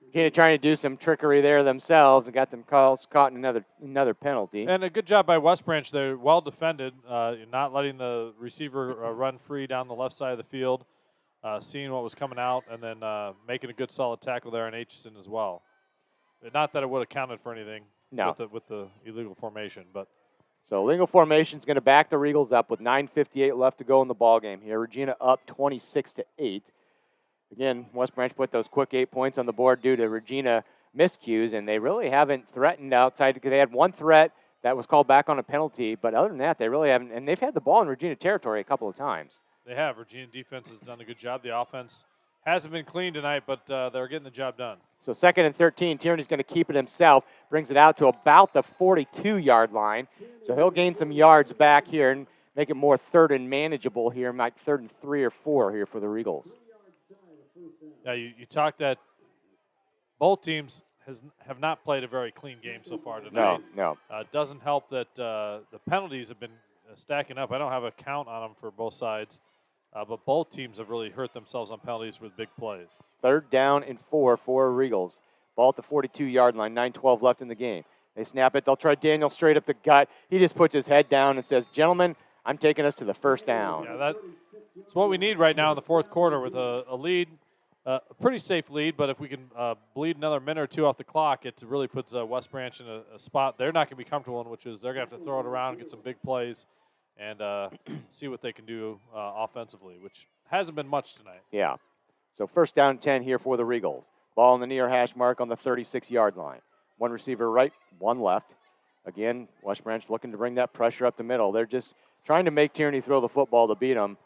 Regina trying to do some trickery there themselves and got them caught in another penalty. And a good job by West Branch. They're well defended, not letting the receiver run free down the left side of the field, seeing what was coming out, and then making a good solid tackle there on Aitchison as well. Not that it would have counted for anything with the illegal formation, but. So legal formation is going to back the Regals up with 9:58 left to go in the ball game here. Regina up 26-8. Again, West Branch put those quick 8 points on the board due to Regina miscues, and they really haven't threatened outside. They had 1 threat that was called back on a penalty, but other than that, they really haven't. And they've had the ball in Regina territory a couple of times. They have. Regina defense has done a good job. The offense hasn't been clean tonight, but they're getting the job done. So 2nd and 13, Tierney's going to keep it himself, brings it out to about the 42-yard line. So he'll gain some yards back here and make it more 3rd and manageable here, like 3rd and 3 or 4 here for the Regals. Yeah, you talked that both teams have not played a very clean game so far tonight. No. It doesn't help that the penalties have been stacking up. I don't have a count on them for both sides. But both teams have really hurt themselves on penalties with big plays. 3rd down and 4 for Regals. Ball at the 42-yard line, 9:12 left in the game. They snap it. They'll try Daniel straight up the gut. He just puts his head down and says, "Gentlemen, I'm taking us to the 1st down." Yeah, that's what we need right now in the 4th quarter with a lead, a pretty safe lead. But if we can bleed another minute or 2 off the clock, it really puts West Branch in a spot they're not going to be comfortable in, which is they're going to have to throw it around, get some big plays, and see what they can do offensively, which hasn't been much tonight. Yeah. So 1st down 10 here for the Regals. Ball in the near hash mark on the 36-yard line. 1 receiver right, 1 left. Again, West Branch looking to bring that pressure up the middle. They're just trying to make Tierney throw the football to beat him.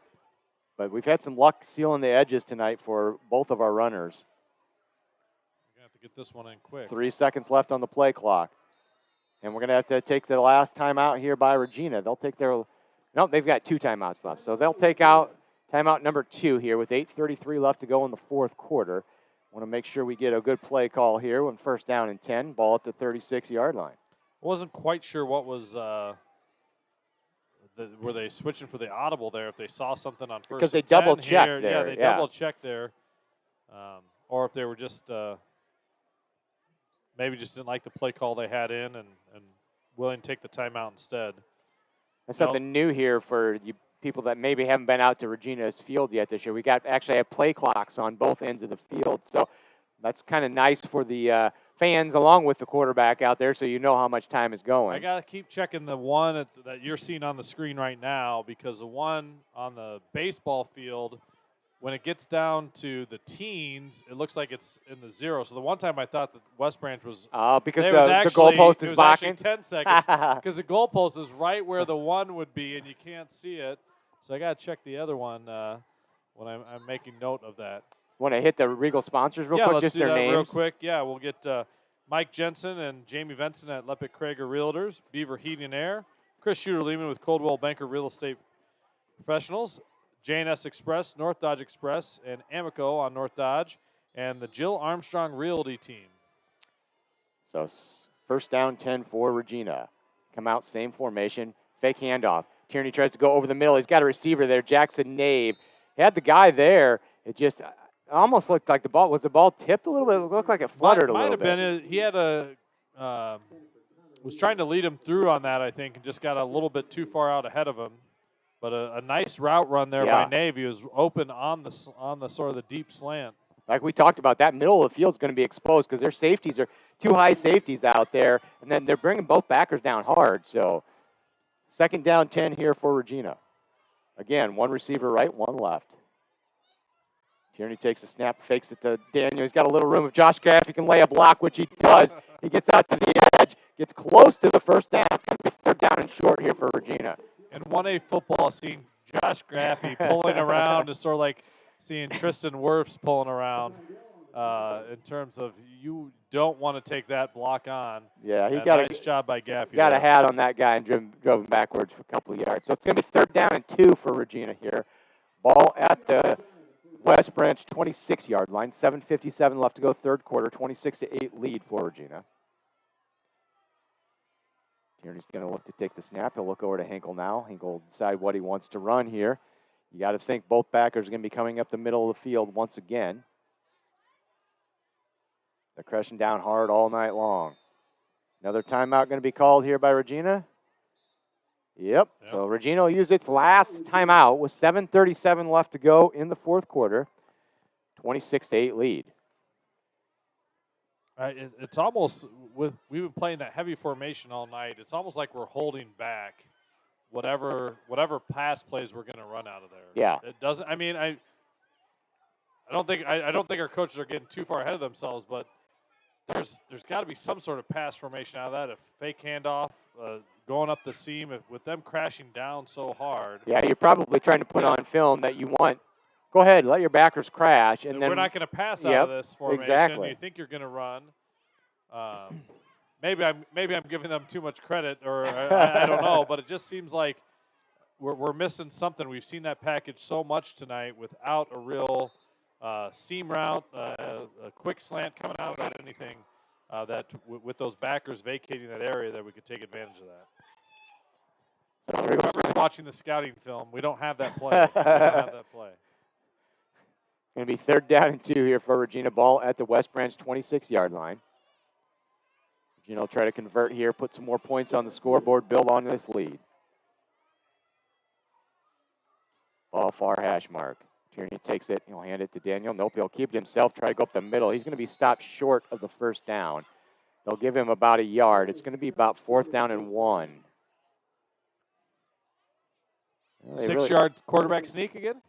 But we've had some luck sealing the edges tonight for both of our runners. We're going to have to get this one in quick. 3 seconds left on the play clock. And we're going to have to take the last timeout here by Regina. They'll take their – no, they've got 2 timeouts left. So they'll take out timeout number 2 here with 8:33 left to go in the 4th quarter. Want to make sure we get a good play call here when 1st down and 10, ball at the 36-yard line. Wasn't quite sure what was were they switching for the audible there? If they saw something on first Because they and 10 double-checked here. there, Yeah, they yeah. double-checked there. Or if they were just maybe just didn't like the play call they had in and willing to take the timeout instead. That's something new here for you people that maybe haven't been out to Regina's field yet this year. We actually have play clocks on both ends of the field, so that's kind of nice for the fans along with the quarterback out there, so you know how much time is going. I got to keep checking the one that you're seeing on the screen right now, because the one on the baseball field, when it gets down to the teens, it looks like it's in the zero. So the one time I thought that West Branch was because the goalpost is blocking. 10 seconds because the goalpost is right where the one would be, and you can't see it. So I got to check the other one when I'm making note of that. Want to hit the Regal sponsors real yeah, quick? let's Just do their that names. real quick. Yeah, we'll get Mike Jensen and Jamie Venson at Lepic Krager Realtors, Beaver Heating and Air, Chris Shooter-Lehman with Coldwell Banker Real Estate Professionals, J&S Express, North Dodge Express, and Amico on North Dodge, and the Jill Armstrong Realty team. So first down 10 for Regina. Come out, same formation, fake handoff. Tierney tries to go over the middle. He's got a receiver there, Jackson Nave. He had the guy there. It just almost looked like was the ball tipped a little bit? It looked like it fluttered a little bit. Might have been. He had was trying to lead him through on that, I think, and just got a little bit too far out ahead of him. But a nice route run there by Nave. He was open on the sort of the deep slant. Like we talked about, that middle of the field is going to be exposed because their safeties are two high safeties out there, and then they're bringing both backers down hard. So second down 10 here for Regina. Again, one receiver right, one left. Tierney takes a snap, fakes it to Daniel. He's got a little room. If Josh Graff, he can lay a block, which he does. He gets out to the edge, gets close to the first down. It's going to be third down and short here for Regina. In 1A football, seeing Josh Graffy pulling around is sort of like seeing Tristan Wirfs pulling around in terms of you don't want to take that block on. Yeah, he got nice job by Gaffey. Got a hat on that guy and drove him backwards for a couple of yards. So it's going to be third down and 2 for Regina here. Ball at the West Branch 26-yard line. 7:57 left to go, third quarter. 26-8 lead for Regina. Tierney's going to look to take the snap. He'll look over to Hinkle now. Hinkle will decide what he wants to run here. You got to think both backers are going to be coming up the middle of the field once again. They're crushing down hard all night long. Another timeout going to be called here by Regina. Yep. So Regina will use its last timeout with 7:37 left to go in the fourth quarter. 26-8 lead. It's almost we've been playing that heavy formation all night. It's almost like we're holding back whatever pass plays we're going to run out of there. Yeah. It doesn't. I mean, I don't think our coaches are getting too far ahead of themselves, but there's got to be some sort of pass formation out of that. A fake handoff, going up the seam, with them crashing down so hard. Yeah, you're probably trying to put on film that you want. Go ahead, let your backers crash, and then we're not going to pass out of this formation. Exactly. You think you're going to run. Maybe I'm giving them too much credit, or I don't know, but it just seems like we're missing something. We've seen that package so much tonight without a real seam route, a quick slant coming out without anything that with those backers vacating that area that we could take advantage of that. So whoever's watching the scouting film, we don't have that play. Going to be third down and 2 here for Regina. Ball at the West Branch 26-yard line. Regina will try to convert here, put some more points on the scoreboard, build on this lead. Ball far hash mark. Tierney takes it. He'll hand it to Daniel. Nope, he'll keep it himself. Try to go up the middle. He's going to be stopped short of the first down. They'll give him about a yard. It's going to be about fourth down and 1. 6-yard quarterback sneak again?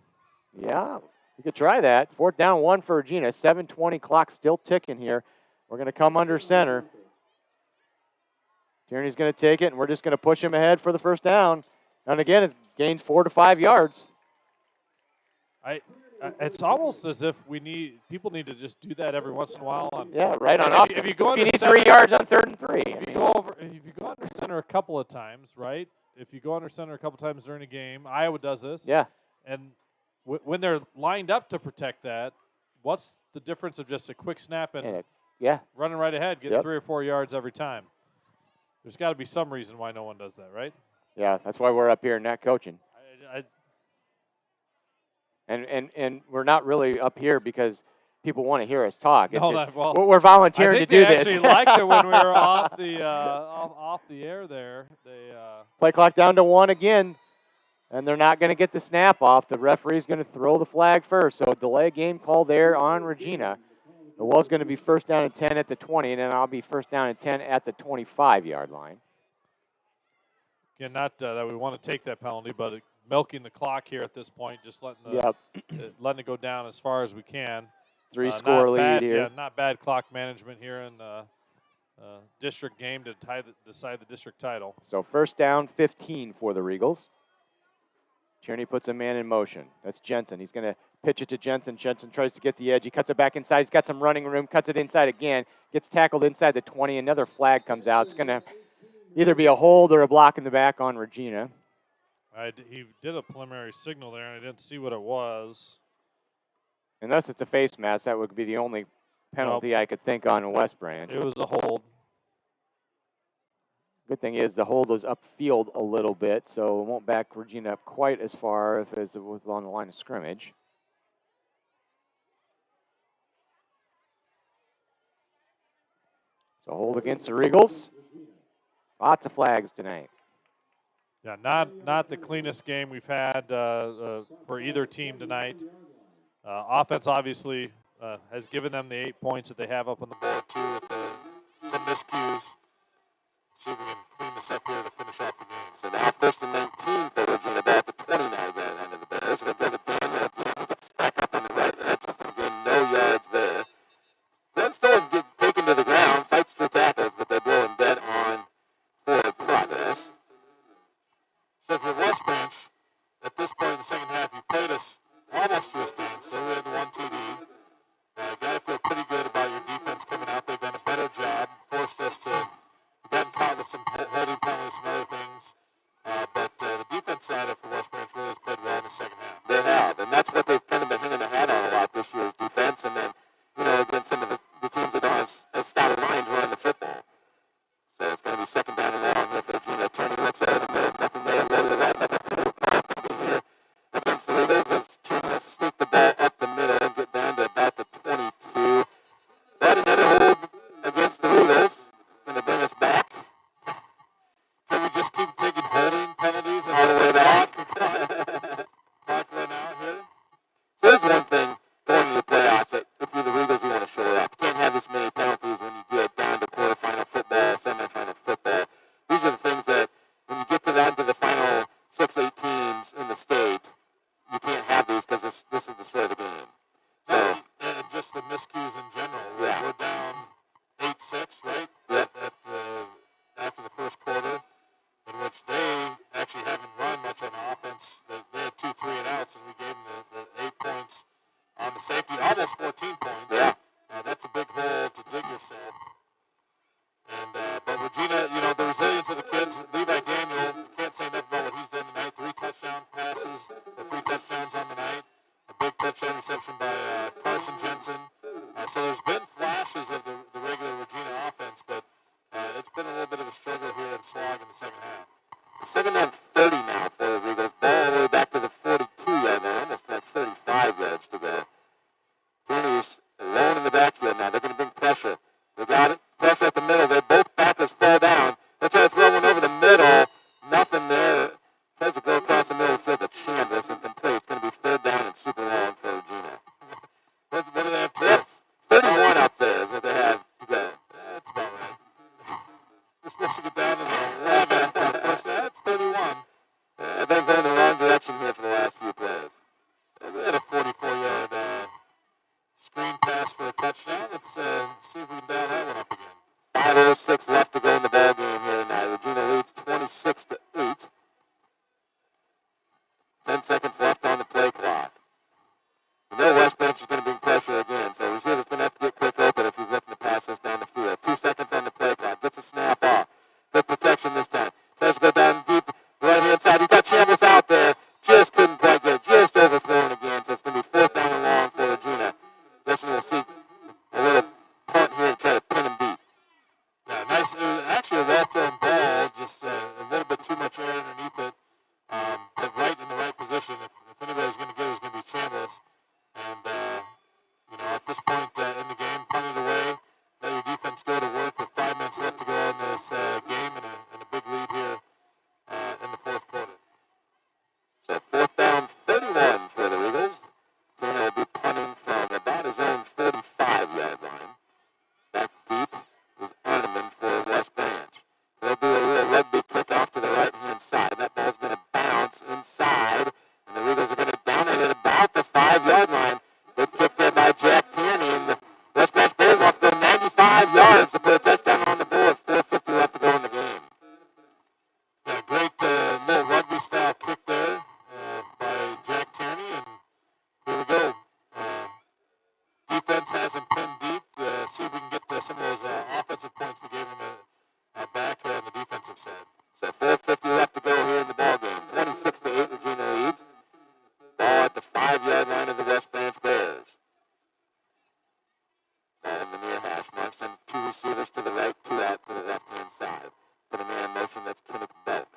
Yeah, we could try that. Fourth down, 1 for Regina. 7:20 clock still ticking here. We're going to come under center. Tierney's going to take it, and we're just going to push him ahead for the first down. And again, it's gained 4 to 5 yards. It's almost as if people need to just do that every once in a while. Right on offense. If you go if you need 3 yards on 3rd and 3. If you go under center a couple of times, right? If you go under center a couple of times during a game, Iowa does this. Yeah. And when they're lined up to protect that, what's the difference of just a quick snap and running right ahead, getting 3 or 4 yards every time? There's got to be some reason why no one does that, right? Yeah, that's why we're up here not coaching. I And we're not really up here because people want to hear us talk. It's No, just, that- well, we're volunteering I to think do they this. actually liked it when we were off the air there. They Play clock down to 1 again, and they're not going to get the snap off. The referee's going to throw the flag first. So delay game call there on Regina. It was going to be first down and 10 at the 20, and then I'll be first down and 10 at the 25-yard line. Again, not that we want to take that penalty, but milking the clock here at this point, just letting letting it go down as far as we can. Three-score lead here. Yeah, not bad clock management here in district game to decide the district title. So first down, 15 for the Regals. Tierney puts a man in motion. That's Jensen. He's going to pitch it to Jensen. Jensen tries to get the edge. He cuts it back inside. He's got some running room. Cuts it inside again. Gets tackled inside the 20. Another flag comes out. It's going to either be a hold or a block in the back on Regina. He did a preliminary signal there, and I didn't see what it was. Unless it's a face mask, that would be the only penalty I could think on West Branch. It was a hold. Good thing is the hold was upfield a little bit, so it won't back Regina up quite as far as it was on the line of scrimmage. So hold against the Regals. Lots of flags tonight. Yeah, not the cleanest game we've had for either team tonight. Offense obviously has given them the 8 points that they have up on the board too. With some miscues. See if we can clean this up here to finish off the game. So now first and 19 for Regina, about the 29-yard line of the Bears. They'll bring it down there. He gets stuck up on the right edge. He's going to gain no yards there. Then still get taken to the ground, fights for tackles, but they blow him dead on forward progress. So for West Branch, at this point in the second half, you played us almost to a standstill. We had the one TD. Got to feel pretty good about your defense coming out. They've done a better job. Forced us to get caught with some holding penalties, some other things. But the defense side of for West Branch really has played well in the second half. They have, and that's what they've kind of been hanging their hat on a lot this year is defense, and then, against some of the teams that don't have as stout lines running the football. So it's going to be second down and long here for Regina. Tierney looks over the middle, nothing there, low to the right, nothing here against the Regals as Tierney has to sneak the ball up the middle and get down to about the 22. But another hold against the Regals is going to bring us back. Can we just keep taking holding penalties and All the way back. clock run out here? So there's one thing going into the playoffs that if you're the Regals, you want to shore up. You can't have this many penalties when you get down to quarterfinal football, semifinal football. These are the things that when you get down to the final 6-8 teams in the state, you can't have these because this will destroy the game. So, And just the miscues in general. Yeah. We're down 8-6, right? Yeah. After the first quarter, in which they actually haven't run much on offense. They had 2 3-and-outs, and we gave them the 8 points on the safety, almost 14 points. Yeah. That's a big hole to dig yourself. And but Regina, the resilience of the kids. Levi Daniel, can't say enough about what he's done tonight. 3 touchdown passes, 3 touchdowns on the night. A big touchdown reception by Carson Jensen. So there's been flashes of the regular Regina offense, but it's been a little bit of a struggle here and slog in the second half. second down 30 now for the Regals. Ball all the way back to the 42-yard line, almost like 35 yards to go. Tierney's alone in the backfield now. They're going to bring pressure. They got it. Pressure at the middle. Both backers fall down. They try to throw one over the middle. Nothing there. Tries to go across the middle of the field to Chambers and complete. It's going to be third down and super long for Regina. What do they have to do? 31 up there is what they have to go. That's about right. We're supposed to get down to the 11 for the first. That's 31. They're going the wrong direction here for the last few plays. They had a 44-yard 5-yard line. Good kick there by Jack Tierney, and the West Branch Bears have to go 95 yards to put a touchdown on the board. 4:50 left to go in the game. Yeah, great little rugby-style kick there by Jack Tierney, and here we go. Defense has him pinned deep. See if we can get some of those offensive points we gave him back here on the defensive side. So 4:50 left to go here in the ball game. 26-8, Regina leads. Ball at the 5-yard line of the West Branch Bears. Ball in the near hash mark. Sends 2 receivers to the right, 2 out to the left-hand side. Put a man in motion, that's Kinnick Belk.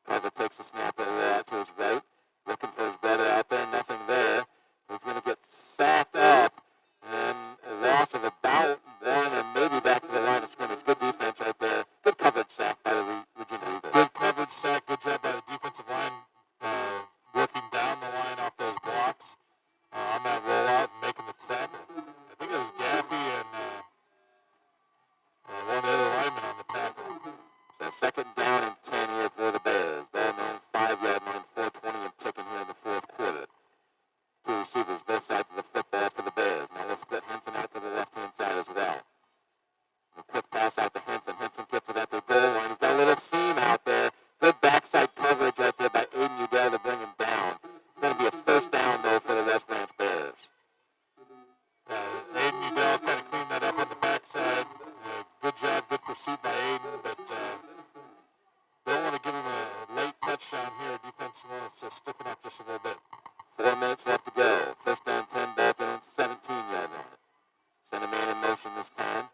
Carver takes a snap out to his right. Looking for his brother out there, nothing there. He's going to get sacked up. And a loss of about 1 or maybe back to the line of scrimmage. Good defense right there. Good coverage sack by the Regina Eagles. Good coverage sack. Good job by the defensive line working down the line off those blocks on that rollout and making the tackle. I think it was Gaffey and one of the other linemen on the tackle. So second down and 10 here for the Bears. Ball on 5-yard line, 4:20 and ticking here in the fourth quarter. 2 receivers, both sides of the football for the Bears. Now let's split Henson out to the left-hand side as well. A quick pass out to Henson. Henson gets it at the goal line. He's got a little seam out there. Good backside coverage right there by Aiden Udell to bring him down. It's going to be a first down, though, for the West Branch Bears. Aiden Udell kind of cleaned that up on the backside. Good job, good pursuit by Aiden, but don't want to give him a late touchdown here. Defense wants to stiffen up just a little bit. 4 minutes left to go. First down, 10, ball down, 17-yard line. Send a man in motion this time.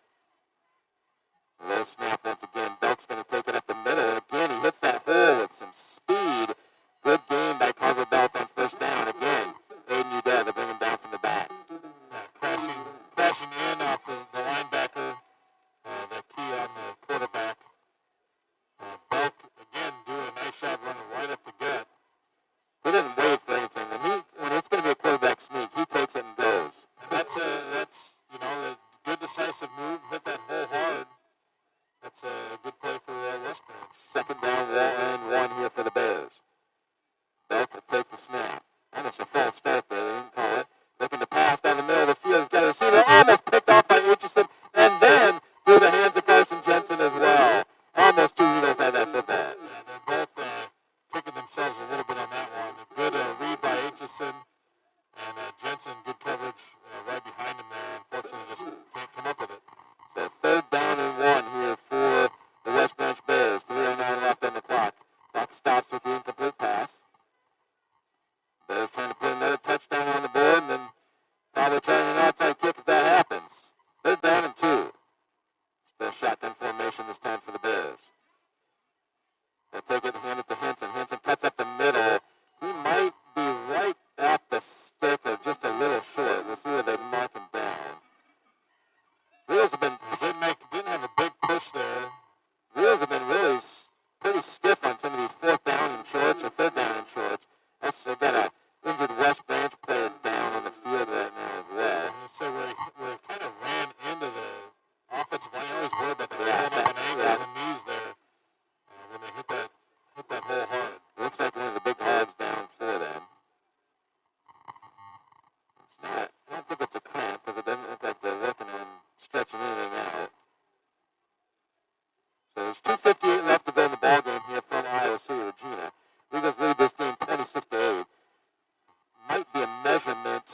Low snap once again. Belk's going to take it up the middle, and again he hits that hole with some speed. Good game by Carver Belk on first down. Again, Aiden Udell to bring him down from the back. Crashing in off the linebacker, the key on the quarterback. Belk, again, doing a nice job running right up the gut. He doesn't wait for anything. When it's going to be a quarterback sneak, he takes it and goes. And that's a good decisive move. Hit that hole hard. That's a good play for West Branch. Second down, 1 here for the Bears. Belk will take the snap. Almost a false start there. They didn't call it. Looking to pass down the middle of the field. He's got a receiver almost picked off by Aitchison, and then through the hands of Carson Jensen as well. Almost 2 Eagles had that football. Yeah, they're both kicking themselves a little bit on that one. A good read by Aitchison, and Jensen, good coverage right behind him there. Unfortunately, just can't come up with it. So third down and 1 here for the West Branch Bears. 3:09 left on the clock. Clock stops with the incomplete pass. Bears trying to put another touchdown on the board, and then probably trying an outside kick if that happens. Third down and 2. Still shotgun formation this time for the Bears. They'll take it and hand it to Henson. Henson cuts up the middle. He might be right at the stick or just a little short. We'll see where they mark him down. Wheels have been Didn't have a big push there. Wheels have been really pretty stiff on some of these fourth down and shorts or third down and shorts. Also got a injured West Branch player down on the field right now as well. I'm going to say we kind of ran into the offensive line. I always worry about the Yeah, holding up on ankles and knees there when they hit that hole hard. Looks like one of the big hards down for them. It's not, I don't think it's a cramp because it doesn't look like they're working on stretching anything out. So there's 2:58 left to go in the ballgame here from Iowa City, Regina. Regals lead this game 26-8. Might be a measurement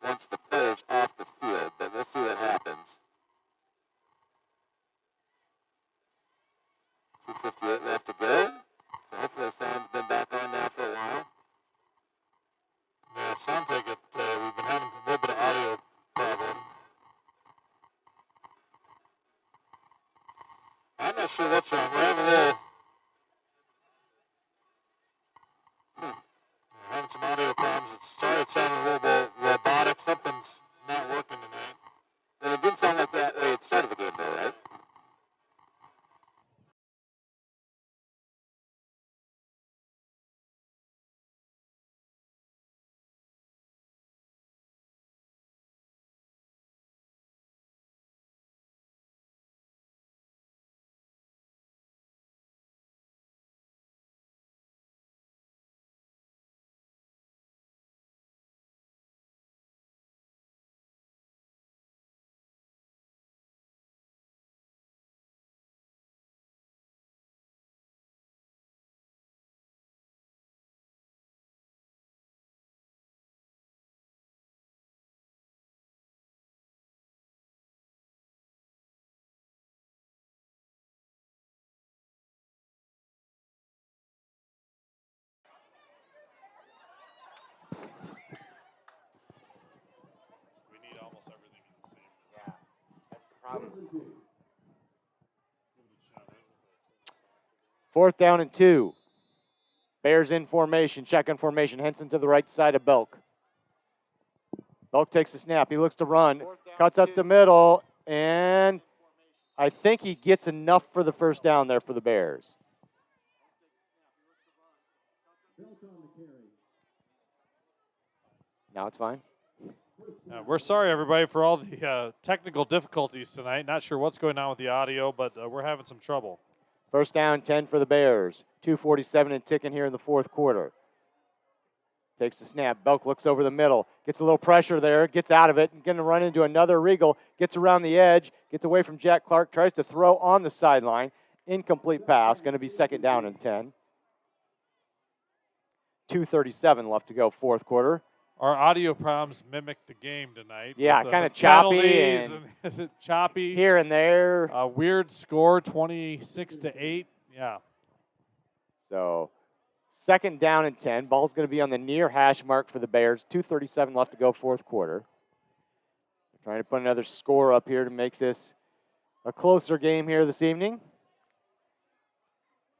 once the player's off the field, but we'll see what happens. 2:58 left to go. So hopefully the sound's been back on now for a while. Yeah, it sounds like it. We've been having a little bit of audio problem. I'm not sure what's wrong. We're having a little... We're having some audio problems. Sorry it sounded a little bit robotic. Something's not working tonight. And it didn't sound like that way at the start of the game, though, right? Fourth down and 2. Bears in formation, check-in formation. Henson to the right side of Belk. Belk takes the snap. He looks to run, cuts up the middle, and I think he gets enough for the first down there for the Bears. Now it's fine. We're sorry, everybody, for all the technical difficulties tonight. Not sure what's going on with the audio, but we're having some trouble. First down, 10 for the Bears. 2:47 and ticking here in the fourth quarter. Takes the snap. Belk looks over the middle. Gets a little pressure there. Gets out of it. And going to run into another Regal. Gets around the edge. Gets away from Jack Clark. Tries to throw on the sideline. Incomplete pass. Going to be second down and 10. 2:37 left to go, fourth quarter. Our audio problems mimic the game tonight. Yeah, kind of choppy and is it choppy? Here and there. A weird score, 26-8. Yeah. So, second down and 10. Ball's going to be on the near hash mark for the Bears. 2:37 left to go, fourth quarter. Trying to put another score up here to make this a closer game here this evening.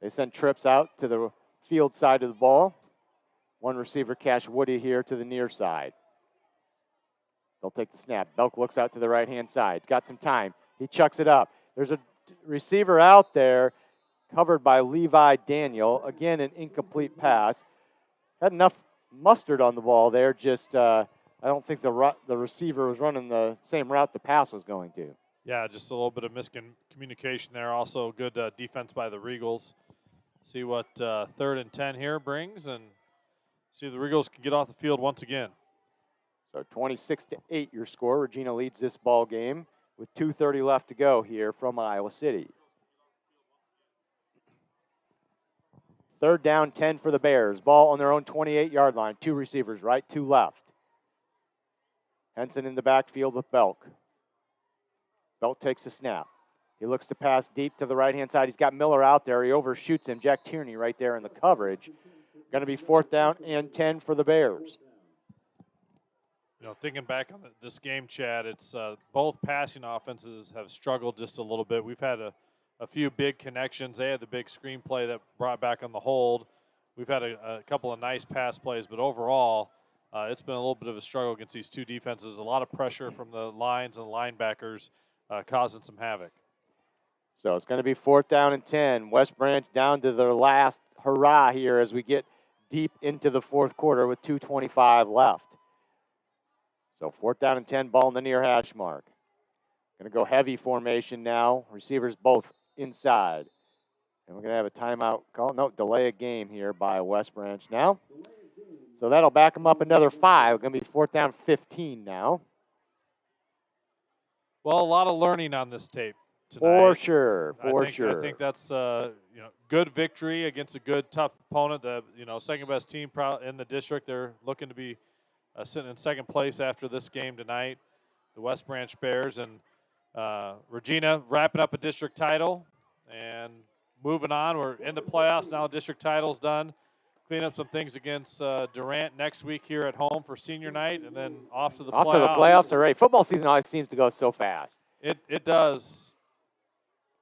They send trips out to the field side of the ball. One receiver, Cash Woody, here to the near side. They'll take the snap. Belk looks out to the right-hand side. Got some time. He chucks it up. There's a receiver out there covered by Levi Daniel. Again, an incomplete pass. Had enough mustard on the ball there. Just I don't think the receiver was running the same route the pass was going to. Yeah, just a little bit of miscommunication there. Also, good defense by the Regals. See what 3rd and 10 here brings, and see if the Regals can get off the field once again. So 26-8 your score. Regina leads this ball game with 2:30 left to go here from Iowa City. Third down, 10 for the Bears. Ball on their own 28-yard line. Two receivers, right, two left. Henson in the backfield with Belk. Belk takes a snap. He looks to pass deep to the right-hand side. He's got Miller out there. He overshoots him. Jack Tierney right there in the coverage. Going to be fourth down and 10 for the Bears. You know, thinking back on this game, Chad, it's both passing offenses have struggled just a little bit. We've had a few big connections. They had the big screenplay that brought back on the hold. We've had a couple of nice pass plays, but overall, it's been a little bit of a struggle against these two defenses. A lot of pressure from the lines and the linebackers causing some havoc. So it's going to be fourth down and 10. West Branch down to their last hurrah here as we get deep into the fourth quarter with 2:25 left. So fourth down and 10, ball in the near hash mark. Going to go heavy formation now. Receivers both inside. And we're going to have a timeout call. No, delay a game here by West Branch now. So that'll back them up another 5. Going to be fourth down 15 now. Well, a lot of learning on this tape tonight. For sure, I think that's good victory against a good, tough opponent. The second best team in the district. They're looking to be sitting in second place after this game tonight. The West Branch Bears and Regina wrapping up a district title and moving on. We're in the playoffs now. District title's done. Clean up some things against Durant next week here at home for senior night, and then off to the playoffs. Off to the playoffs already. Football season always seems to go so fast. It does.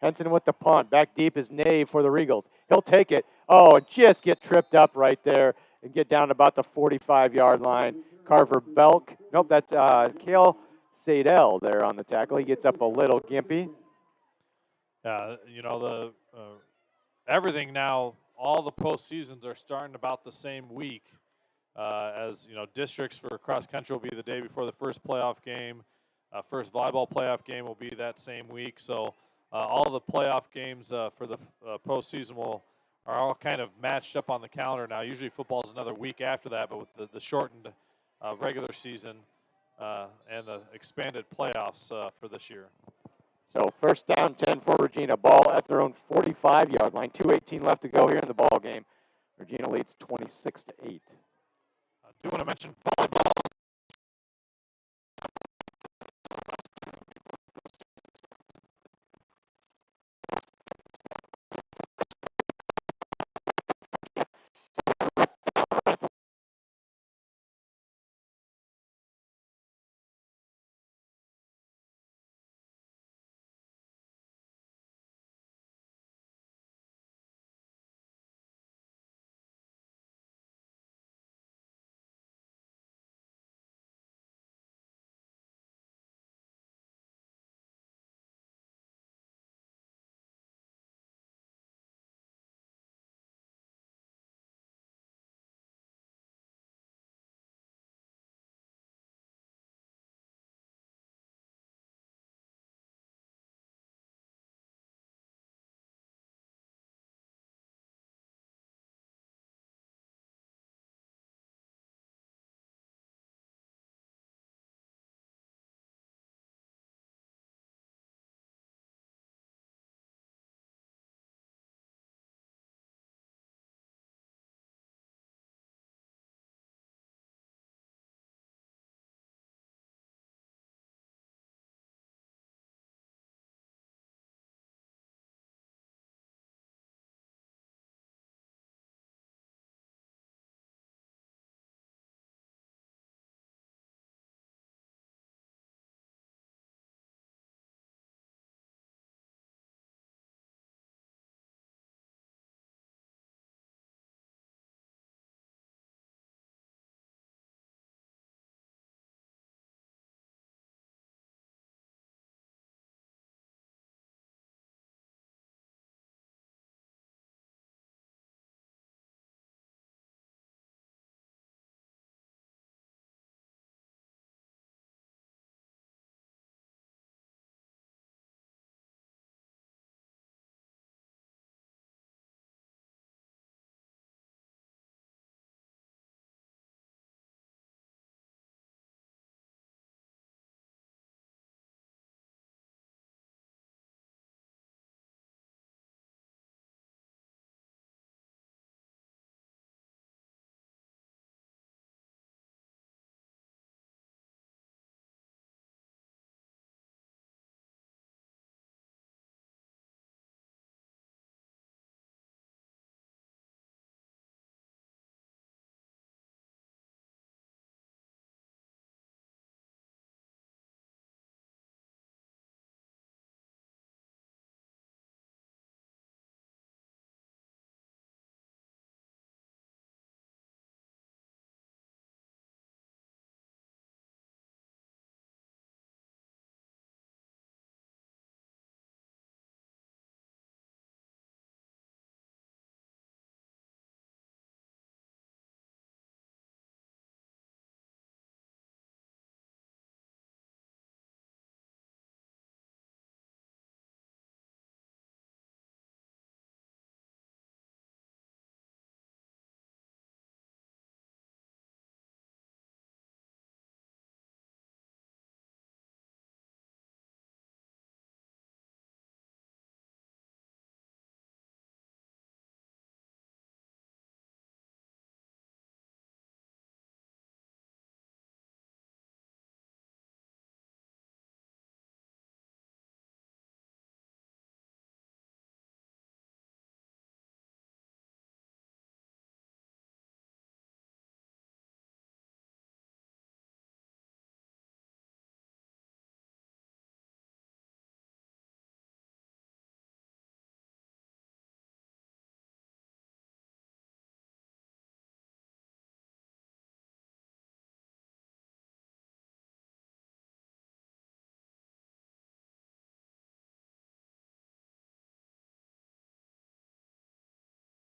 Henson with the punt. Back deep is Nave for the Regals. He'll take it. Oh, and just get tripped up right there and get down about the 45-yard line. Carver Belk. Nope, that's Kale Sadell there on the tackle. He gets up a little gimpy. Everything now, all the postseasons are starting about the same week. As districts for cross country will be the day before the first playoff game. First volleyball playoff game will be that same week. So all the playoff games for the postseason are all kind of matched up on the calendar now. Usually football is another week after that, but with the shortened regular season and the expanded playoffs for this year. So first down, 10 for Regina. Ball at their own 45-yard line. 2:18 left to go here in the ball game. Regina leads 26-8. I do want to mention volleyball